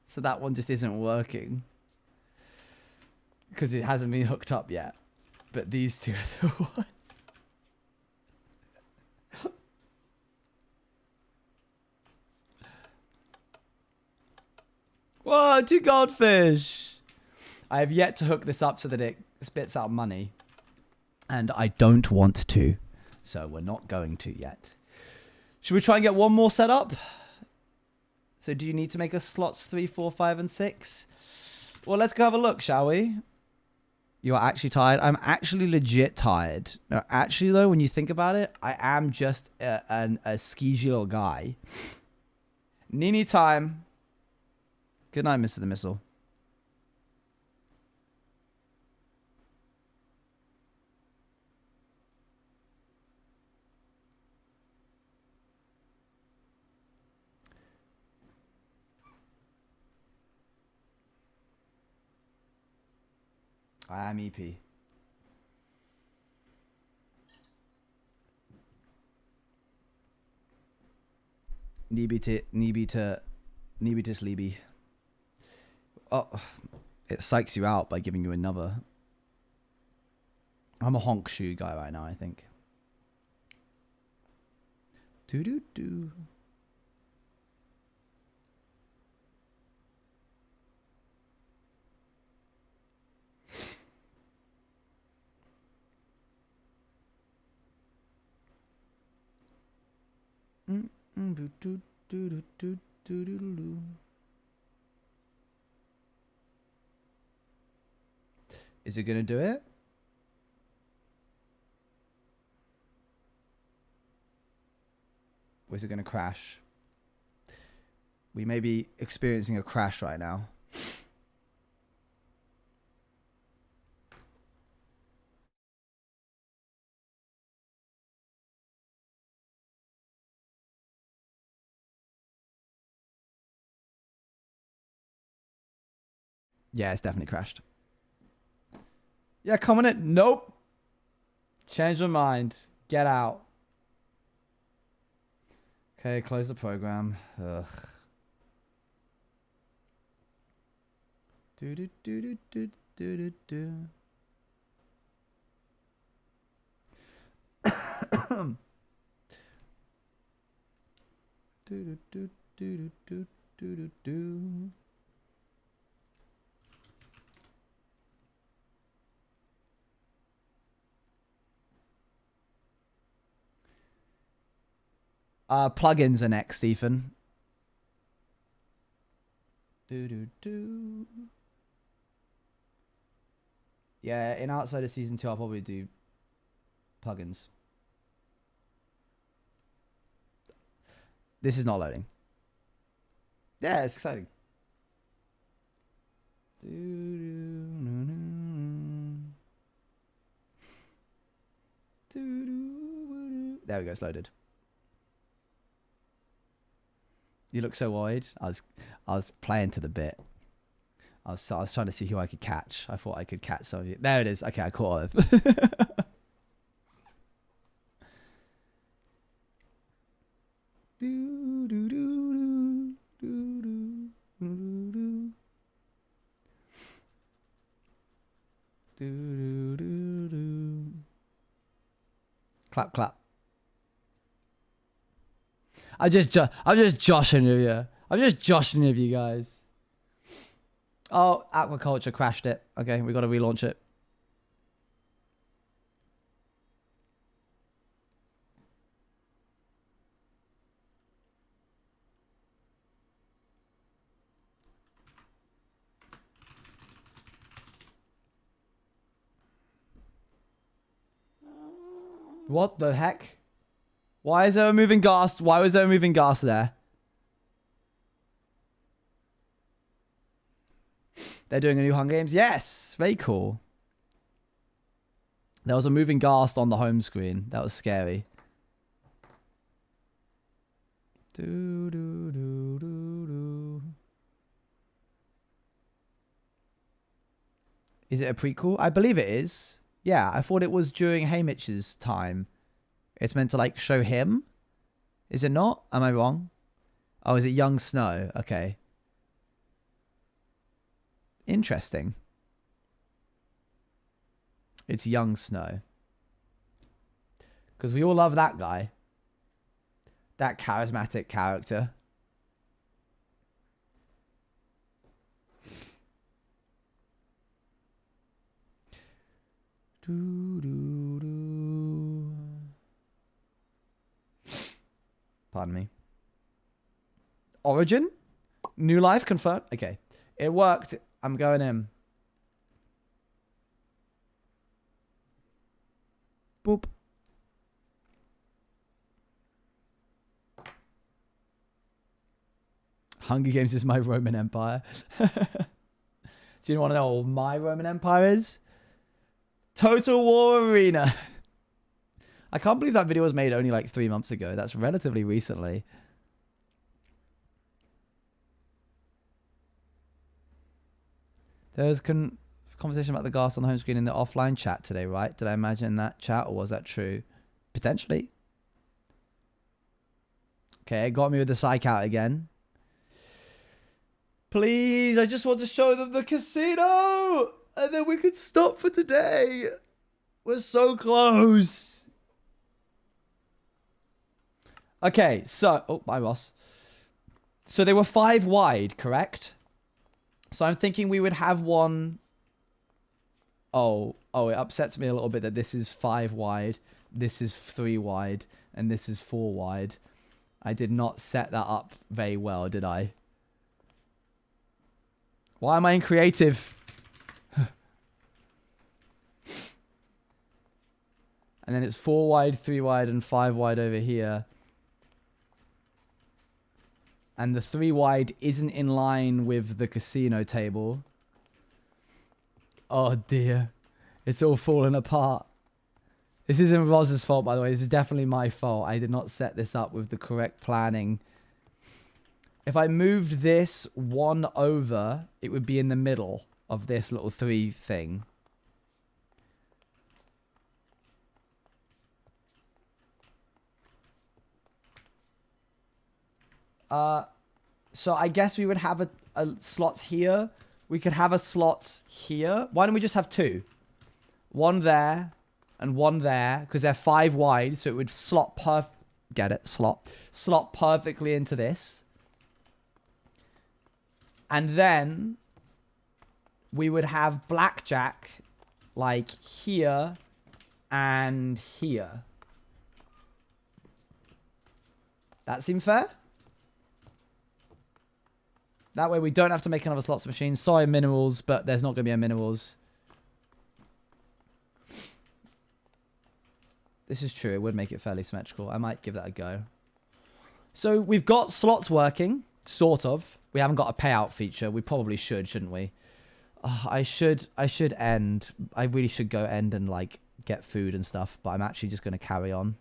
So that one just isn't working. Because it hasn't been hooked up yet. But these two are the ones. Whoa, 2 goldfish! I have yet to hook this up so that it spits out money. And I don't want to. So we're not going to yet. Should we try and get one more set up? So do you need to make us slots 3, 4, 5, and 6? Well, let's go have a look, shall we? You are actually tired? I'm actually legit tired. No, actually, though, when you think about it, I am just a skeezy little guy. Nini time. Good night, Mr. the Missile. I am EP. Nibitis Libi. Oh, it psychs you out by giving you another. I'm a honk shoe guy right now, I think. Do. Is it gonna do it? Or is it gonna crash? We may be experiencing a crash right now. Yeah, it's definitely crashed. Yeah, come on in. Nope. Change my mind. Get out. Okay, close the program. Ugh. Do. Do. Plugins are next, Ethan. Do. Yeah, in outside of season 2, I'll probably do plugins. This is not loading. Yeah, it's exciting. There we go, it's loaded. You look so wide. I was playing to the bit. I was trying to see who I could catch. I thought I could catch some of you. There it is. Okay, I caught it. Clap, clap. I'm just joshing with you. I'm just joshing with you guys. Oh, aquaculture crashed it. Okay, we got to relaunch it. What the heck? Why is there a moving ghast? Why was there a moving ghast there? They're doing a new Hunger Games? Yes! Very cool. There was a moving ghast on the home screen. That was scary. Is it a prequel? I believe it is. Yeah, I thought it was during Haymitch's time. It's meant to, like, show him? Is it not? Am I wrong? Oh, is it Young Snow? Okay. Interesting. It's Young Snow. Because we all love that guy. That charismatic character. Pardon me. Origin? New life confirmed? Okay. It worked. I'm going in. Boop. Hunger Games is my Roman Empire. Do you want to know what my Roman Empire is? Total War Arena. I can't believe that video was made only like 3 months ago. That's relatively recently. There was conversation about the ghast on the home screen in the offline chat today, right? Did I imagine that chat, or was that true? Potentially. Okay, it got me with the psych out again. Please, I just want to show them the casino! And then we could stop for today. We're so close. Okay, so... Oh, bye, boss. So they were 5 wide, correct? So I'm thinking we would have one... Oh, it upsets me a little bit that this is 5 wide, this is 3 wide, and this is 4 wide. I did not set that up very well, did I? Why am I in creative? And then it's 4 wide, 3 wide, and 5 wide over here. And the 3 wide isn't in line with the casino table. Oh dear. It's all falling apart. This isn't Roz's fault, by the way. This is definitely my fault. I did not set this up with the correct planning. If I moved this 1 over, it would be in the middle of this little 3 thing. So I guess we would have a slots here. We could have a slot here. Why don't we just have 2? 1 there and 1 there, because they're 5 wide, so it would slot slot perfectly into this. And then we would have Blackjack like here and here. That seem fair? That way we don't have to make another slots machine. Sorry, minerals, but there's not going to be a minerals. This is true. It would make it fairly symmetrical. I might give that a go. So we've got slots working, sort of. We haven't got a payout feature. We probably should, shouldn't we? I should end. I really should go end and like get food and stuff, but I'm actually just going to carry on.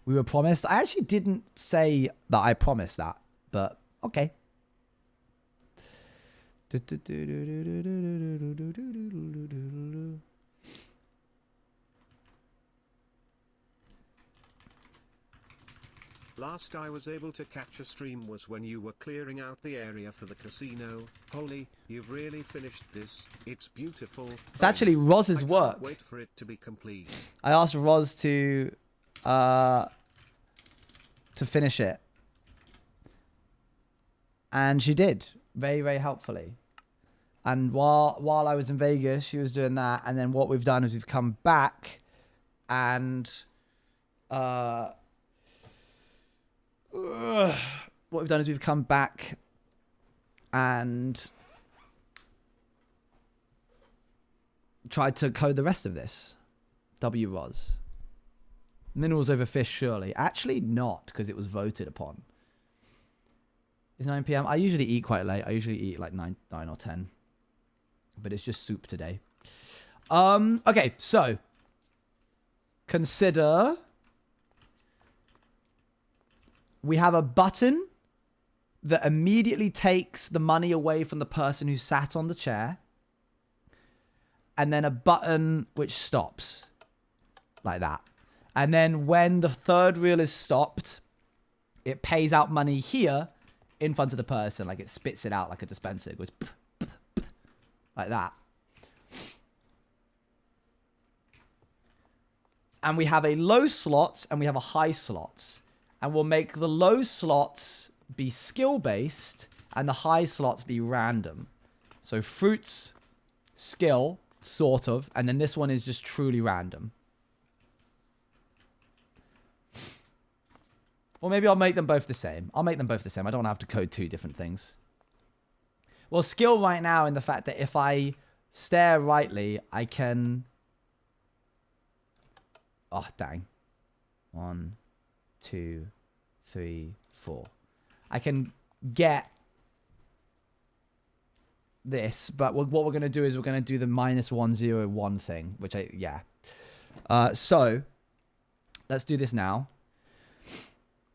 We were promised. I actually didn't say that I promised that, but okay. Last I was able to catch a stream was when you were clearing out the area for the casino. Holy, you've really finished this. It's beautiful. It's actually Roz's I work. can't wait for it to be complete. I asked Roz to finish it. And she did. Very, very helpfully. And while I was in Vegas, she was doing that. And then what we've done is we've come back and what we've done is we've come back and tried to code the rest of this. WROS. Minerals over fish, surely. Actually not, because it was voted upon. It's 9 p.m. I usually eat quite late. I usually eat like 9 or 10. But it's just soup today. Okay, so consider we have a button that immediately takes the money away from the person who sat on the chair. And then a button which stops. Like that. And then when the third reel is stopped, it pays out money here in front of the person. Like it spits it out like a dispenser. It goes like that. And we have a low slots and we have a high slots. And we'll make the low slots be skill-based and the high slots be random. So fruits, skill, sort of. And then this one is just truly random. Or maybe I'll make them both the same. I'll make them both the same. I don't have to code two different things. Well, skill right now in the fact that if I stare rightly, I can... Oh, dang. 1, 2, 3, 4. I can get this, but what we're going to do is we're going to do the -101 thing, which yeah. So, let's do this now.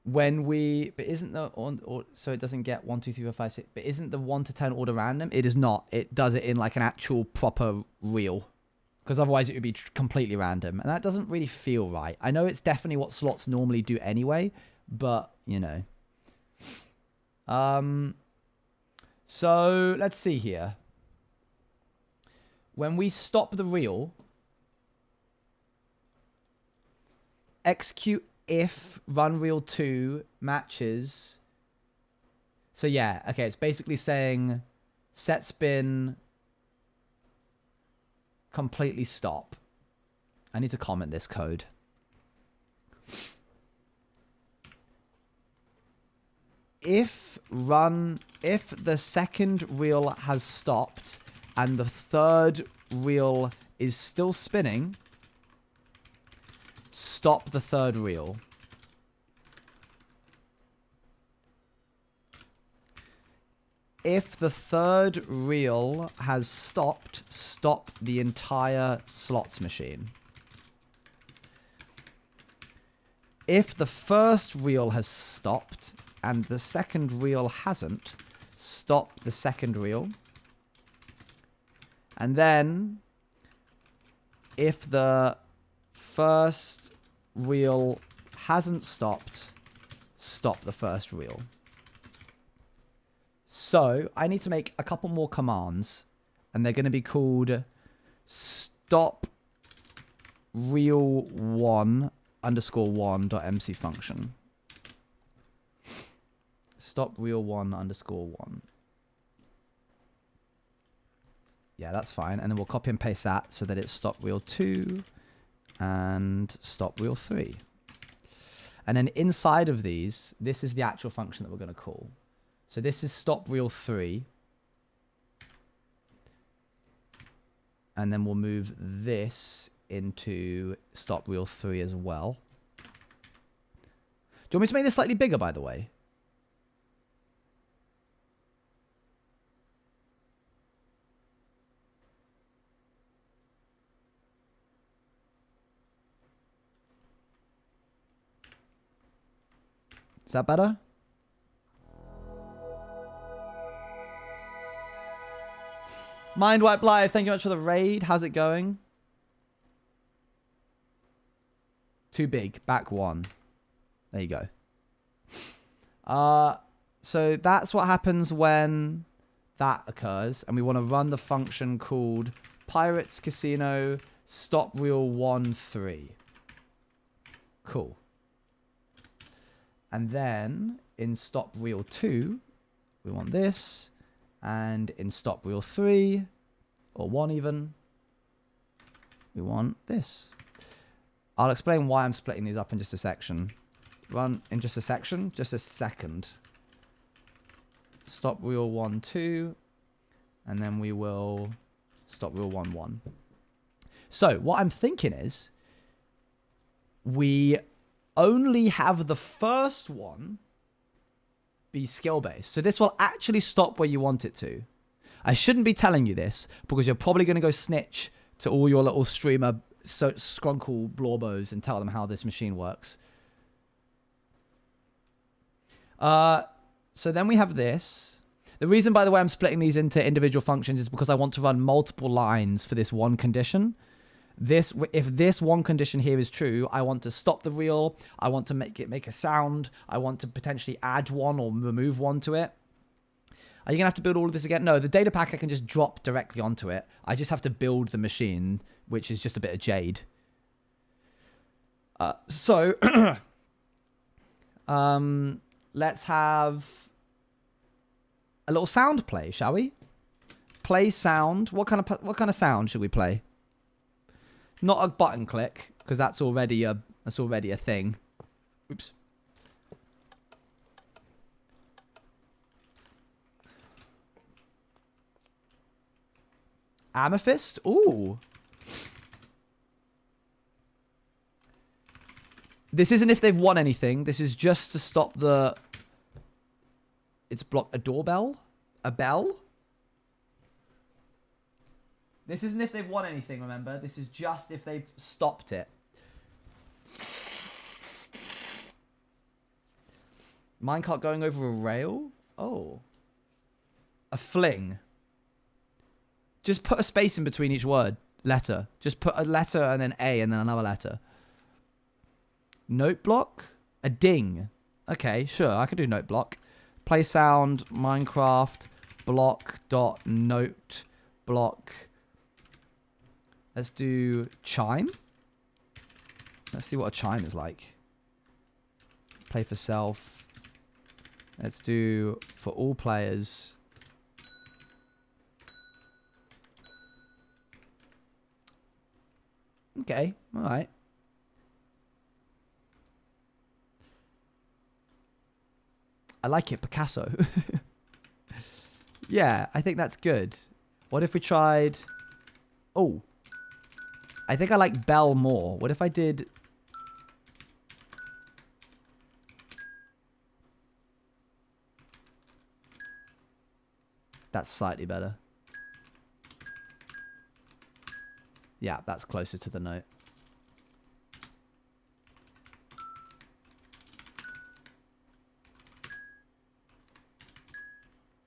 When we, but isn't the, or so it doesn't get 1, 2, 3, 4, 5, 6, but isn't the 1 to 10 order random? It is not. It does it in like an actual proper reel. Because otherwise it would be completely random. And that doesn't really feel right. I know it's definitely what slots normally do anyway. But, you know. So, let's see here. When we stop the reel, execute if run reel 2 matches. So, yeah. Okay, it's basically saying set spin... completely stop. I need to comment this code. If the second reel has stopped and the third reel is still spinning, stop the third reel. If the third reel has stopped, stop the entire slots machine. If the first reel has stopped and the second reel hasn't, stop the second reel. And then, if the first reel hasn't stopped, stop the first reel. So, I need to make a couple more commands, and they're going to be called stop reel 1 _1.mc function. Stop reel 1 _1. Yeah, that's fine. And then we'll copy and paste that so that it's stop reel 2 and stop reel 3. And then inside of these, this is the actual function that we're going to call. So this is stop reel 3. And then we'll move this into stop reel 3 as well. Do you want me to make this slightly bigger, by the way? Is that better? Mindwipe Live, thank you much for the raid. How's it going? Too big. Back 1. There you go. So that's what happens when that occurs. And we want to run the function called Pirates Casino Stop Reel 1 3. Cool. And then in stop reel 2, we want this. And in stop reel 3, or 1 even, we want this. I'll explain why I'm splitting these up in just a section. Run in just a section, just a second. Stop reel 1 2, and then we will stop reel 1 1. So what I'm thinking is, we only have the first one be skill based. So this will actually stop where you want it to. I shouldn't be telling you this because you're probably going to go snitch to all your little streamer scrunkle blorbos and tell them how this machine works. So then we have this. The reason, by the way, I'm splitting these into individual functions is because I want to run multiple lines for this one condition. If this one condition here is true, I want to stop the reel. I want to make a sound. I want to potentially add one or remove one to it. Are you going to have to build all of this again? No, the data pack I can just drop directly onto it. I just have to build the machine, which is just a bit of jade. Let's have a little sound play, shall we? Play sound. What kind of sound should we play? Not a button click, because that's already a thing. Oops. Amethyst? Ooh. This isn't if they've won anything. This is just to stop the... It's blocked a doorbell? A bell? This isn't if they've won anything, remember? This is just if they've stopped it. Minecart going over a rail? Oh. A fling. Just put a space in between each word. Letter. Just put a letter and then A and then another letter. Note block? A ding. Okay, sure. I could do note block. Play sound, Minecraft, block, dot, note, block. Let's do chime. Let's see what a chime is like. Play for self. Let's do for all players. Okay, all right. I like it, Picasso. Yeah, I think that's good. What if we tried... Oh. I think I like bell more. What if I did... That's slightly better. Yeah, that's closer to the note.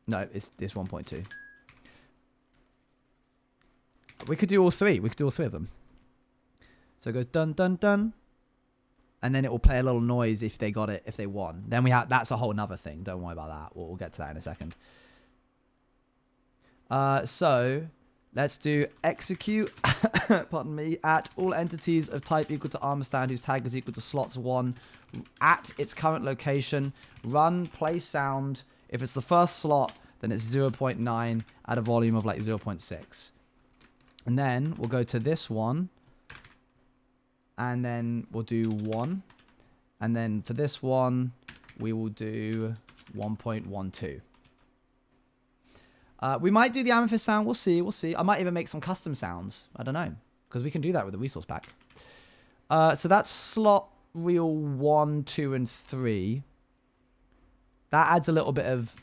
No, it's 1.2. We could do all three. We could do all three of them. So it goes dun dun dun. And then it will play a little noise if they got it, if they won. Then we have, that's a whole nother thing. Don't worry about that. We'll get to that in a second. So let's do execute, pardon me, at all entities of type equal to armor stand whose tag is equal to slots 1 at its current location. Run play sound. If it's the first slot, then it's 0.9 at a volume of like 0.6. And then we'll go to this one. And then we'll do 1. And then for this one, we will do 1.12. We might do the amethyst sound. We'll see. We'll see. I might even make some custom sounds. I don't know. because we can do that with the resource pack. So that's slot reel 1, 2, and 3. That adds a little bit of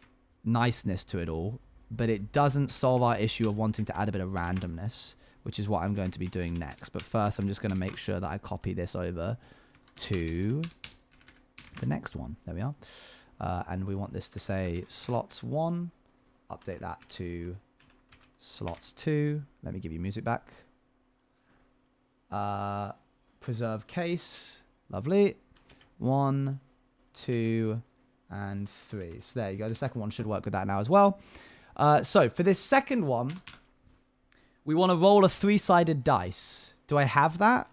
niceness to it all, but it doesn't solve our issue of wanting to add a bit of randomness, which is what I'm going to be doing next. But first, I'm just going to make sure that I copy this over to the next one. There we are. And we want this to say slots 1. Update that to slots 2. Let me give you music back. Preserve case. Lovely. 1, 2, and 3. So there you go. The second one should work with that now as well. So for this second one, we want to roll a 3-sided dice. Do I have that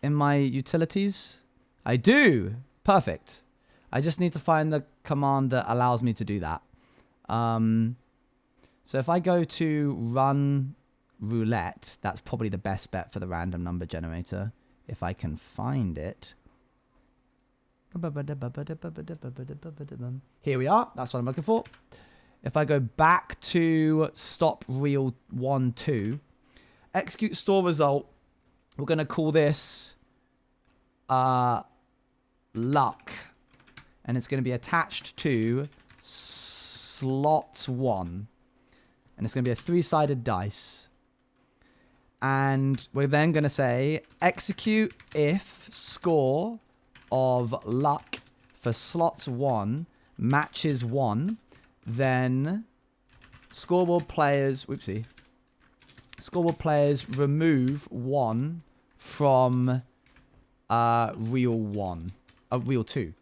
in my utilities? I do. Perfect. I just need to find the command that allows me to do that. So if I go to run roulette, that's probably the best bet for the random number generator. If I can find it. Here we are. That's what I'm looking for. If I go back to stop reel 1, 2, execute store result, we're going to call this luck. And it's going to be attached to slot 1. And it's going to be a 3-sided dice. And we're then going to say execute if score of luck for slots 1 matches 1, then scoreboard players, scoreboard players remove 1 from reel 2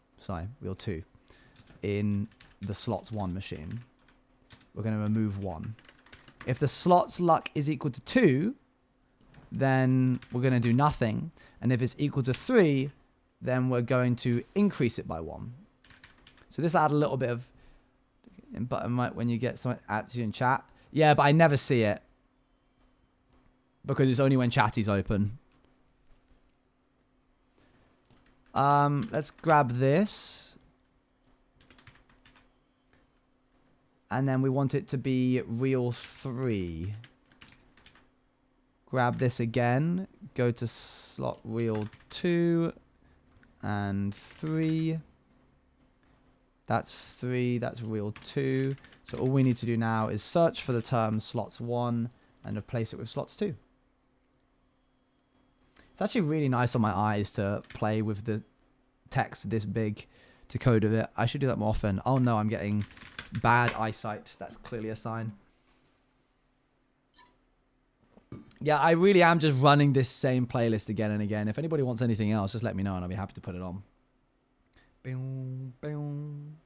in the slots 1 machine. We're going to remove 1. If the slots luck is equal to 2, then we're going to do nothing. And if it's equal to 3, then we're going to increase it by 1. So this add a little bit of button right when you get someone at you in chat. Yeah, but I never see it because it's only when chatty's open. Let's grab this. And then we want it to be reel 3. Grab this again. Go to slot reel 2 and 3. That's 3. That's reel 2. So all we need to do now is search for the term slots 1 and replace it with slots 2. It's actually really nice on my eyes to play with the text this big to code of it. I should do that more often. Oh no, I'm getting bad eyesight. That's clearly a sign. Yeah, I really am just running this same playlist again and again. If anybody wants anything else, just let me know and I'll be happy to put it on. Boom, boom.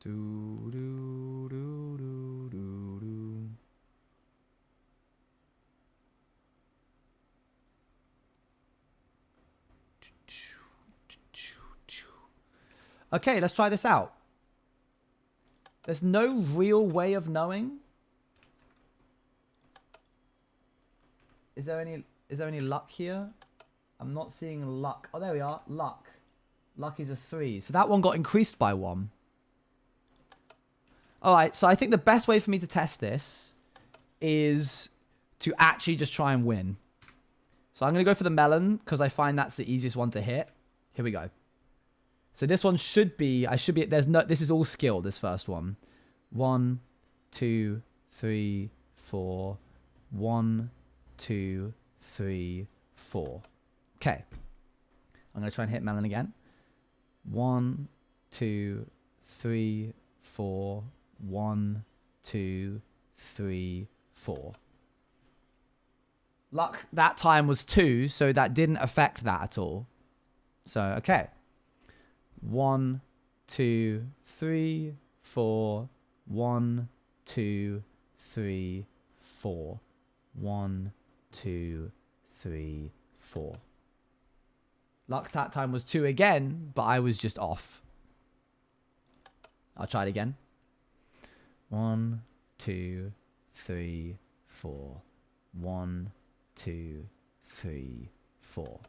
Do, do, do, do, do, do. Okay, let's try this out. There's no real way of knowing. Is there any luck here? I'm not seeing luck. Oh, there we are. Luck. Luck is a 3. So that one got increased by 1. Alright, so I think the best way for me to test this is to actually just try and win. So I'm going to go for the melon because I find that's the easiest one to hit. Here we go. So this one should be, this is all skill, this first one. 1, 2, 3, 4. 1, 2, 3, 4. Okay. I'm going to try and hit melon again. 1, 2, 3, 4. 1, 2, 3, 4. Luck that time was 2, so that didn't affect that at all. So, okay. 1, 2, 3, 4. 1, 2, 3, 4. 1, 2, 3, 4. Luck that time was 2 again, but I was just off. I'll try it again. 1, 2, 3, 4. 1, 2, 3, 4.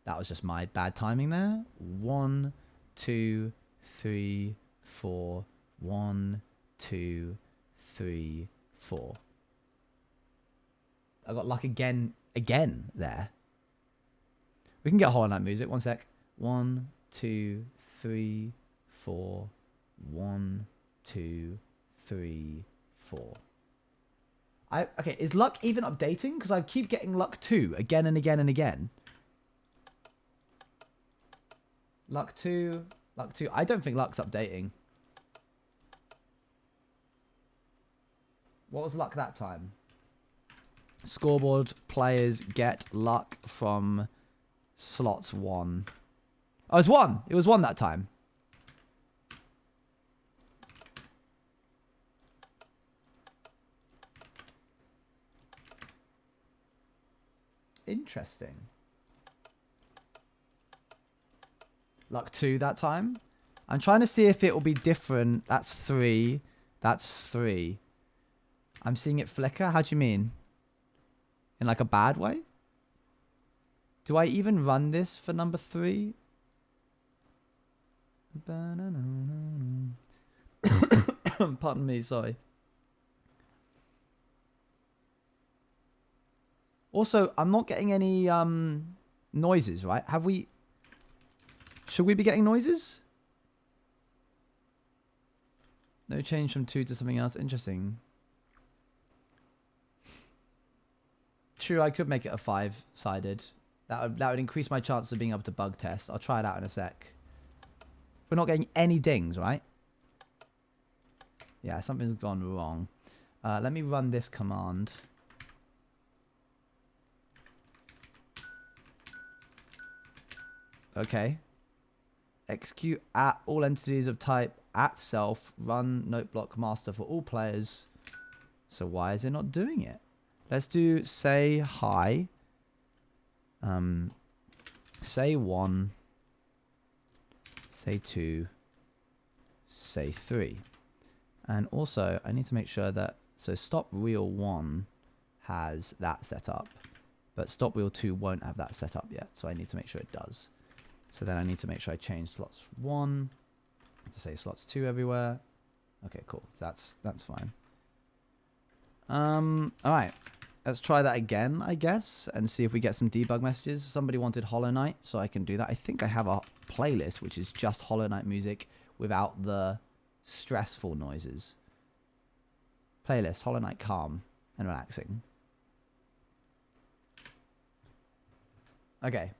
That was just my bad timing there. 1, 2, 3, 4. 1, 2, 3, 4. I got luck again again there. We can get Hollow Knight music. One sec. 1, 2, 3, 4. 1, 2, 3, 4. Okay, is luck even updating? Because I keep getting luck 2 again and again and again. Luck 2, luck 2. I don't think luck's updating. What was luck that time? Scoreboard players get luck from slots 1. Oh, it's 1. It was 1 that time. Interesting. Luck 2 that time. I'm trying to see if it will be different. That's 3. That's 3. I'm seeing it flicker. How do you mean? In like a bad way? Do I even run this for number 3? Pardon me, sorry. Also, I'm not getting any noises, right? Have we... Should we be getting noises? No change from 2 to something else. Interesting. True, I could make it a 5-sided. That would increase my chance of being able to bug test. I'll try it out in a sec. We're not getting any dings, right? Yeah, something's gone wrong. Let me run this command. Okay. Execute at all entities of type at self. Run note block master for all players. So why is it not doing it? Let's do say hi. Say 1. Say 2. Say 3. And also, I need to make sure that... So stop reel 1 has that set up. But stop reel 2 won't have that set up yet. So I need to make sure it does. So then I need to make sure I change slots 1 to say slots 2 everywhere. Okay, cool. So that's fine. Alright. Let's try that again, I guess, and see if we get some debug messages. Somebody wanted Hollow Knight, so I can do that. I think I have a playlist which is just Hollow Knight music without the stressful noises. Playlist, Hollow Knight calm and relaxing. Okay.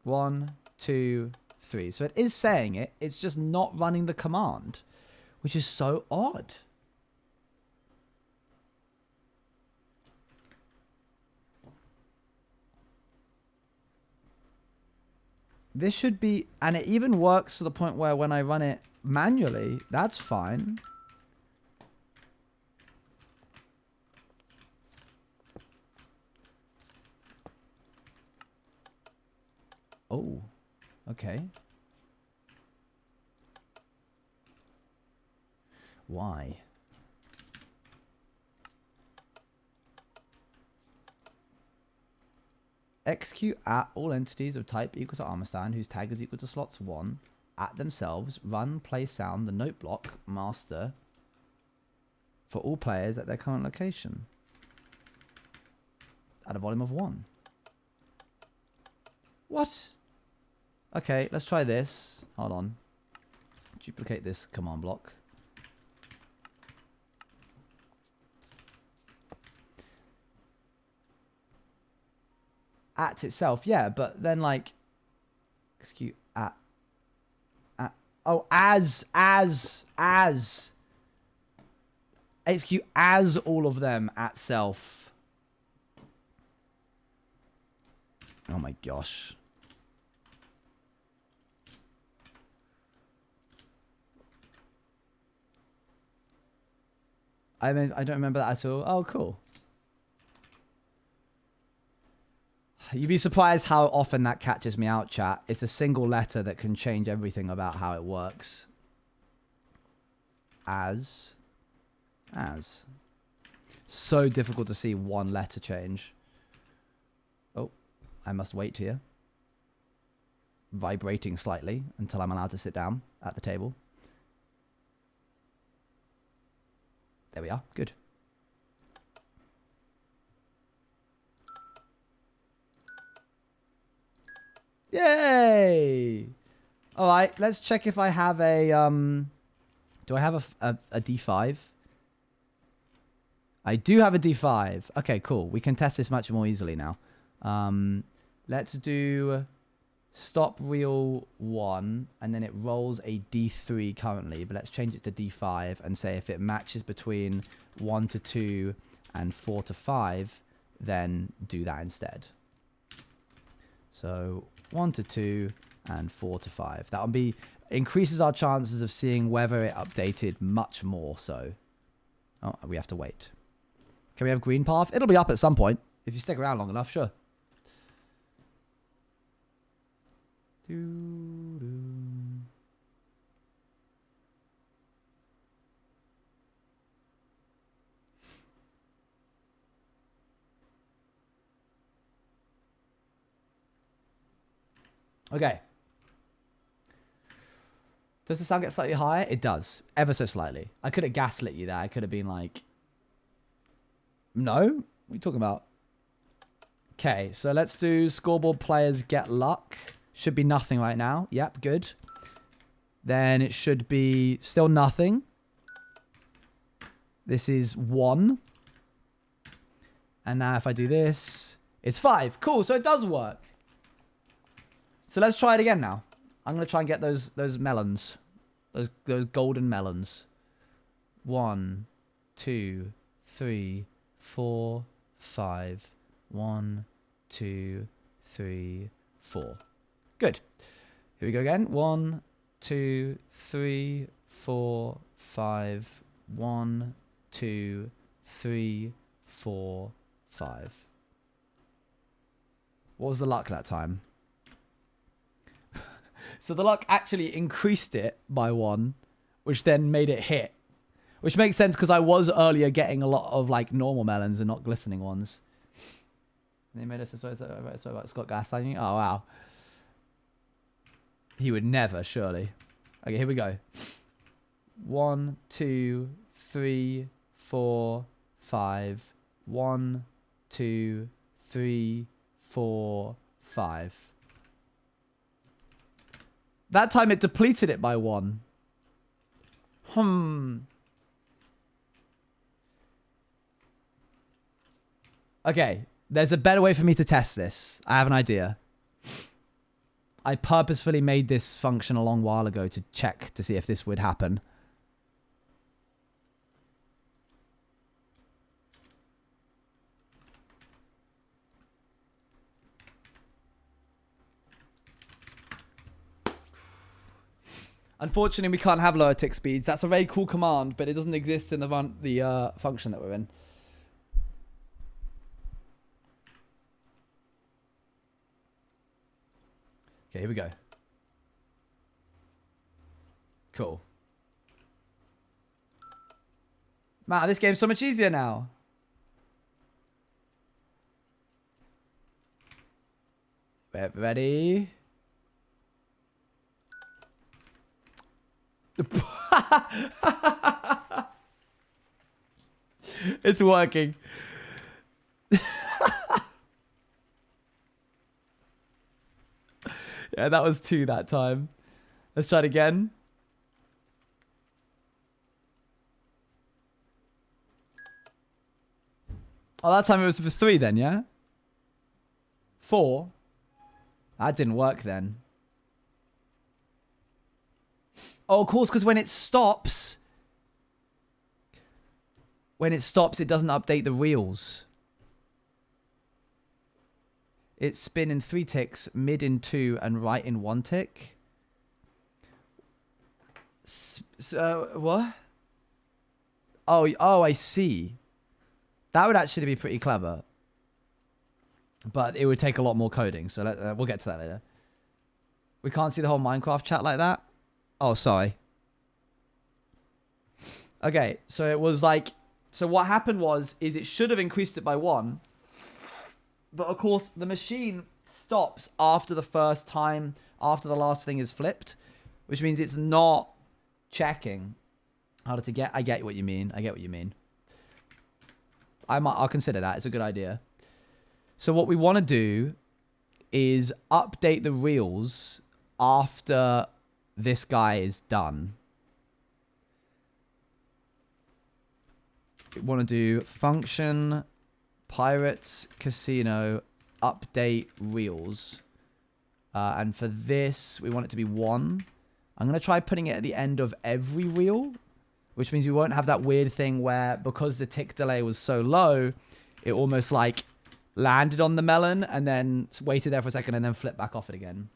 1, 2, 3. So it is saying it. It's just not running the command, which is so odd. This should be, and it even works to the point where when I run it manually, that's fine. Oh, okay. Why? Execute at all entities of type equal to armor stand whose tag is equal to slots 1 at themselves. Run play sound the note block master for all players at their current location at a volume of 1. What? Okay, let's try this. Hold on. Duplicate this command block. At itself, yeah, but then like execute at oh, as execute as all of them at self. Oh my gosh. I mean, I don't remember that at all. Oh, cool. You'd be surprised how often that catches me out, chat. It's a single letter that can change everything about how it works. As. So difficult to see one letter change. Oh, I must wait here. Vibrating slightly until I'm allowed to sit down at the table. There we are. Good. Yay! All right, let's check if I have a do I have a D5? I do have a D5. Okay, cool. We can test this much more easily now. Let's do stop reel 1, and then it rolls a D3 currently, but let's change it to D5 and say if it matches between 1 to 2 and 4 to 5, then do that instead. So 1 to 2 and 4 to 5. That will increases our chances of seeing whether it updated much more so. Oh, we have to wait. Can we have green path? It'll be up at some point. If you stick around long enough, sure. Okay. Does the sound get slightly higher? It does. Ever so slightly. I could have gaslit you there. I could have been like... No? What are you talking about? Okay, so let's do scoreboard players get luck. Should be nothing right now. Yep, good. Then it should be still nothing. This is 1. And now if I do this, it's 5. Cool, so it does work. So let's try it again now. I'm going to try and get those melons. Those golden melons. 1, 2, 3, 4, 5. 1, 2, 3, 4. Good. Here we go again. 1, 2, 3, 4, 5. 1, 2, 3, 4, 5. What was the luck that time? So the luck actually increased it by 1, which then made it hit. Which makes sense because I was earlier getting a lot of like normal melons and not glistening ones. And they made us sorry about Scott gaslighting. Oh wow. He would never, surely. Okay, here we go. 1, 2, 3, 4, 5. 1, 2, 3, 4, 5. That time it depleted it by 1. Okay, there's a better way for me to test this. I have an idea. I purposefully made this function a long while ago to check to see if this would happen. Unfortunately, we can't have lower tick speeds. That's a very cool command, but it doesn't exist in the function that we're in. Okay, here we go. Cool. Man, this game's so much easier now. Ready? It's working. Yeah, that was 2 that time. Let's try it again. Oh, that time it was for 3 then, yeah? 4? That didn't work then. Oh, of course, because when it stops, it doesn't update the reels. It's spin in 3 ticks, mid in 2, and right in 1 tick. What? Oh, I see. That would actually be pretty clever. But it would take a lot more coding, so we'll get to that later. We can't see the whole Minecraft chat like that? Oh, sorry. Okay, so it was like... So what happened is it should have increased it by 1. But of course, the machine stops after the first time, after the last thing is flipped. Which means it's not checking. Harder to get. I get what you mean. I'll consider that. It's a good idea. So what we want to do is update the reels after this guy is done. We want to do function Pirates Casino update reels. And for this, we want it to be 1. I'm going to try putting it at the end of every reel, which means we won't have that weird thing where, because the tick delay was so low, it almost like landed on the melon and then waited there for a second and then flipped back off it again.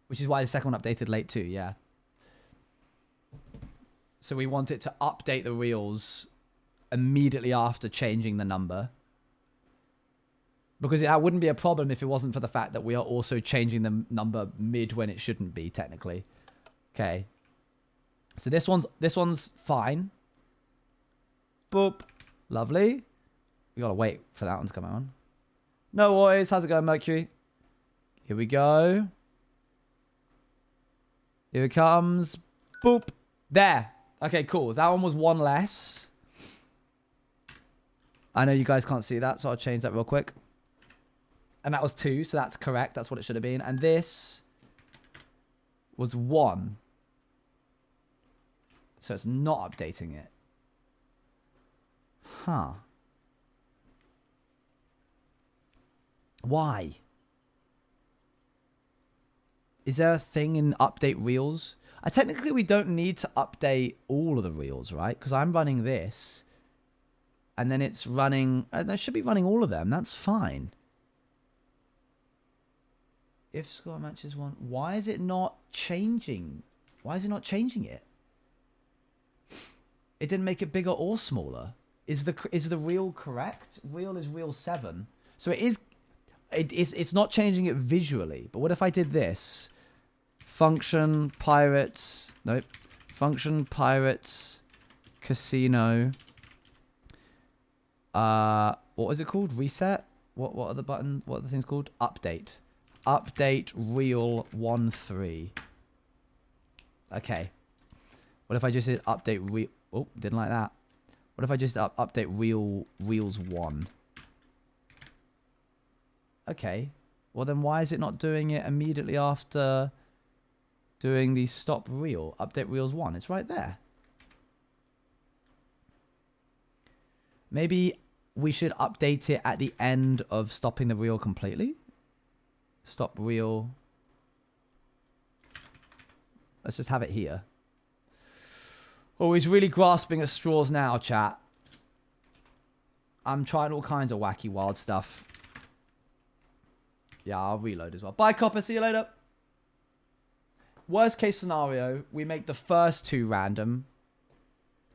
Which is why the second one updated late too, yeah. So we want it to update the reels immediately after changing the number. Because that wouldn't be a problem if it wasn't for the fact that we are also changing the number mid when it shouldn't be, technically. Okay. So this one's fine. Boop. Lovely. We gotta wait for that one to come on. No worries. How's it going, Mercury? Here we go. Here it comes. Boop. There. Okay, cool. That one was 1 less. I know you guys can't see that, so I'll change that real quick. And that was 2, so that's correct. That's what it should have been. And this was 1. So it's not updating it. Huh. Why? Is there a thing in update reels? Technically, we don't need to update all of the reels, right? Because I'm running this. And then it's running... I should be running all of them. That's fine. If score matches 1, why is it not changing? Why is it not changing it? It didn't make it bigger or smaller. Is the reel correct? Reel is reel 7. So it's not changing it visually. But what if I did this? Function pirates. Nope. Function pirates casino. What was it called? Reset? What are the buttons? What are the things called? Update. Update reel 1.3. Okay. What if I just did update reel? Oh, didn't like that. What if I just update reels 1? Okay. Well, then why is it not doing it immediately after doing the stop reel? Update reels 1. It's right there. Maybe we should update it at the end of stopping the reel completely. Stop reel. Let's just have it here. Oh, he's really grasping at straws now, chat. I'm trying all kinds of wacky, wild stuff. Yeah, I'll reload as well. Bye, Copper. See you later. Worst case scenario, we make the first 2 random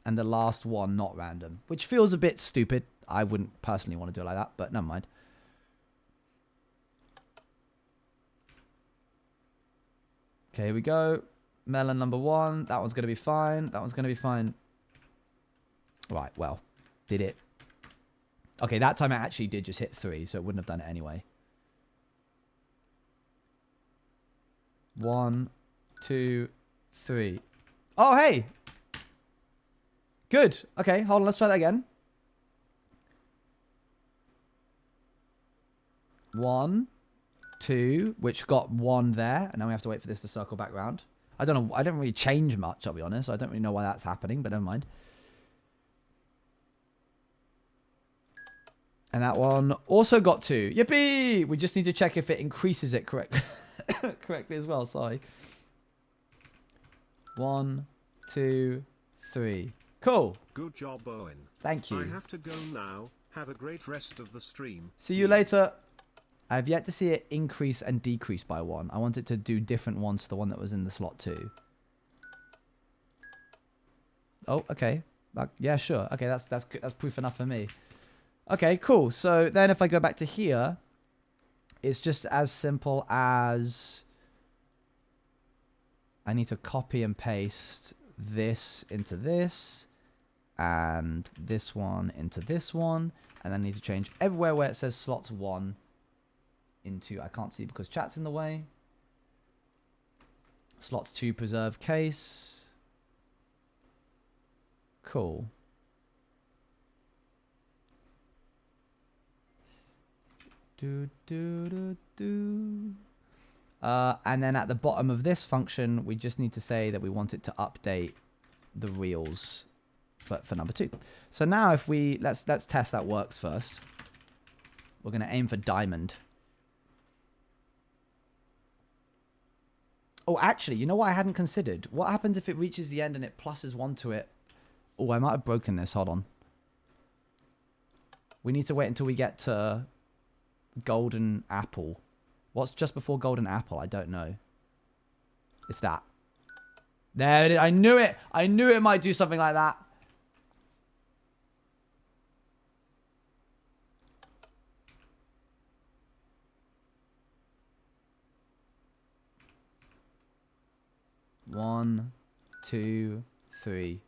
and the last one not random, which feels a bit stupid. I wouldn't personally want to do it like that, but never mind. Okay, here we go. Melon number 1. That one's going to be fine. That one's going to be fine. Right, well, did it. Okay, that time it actually did just hit 3, so it wouldn't have done it anyway. 1, 2, 3. Oh, hey! Good. Okay, hold on. Let's try that again. 1, 2, which got 1 there, and now we have to wait for this to circle back round. I don't know. I don't really change much, I'll be honest. I don't really know why that's happening, but never mind. And that one also got 2. Yippee! We just need to check if it increases it correctly as well. Sorry. 1, 2, 3. Cool. Good job, Owen. Thank you. I have to go now. Have a great rest of the stream. See you later. I have yet to see it increase and decrease by 1. I want it to do different ones to the one that was in the slot 2. Oh, okay. Yeah, sure. Okay, that's proof enough for me. Okay, cool. So then if I go back to here, it's just as simple as I need to copy and paste this into this and this one into this one, and then I need to change everywhere where it says slots 1 into, I can't see because chat's in the way, slots 2 preserve case. Cool. Do do do And then at the bottom of this function, we just need to say that we want it to update the reals, but for number 2. So now if we let's test that works first. We're going to aim for diamond. Oh, actually, you know what I hadn't considered? What happens if it reaches the end and it pluses 1 to it? Oh, I might have broken this. Hold on. We need to wait until we get to golden apple. What's just before golden apple? I don't know. It's that. There it is. I knew it. I knew it might do something like that. One, 2, 3.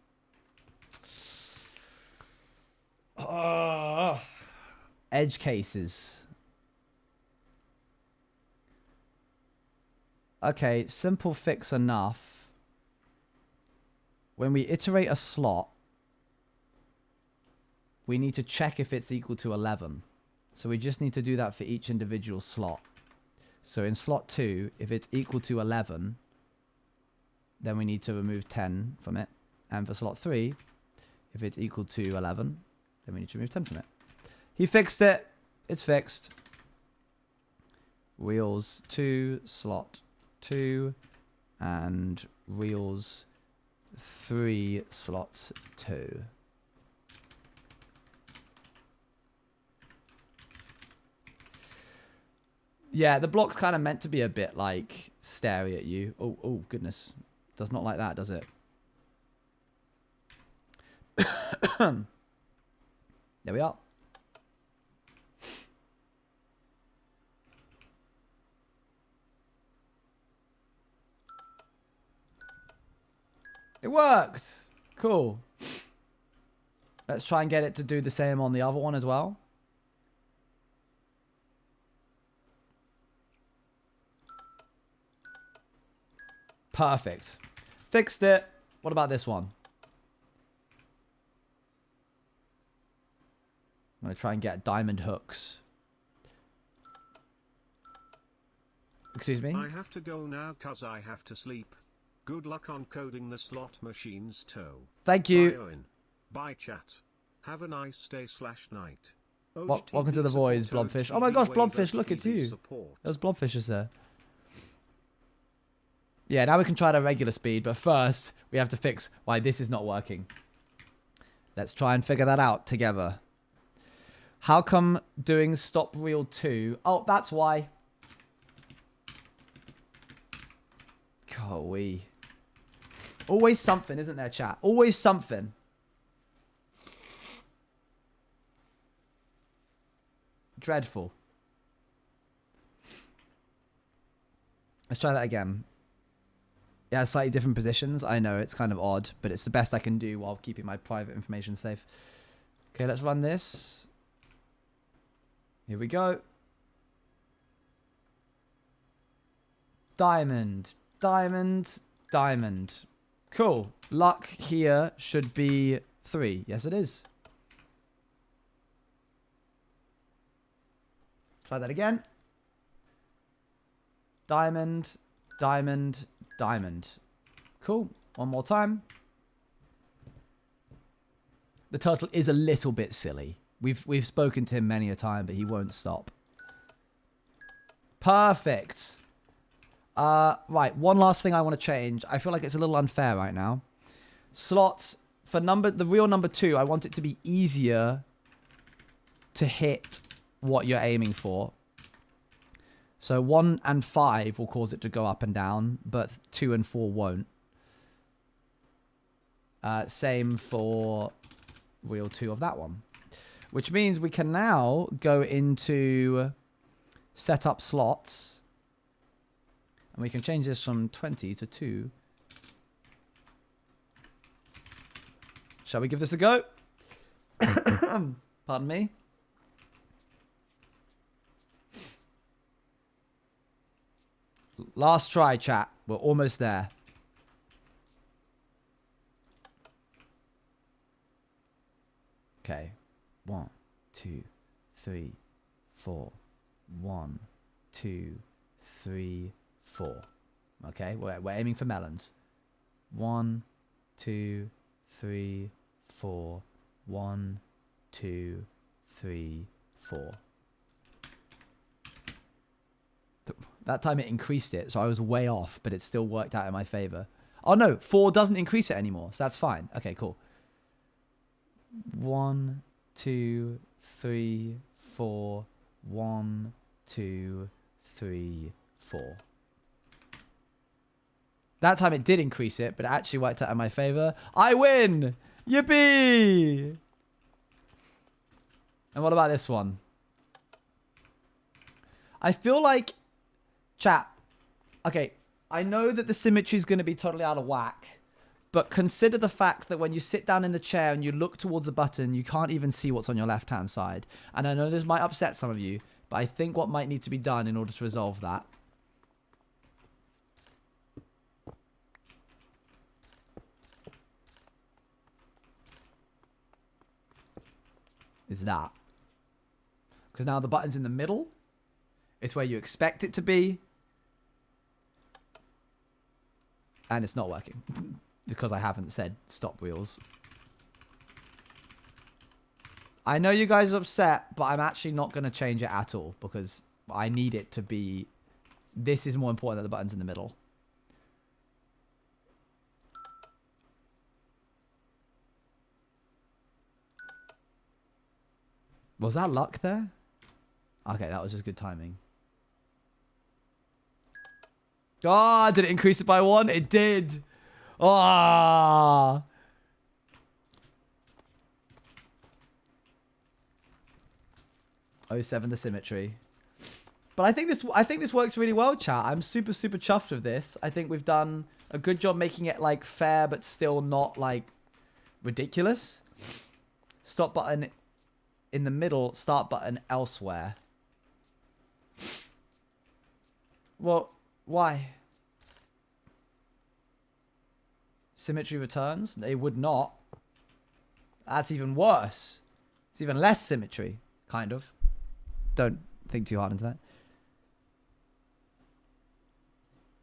Edge cases. Okay, simple fix enough. When we iterate a slot, we need to check if it's equal to 11. So we just need to do that for each individual slot. So in slot 2, if it's equal to 11, then we need to remove 10 from it. And for slot 3, if it's equal to 11, then we need to remove 10 from it. He fixed it. It's fixed. Reals 2, slot 2, and reals 3, slots 2. Yeah, the block's kind of meant to be a bit like starey at you. Oh, goodness. Does not like that, does it? There we are. It worked. Cool. Let's try and get it to do the same on the other one as well. Perfect. Fixed it. What about this one? I'm going to try and get diamond hooks. Excuse me? I have to go now cause I have to sleep. Good luck on coding the slot machines toe. Thank you. Bye, Owen. Bye, chat. Have a nice day/night. Welcome to the voice, Blobfish. Oh my gosh, Blobfish, look, it's you. There's Blobfishers there. Yeah, now we can try it at regular speed, but first we have to fix why this is not working. Let's try and figure that out together. How come doing stop reel 2? Oh, that's why. Golly. Always something, isn't there, chat? Always something. Dreadful. Let's try that again. Yeah, slightly different positions. I know, it's kind of odd, but it's the best I can do while keeping my private information safe. Okay, let's run this. Here we go. Diamond, diamond, diamond. Cool. Luck here should be 3. Yes, it is. Try that again. Diamond, diamond, diamond. Cool. One more time. The turtle is a little bit silly. We've spoken to him many a time, but he won't stop. Perfect. Right, one last thing I want to change. I feel like it's a little unfair right now. Slots for the real number 2, I want it to be easier to hit what you're aiming for. So 1 and 5 will cause it to go up and down, but 2 and 4 won't. Same for reel 2 of that one. Which means we can now go into set up slots. And we can change this from 20 to 2. Shall we give this a go? Pardon me. Last try, chat. We're almost there. Okay. 1, 2, 3, 4. 1, 2, 3, 4. Okay, we're aiming for melons. 1, 2, 3, 4. 1, 2, 3, 4. That time it increased it, so I was way off, but it still worked out in my favor. Oh no, 4 doesn't increase it anymore, so that's fine. Okay, cool. 1, 2, 3, 4. 1, 2, 3, 4. That time it did increase it, but it actually worked out in my favor. I win! Yippee! And what about this one? I feel like... Chat. Okay, I know that the symmetry is going to be totally out of whack, but consider the fact that when you sit down in the chair and you look towards the button, you can't even see what's on your left-hand side. And I know this might upset some of you, but I think what might need to be done in order to resolve that is that. Because now the button's in the middle. It's where you expect it to be. And it's not working. Because I haven't said stop wheels. I know you guys are upset, but I'm actually not going to change it at all. Because I need it to be... This is more important that the button's in the middle. Was that luck there? Okay, that was just good timing. Oh, did it increase it by 1? It did. Oh. 07 the symmetry. But I think this works really well, chat. I'm super chuffed with this. I think we've done a good job making it like fair but still not like ridiculous. Stop button in the middle, start button elsewhere. Well, why? Symmetry returns? It would not. That's even worse. It's even less symmetry, kind of. Don't think too hard into that.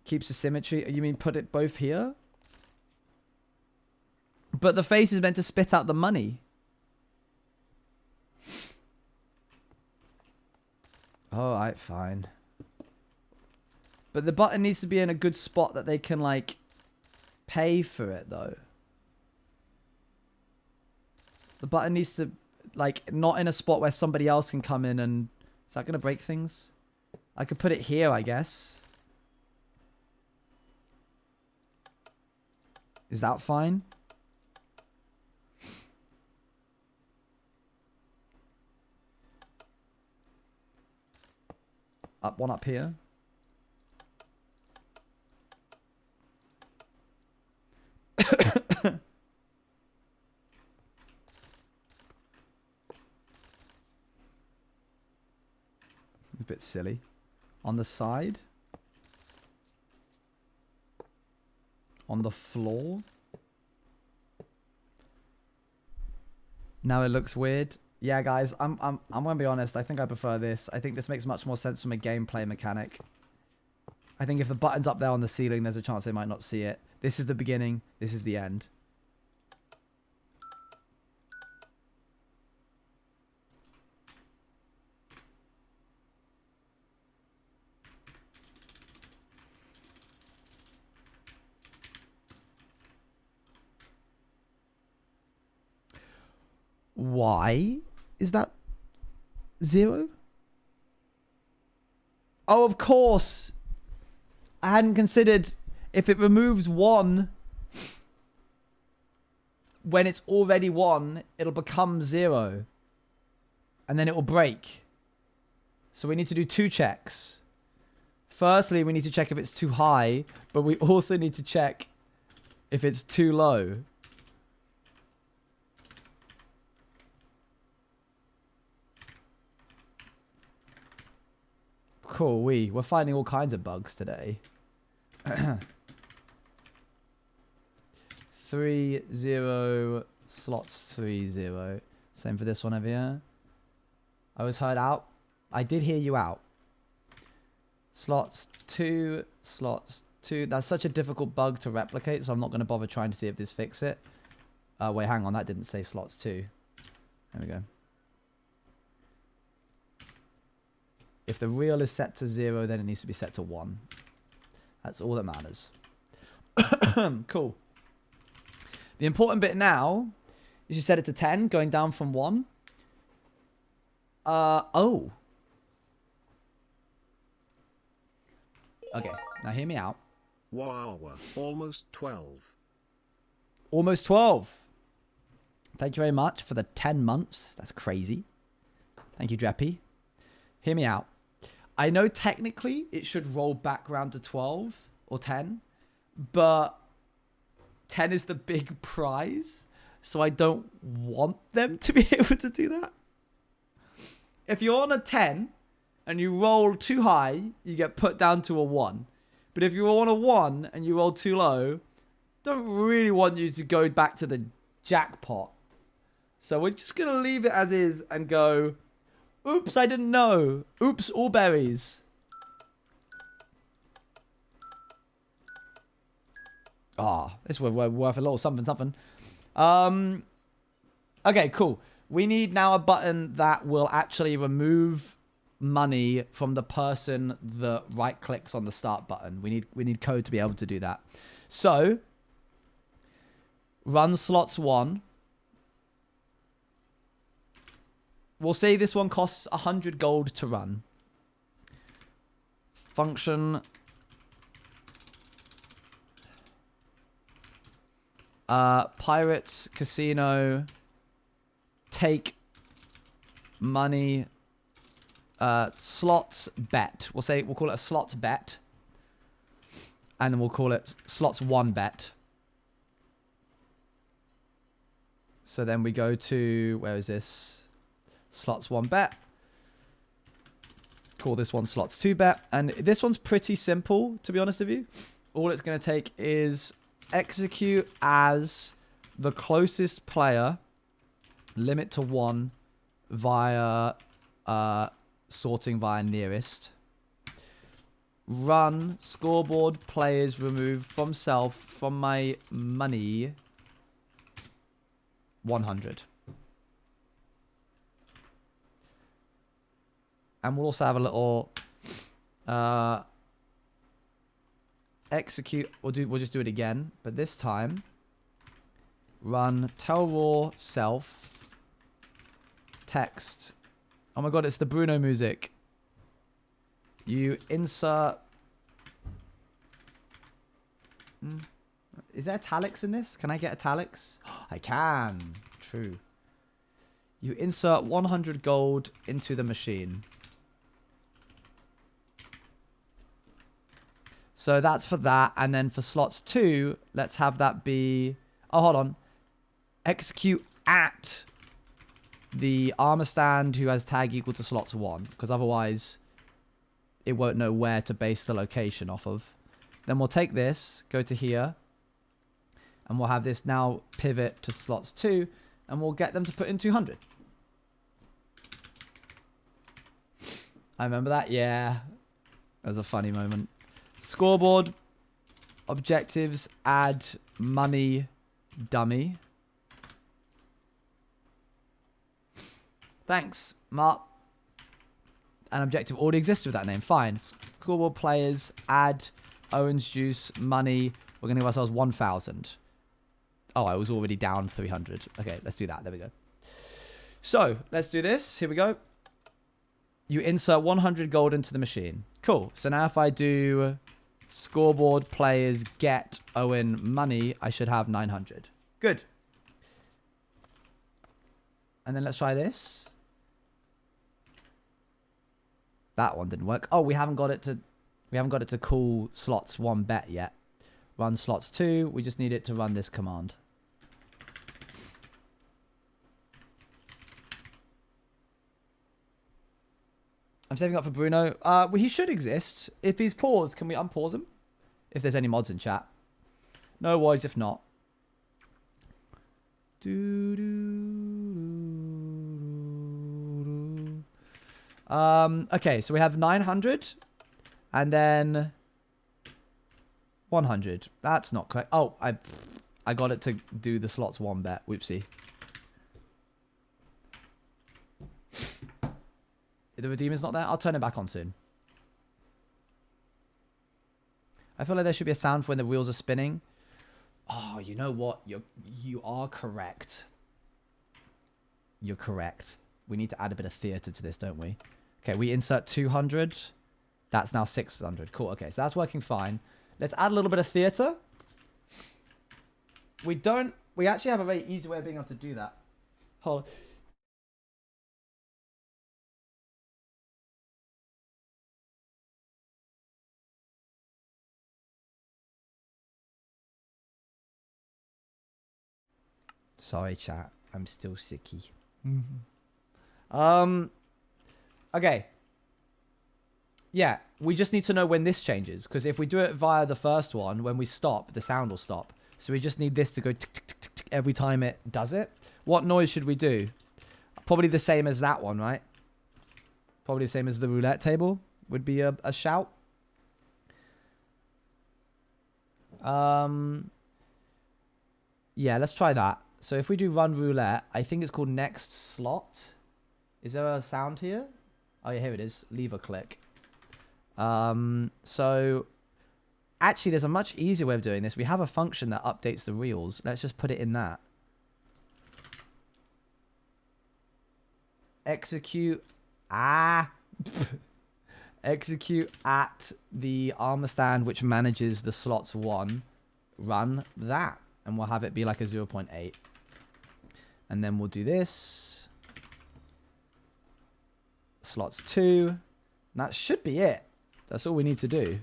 Keeps the symmetry. You mean put it both here? But the face is meant to spit out the money. Alright, fine. But the button needs to be in a good spot that they can, like, pay for it, though. The button needs to, like, not in a spot where somebody else can come in and... Is that going to break things? I could put it here, I guess. Is that fine? One up here. A bit silly. On the side. On the floor. Now it looks weird. Yeah, guys, I'm gonna be honest. I think I prefer this. I think this makes much more sense from a gameplay mechanic. I think if the button's up there on the ceiling, there's a chance they might not see it. This is the beginning. This is the end. Why is that 0? Oh, of course. I hadn't considered if it removes 1 when it's already 1, it'll become 0. And then it will break. So we need to do 2 checks. Firstly, we need to check if it's too high, but we also need to check if it's too low. Cool, we're finding all kinds of bugs today. 3, 0, slots 3, 0. Same for this one over here. I was heard out. I did hear you out. Slots 2, slots 2. That's such a difficult bug to replicate, so I'm not going to bother trying to see if this fix it. Wait, hang on. That didn't say slots 2. There we go. If the real is set to 0, then it needs to be set to 1. That's all that matters. Cool. The important bit now is you set it to 10, going down from 1. Oh. Okay, now hear me out. Wow, almost 12. Almost 12. Thank you very much for the 10 months. That's crazy. Thank you, Dreppy. Hear me out. I know technically it should roll back around to 12 or 10, but 10 is the big prize, so I don't want them to be able to do that. If you're on a 10 and you roll too high, you get put down to a 1. But if you're on a 1 and you roll too low, don't really want you to go back to the jackpot. So we're just going to leave it as is and go, oops, I didn't know. Oops, all berries. Ah, this was worth a little something. Okay, cool. We need now a button that will actually remove money from the person that right clicks on the start button. We need code to be able to do that. So run slots 1. We'll say this one costs 100 gold to run. Function Pirates Casino take money slots bet. We'll call it a slots bet. And then we'll call it slots 1 bet. So then we go to, where is this? Slots 1 bet. Call this one slots 2 bet. And this one's pretty simple, to be honest with you. All it's going to take is execute as the closest player, limit to 1 via sorting via nearest. Run scoreboard players remove from self from my money 100. And we'll also have a little execute. We'll just do it again, but this time run tell raw self text. Oh my god, it's the Bruno music. You insert. Is there italics in this? Can I get italics? I can. True. You insert 100 gold into the machine. So that's for that. And then for slots 2, let's have that be... Oh, hold on. Execute at the armor stand who has tag equal to slots 1. Because otherwise, it won't know where to base the location off of. Then we'll take this, go to here. And we'll have this now pivot to slots 2. And we'll get them to put in 200. I remember that. Yeah. That was a funny moment. Scoreboard. Objectives. Add money. Dummy. Thanks, Mark. An objective already exists with that name. Fine. Scoreboard players. Add Owen's juice. Money. We're going to give ourselves 1,000. Oh, I was already down 300. Okay, let's do that. There we go. So, let's do this. Here we go. You insert 100 gold into the machine. Cool. So now if I do scoreboard players get Owen money, I should have 900. Good. And then let's try this. That one didn't work. Oh, we haven't got it to call slots 1 bet yet. Run slots 2. We just need it to run this command. I'm saving up for Bruno. Well, he should exist. If he's paused, can we unpause him? If there's any mods in chat. No worries if not. Okay, so we have 900. And then 100. That's not correct. Oh, I got it to do the slots 1 bet. Whoopsie. If the redeemer's not there, I'll turn it back on soon. I feel like there should be a sound for when the wheels are spinning. Oh, you know what? You are correct. You're correct. We need to add a bit of theater to this, don't we? Okay, we insert 200. That's now 600. Cool. Okay, so that's working fine. Let's add a little bit of theater. We actually have a very easy way of being able to do that. Hold on. Sorry, chat. I'm still sicky. Okay. Yeah, we just need to know when this changes. Because if we do it via the first one, when we stop, the sound will stop. So we just need this to go tick, tick, tick, tick, tick every time it does it. What noise should we do? Probably the same as that one, right? Probably the same as the roulette table would be a shout. Yeah, let's try that. So if we do run roulette, I think it's called next slot. Is there a sound here? Oh yeah, here it is. Lever click. So actually there's a much easier way of doing this. We have a function that updates the reels. Let's just put it in that. Execute. Execute at the armor stand which manages the slots 1. Run that. And we'll have it be like a 0.8. And then we'll do this. Slots 2. And that should be it. That's all we need to do.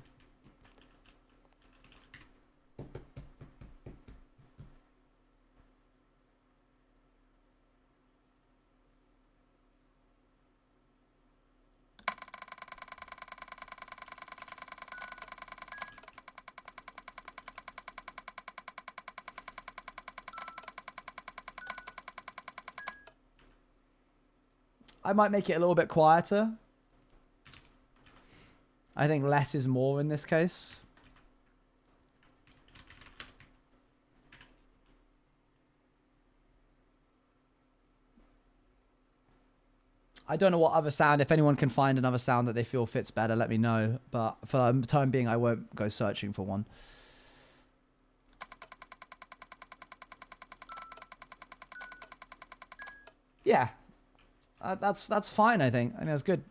I might make it a little bit quieter. I think less is more in this case. I don't know what other sound. If anyone can find another sound that they feel fits better, let me know. But for the time being, I won't go searching for one. Yeah. That's fine, I think. I think that's good.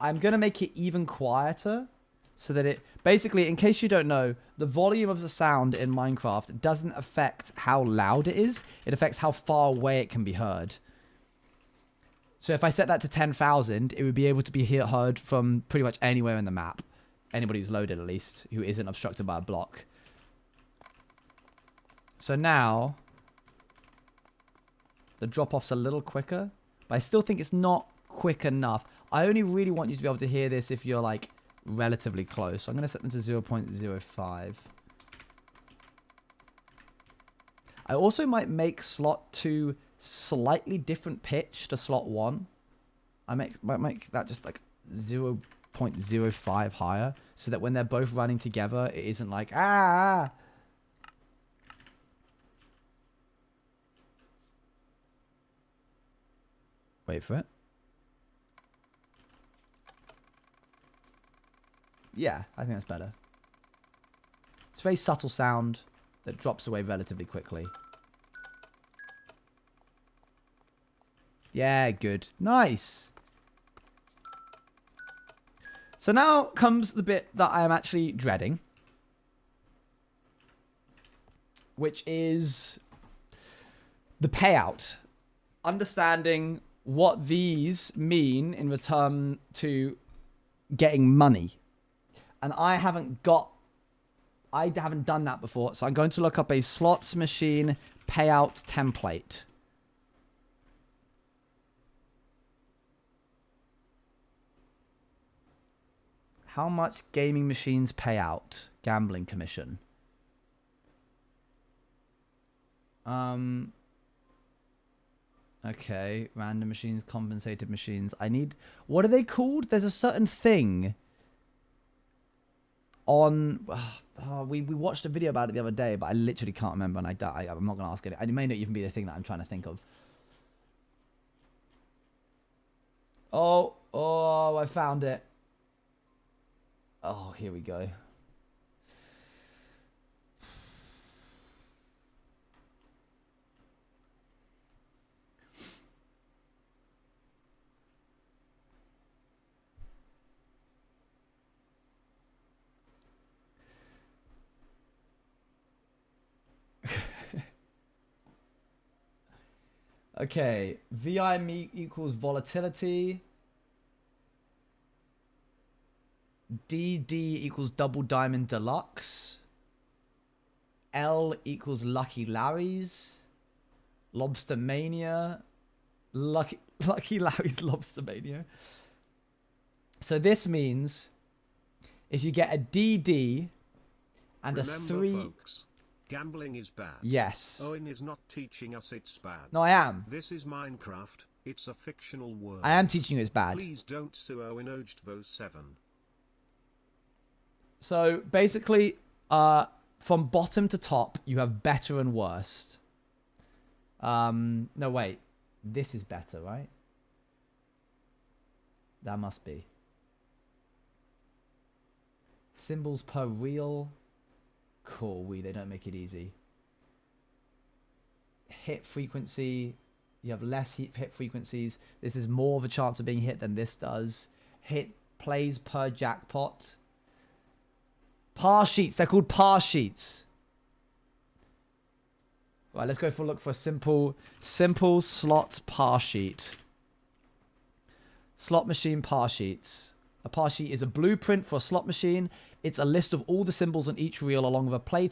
I'm going to make it even quieter so that it... Basically, in case you don't know, the volume of the sound in Minecraft doesn't affect how loud it is. It affects how far away it can be heard. So if I set that to 10,000, it would be able to be heard from pretty much anywhere in the map. Anybody who's loaded, at least, who isn't obstructed by a block. So now, the drop-off's a little quicker, but I still think it's not quick enough. I only really want you to be able to hear this if you're, like, relatively close. So I'm going to set them to 0.05. I also might make slot 2 slightly different pitch to slot 1. I might make that just, like, 0.05 higher, so that when they're both running together, it isn't like, ah! Wait for it. Yeah, I think that's better. It's a very subtle sound that drops away relatively quickly. Yeah, good. Nice. So now comes the bit that I am actually dreading, which is the payout. Understanding what these mean in return to getting money. And I haven't done that before, so I'm going to look up a slots machine payout template. How much gaming machines pay out? Gambling commission. Okay, random machines, compensated machines. I need... What are they called? There's a certain thing on... we watched a video about it the other day, but I literally can't remember, and I'm not going to ask it. It may not even be the thing that I'm trying to think of. Oh, I found it. Oh, here we go. Okay, VI equals volatility. DD equals double diamond deluxe. L equals Lucky Larry's. Lobster Mania. Lucky Larry's Lobster Mania. So this means if you get a DD and Remember, a 3... folks, gambling is bad. Yes. Owen is not teaching us it's bad. No, I am. This is Minecraft. It's a fictional world. I am teaching you it's bad. Please don't sue Owen Ojtvo 7. So basically, from bottom to top, you have better and worst. No, wait. This is better, right? That must be. Symbols per reel. Cool. They don't make it easy. Hit frequency. You have less hit frequencies. This is more of a chance of being hit than this does. Hit plays per jackpot. Par sheets. They're called par sheets. Right, let's go for a look for a simple slots par sheet. Slot machine par sheets. A par sheet is a blueprint for a slot machine. It's a list of all the symbols on each reel along with a pay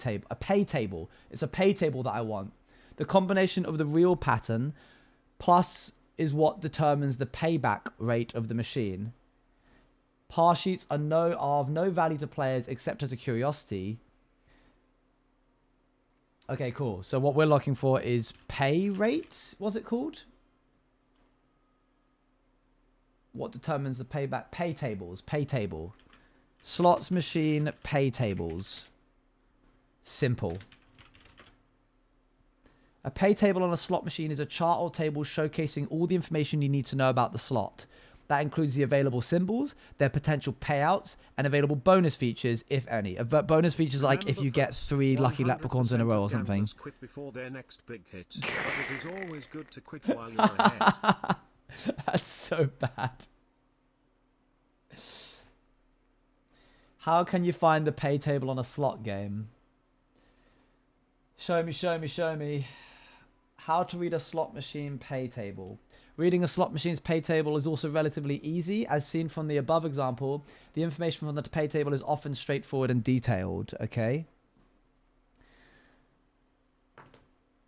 table. It's a pay table that I want. The combination of the reel pattern plus is what determines the payback rate of the machine. Par sheets are of no value to players except as a curiosity. Okay, cool. So what we're looking for is pay rate. What's it called? What determines the payback? Pay tables. Pay table. Slots machine pay tables. Simple. A pay table on a slot machine is a chart or table showcasing all the information you need to know about the slot. That includes the available symbols, their potential payouts, and available bonus features, if any. Bonus features like if you get 3 lucky leprechauns in a row or something. Quit before their next big hit, but it is always good to quit while you're ahead. That's so bad. How can you find the pay table on a slot game? Show me. How to read a slot machine pay table. Reading a slot machine's pay table is also relatively easy. As seen from the above example, the information from the pay table is often straightforward and detailed, okay?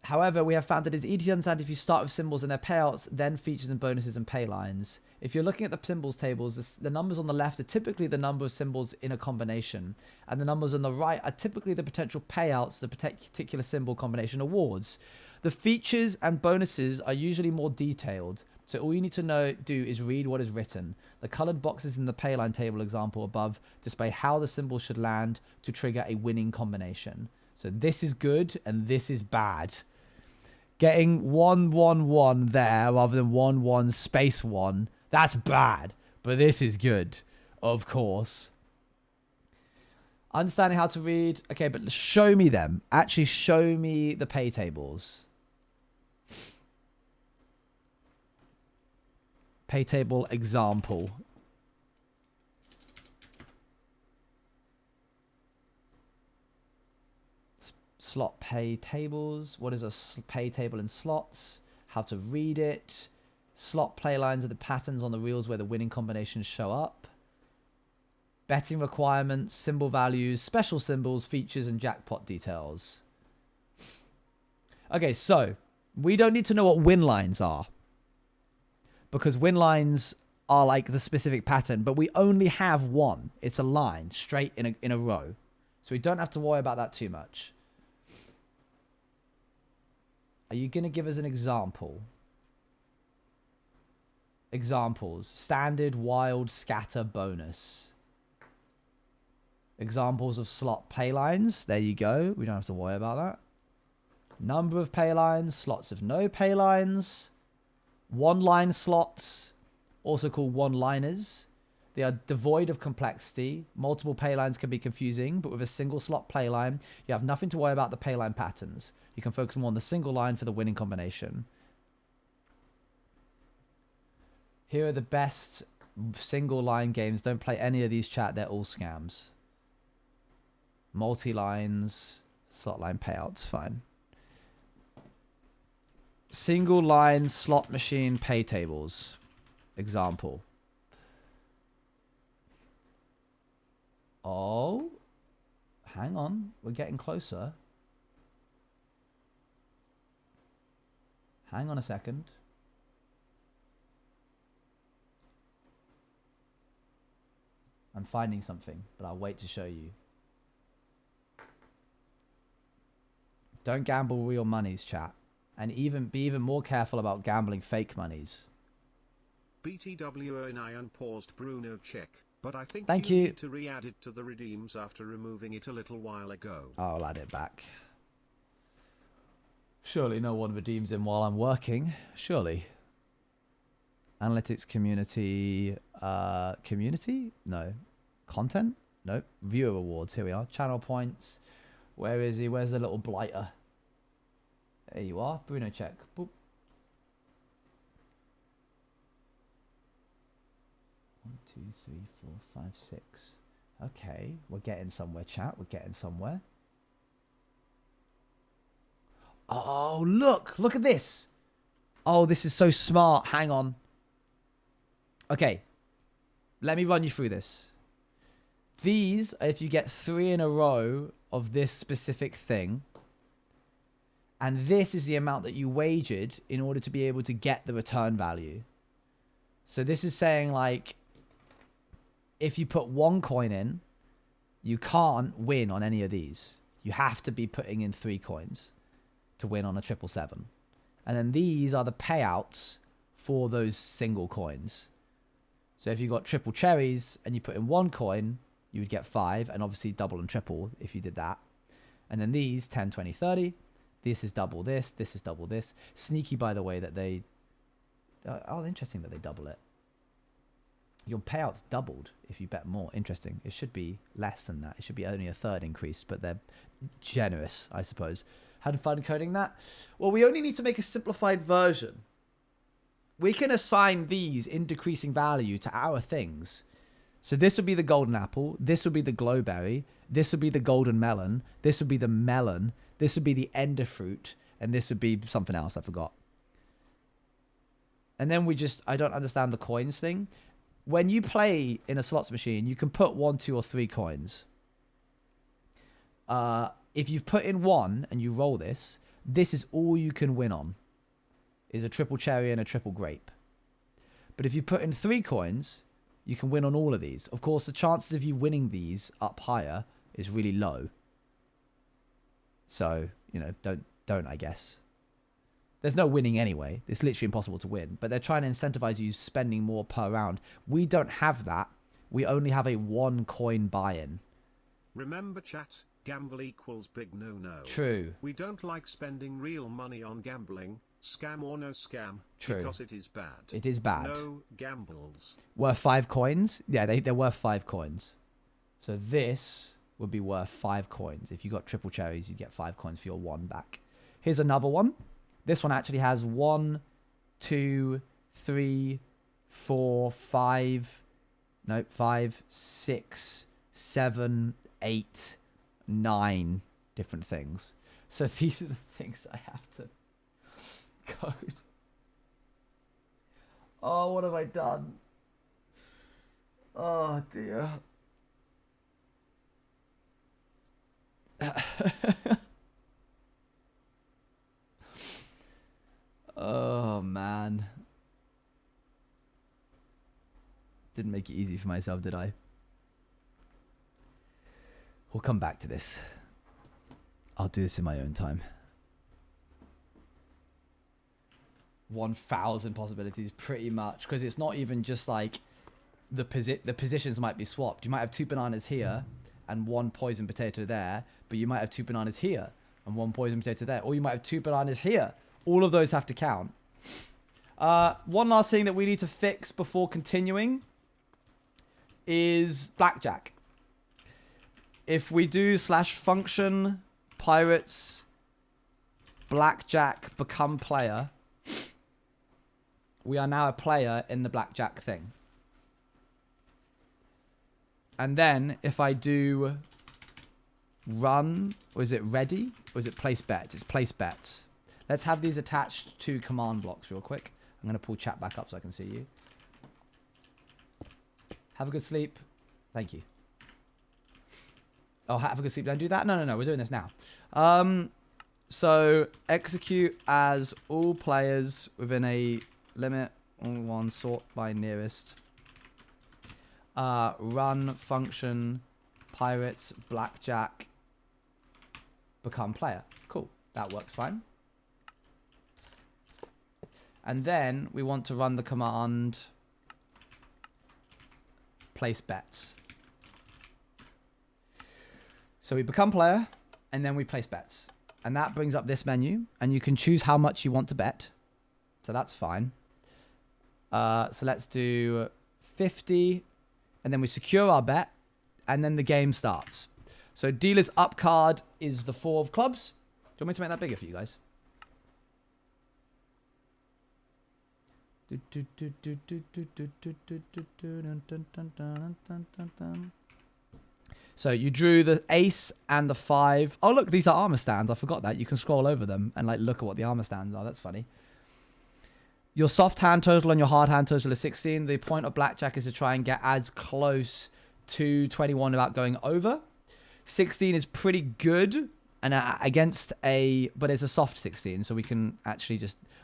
However, we have found that it's easy to understand if you start with symbols and their payouts, then features and bonuses and pay lines. If you're looking at the symbols tables, the numbers on the left are typically the number of symbols in a combination, and the numbers on the right are typically the potential payouts the particular symbol combination awards. The features and bonuses are usually more detailed, so all you need to do is read what is written. The colored boxes in the payline table example above display how the symbol should land to trigger a winning combination. So this is good and this is bad. Getting 111 there rather than 11 space 1, that's bad, but this is good, of course. Understanding how to read. Okay, but show me them. Actually show me the pay tables. Pay table example. Slot pay tables. What is a pay table in slots? How to read it. Slot play lines are the patterns on the reels where the winning combinations show up. Betting requirements, symbol values, special symbols, features, and jackpot details. Okay, so we don't need to know what win lines are, because win lines are like the specific pattern, but we only have one. It's a line straight in a row. So we don't have to worry about that too much. Are you going to give us an example? Examples. Standard, wild, scatter, bonus. Examples of slot pay lines. There you go. We don't have to worry about that. Number of pay lines. Slots of no pay lines. One-line slots. Also called one-liners. They are devoid of complexity. Multiple pay lines can be confusing, but with a single slot pay line, you have nothing to worry about the pay line patterns. You can focus more on the single line for the winning combination. Here are the best single line games. Don't play any of these, chat. They're all scams. Multi-lines, slot line payouts, fine. Single line slot machine pay tables. Example. Oh, hang on. We're getting closer. Hang on a second. I'm finding something, but I'll wait to show you. Don't gamble real monies, chat. And be even more careful about gambling fake monies. BTW and I unpaused Bruno check, but I think Thank you you need to re-add it to the redeems after removing it a little while ago. I'll add it back. Surely no one redeems him while I'm working. Surely. Analytics community. Community? No. Content? No. Viewer rewards. Here we are. Channel points. Where is he? Where's the little blighter? There you are. Bruno check. Boop. 1, 2, 3, 4, 5, 6. Okay. We're getting somewhere, chat. We're getting somewhere. Oh, look. Look at this. Oh, this is so smart. Hang on. Okay. Let me run you through this. These, if you get 3 in a row of this specific thing, and this is the amount that you wagered in order to be able to get the return value. So this is saying, like, if you put 1 coin in, you can't win on any of these. You have to be putting in 3 coins to win on a 777. And then these are the payouts for those single coins. So if you got triple cherries and you put in 1 coin, you would get 5, and obviously double and triple if you did that. And then these 10, 20, 30. This is double this. This is double this. Sneaky, by the way, that they... oh, interesting that they double it. Your payouts doubled if you bet more. Interesting. It should be less than that. It should be only a 1/3 increase, but they're generous, I suppose. Had fun coding that? Well, we only need to make a simplified version. We can assign these in decreasing value to our things. So this would be the golden apple. This would be the glowberry. This would be the golden melon. This would be the melon. This would be the ender fruit. And this would be something else. I forgot. And then I don't understand the coins thing. When you play in a slots machine, you can put 1, 2, or 3 coins. If you put in 1 and you roll this, this is all you can win on. Is a triple cherry and a triple grape. But if you put in 3 coins, you can win on all of these. Of course, the chances of you winning these up higher is really low. So, you know, don't I guess. There's no winning anyway. It's literally impossible to win. But they're trying to incentivize you spending more per round. We don't have that. We only have a 1 coin buy-in. Remember, chat, gamble equals big no-no. True. We don't like spending real money on gambling, scam or no scam, True. because it is bad. It is bad. No gambles. Worth 5 coins? Yeah, they're worth 5 coins. So this would be worth 5 coins. If you got triple cherries, you'd get 5 coins for your 1 back. Here's another one. This one actually has 1, 2, 3, 4, 5. Nope, 5, 6, 7, 8, 9 different things. So these are the things I have to code. Oh, what have I done? Oh, dear. Oh, man. Didn't make it easy for myself, did I? We'll come back to this. I'll do this in my own time. 1,000 possibilities, pretty much, because it's not even just like the positions might be swapped. You might have 2 bananas here and 1 poison potato there, but you might have 2 bananas here and 1 poison potato there, or you might have 2 bananas here. All of those have to count. One last thing that we need to fix before continuing is Blackjack. If we do /function pirates Blackjack become player, we are now a player in the Blackjack thing. And then if I do run, or is it ready? Or is it place bets? It's place bets. Let's have these attached to command blocks real quick. I'm going to pull chat back up so I can see you. Have a good sleep. Thank you. Oh, have a good sleep. Don't do that. No. We're doing this now. So execute as all players within a limit on one sort by nearest. Run function pirates Blackjack become player. Cool. That works fine. And then we want to run the command place bets. So we become player and then we place bets. And that brings up this menu and you can choose how much you want to bet. So that's fine. So let's do 50 and then we secure our bet and then the game starts. So dealer's up card is the 4 of clubs. Do you want me to make that bigger for you guys? So you drew the ace and the 5. Oh, look, these are armor stands. I forgot that. You can scroll over them and like look at what the armor stands are. That's funny. Your soft hand total and your hard hand total is 16. The point of Blackjack is to try and get as close to 21 without going over. 16 is pretty good and against but it's a soft 16. So we can actually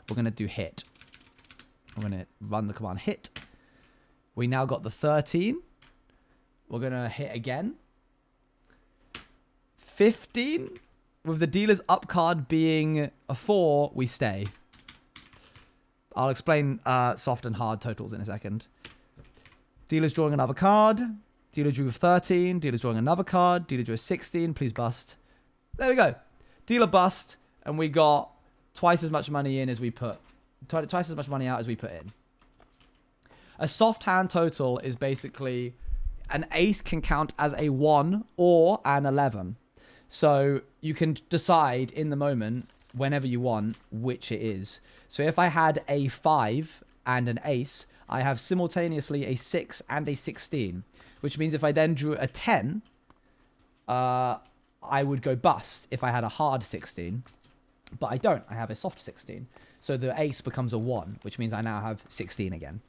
we're going to do hit. We're going to run the command hit. We now got the 13. We're going to hit again. 15. With the dealer's up card being a 4, we stay. I'll explain soft and hard totals in a second. Dealer's drawing another card. Dealer drew 13. Dealer's drawing another card. Dealer drew 16. Please bust. There we go. Dealer bust. And we got twice as much money in as we put. Twice as much money out as we put in. A soft hand total is basically an ace can count as a 1 or an 11. So you can decide in the moment, whenever you want, which it is. So if I had a 5 and an ace, I have simultaneously a 6 and a 16. Which means if I then drew a 10, I would go bust if I had a hard 16. But I don't. I have a soft 16. So the ace becomes a 1, which means I now have 16 again.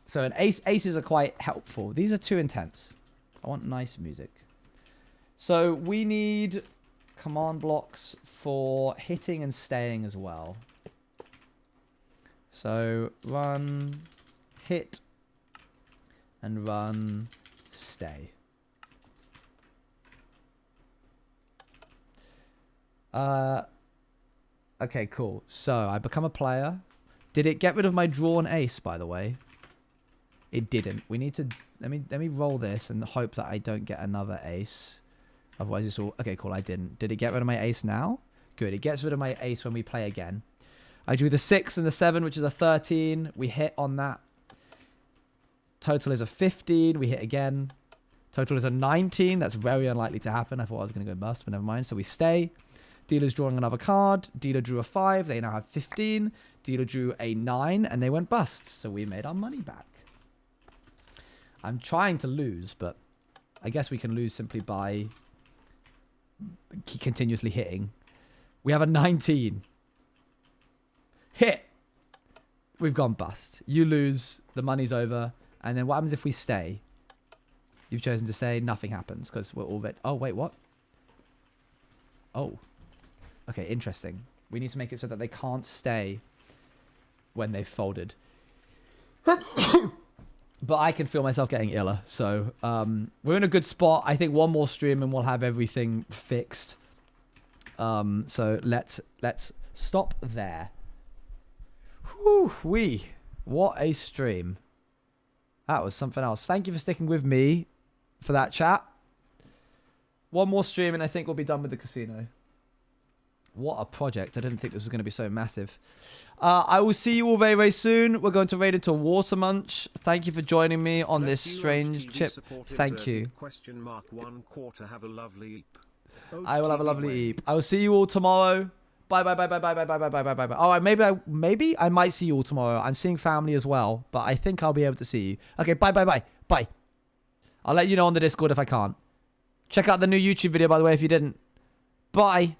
So aces are quite helpful. These are too intense. I want nice music. So we need command blocks for hitting and staying as well. So run, hit, and run, stay. Okay, cool. So I become a player. Did it get rid of my drawn ace, by the way? It didn't. We need to let me roll this and hope that I don't get another ace. Otherwise it's all okay, cool, I didn't. Did it get rid of my ace now? Good. It gets rid of my ace when we play again. I drew the 6 and the 7, which is a 13. We hit on that. Total is a 15. We hit again. Total is a 19. That's very unlikely to happen. I thought I was going to go bust, but never mind. So we stay. Dealer's drawing another card. Dealer drew a 5. They now have 15. Dealer drew a 9, and they went bust. So we made our money back. I'm trying to lose, but I guess we can lose simply by continuously hitting. We have a 19. Hit. We've gone bust. You lose. The money's over. And then what happens if we stay? You've chosen to stay. Nothing happens because we're already... Oh, wait, what? Oh. Okay, interesting. We need to make it so that they can't stay when they've folded. But I can feel myself getting iller. So we're in a good spot. I think one more stream and we'll have everything fixed. So let's stop there. Whew, what a stream. That was something else. Thank you for sticking with me for that chat. One more stream and I think we'll be done with the casino. What a project. I didn't think this was going to be so massive. I will see you all very, very soon. We're going to raid into Water Munch. Thank you for joining me on this strange chip. Thank you. !1/4 have a lovely eep. I will have a lovely eep. I will see you all tomorrow. Bye, bye, bye, bye, bye, bye, bye, bye, bye, bye, bye, bye. All right, maybe I might see you all tomorrow. I'm seeing family as well, but I think I'll be able to see you. Okay, bye, bye, bye, bye. I'll let you know on the Discord if I can't. Check out the new YouTube video, by the way, if you didn't. Bye.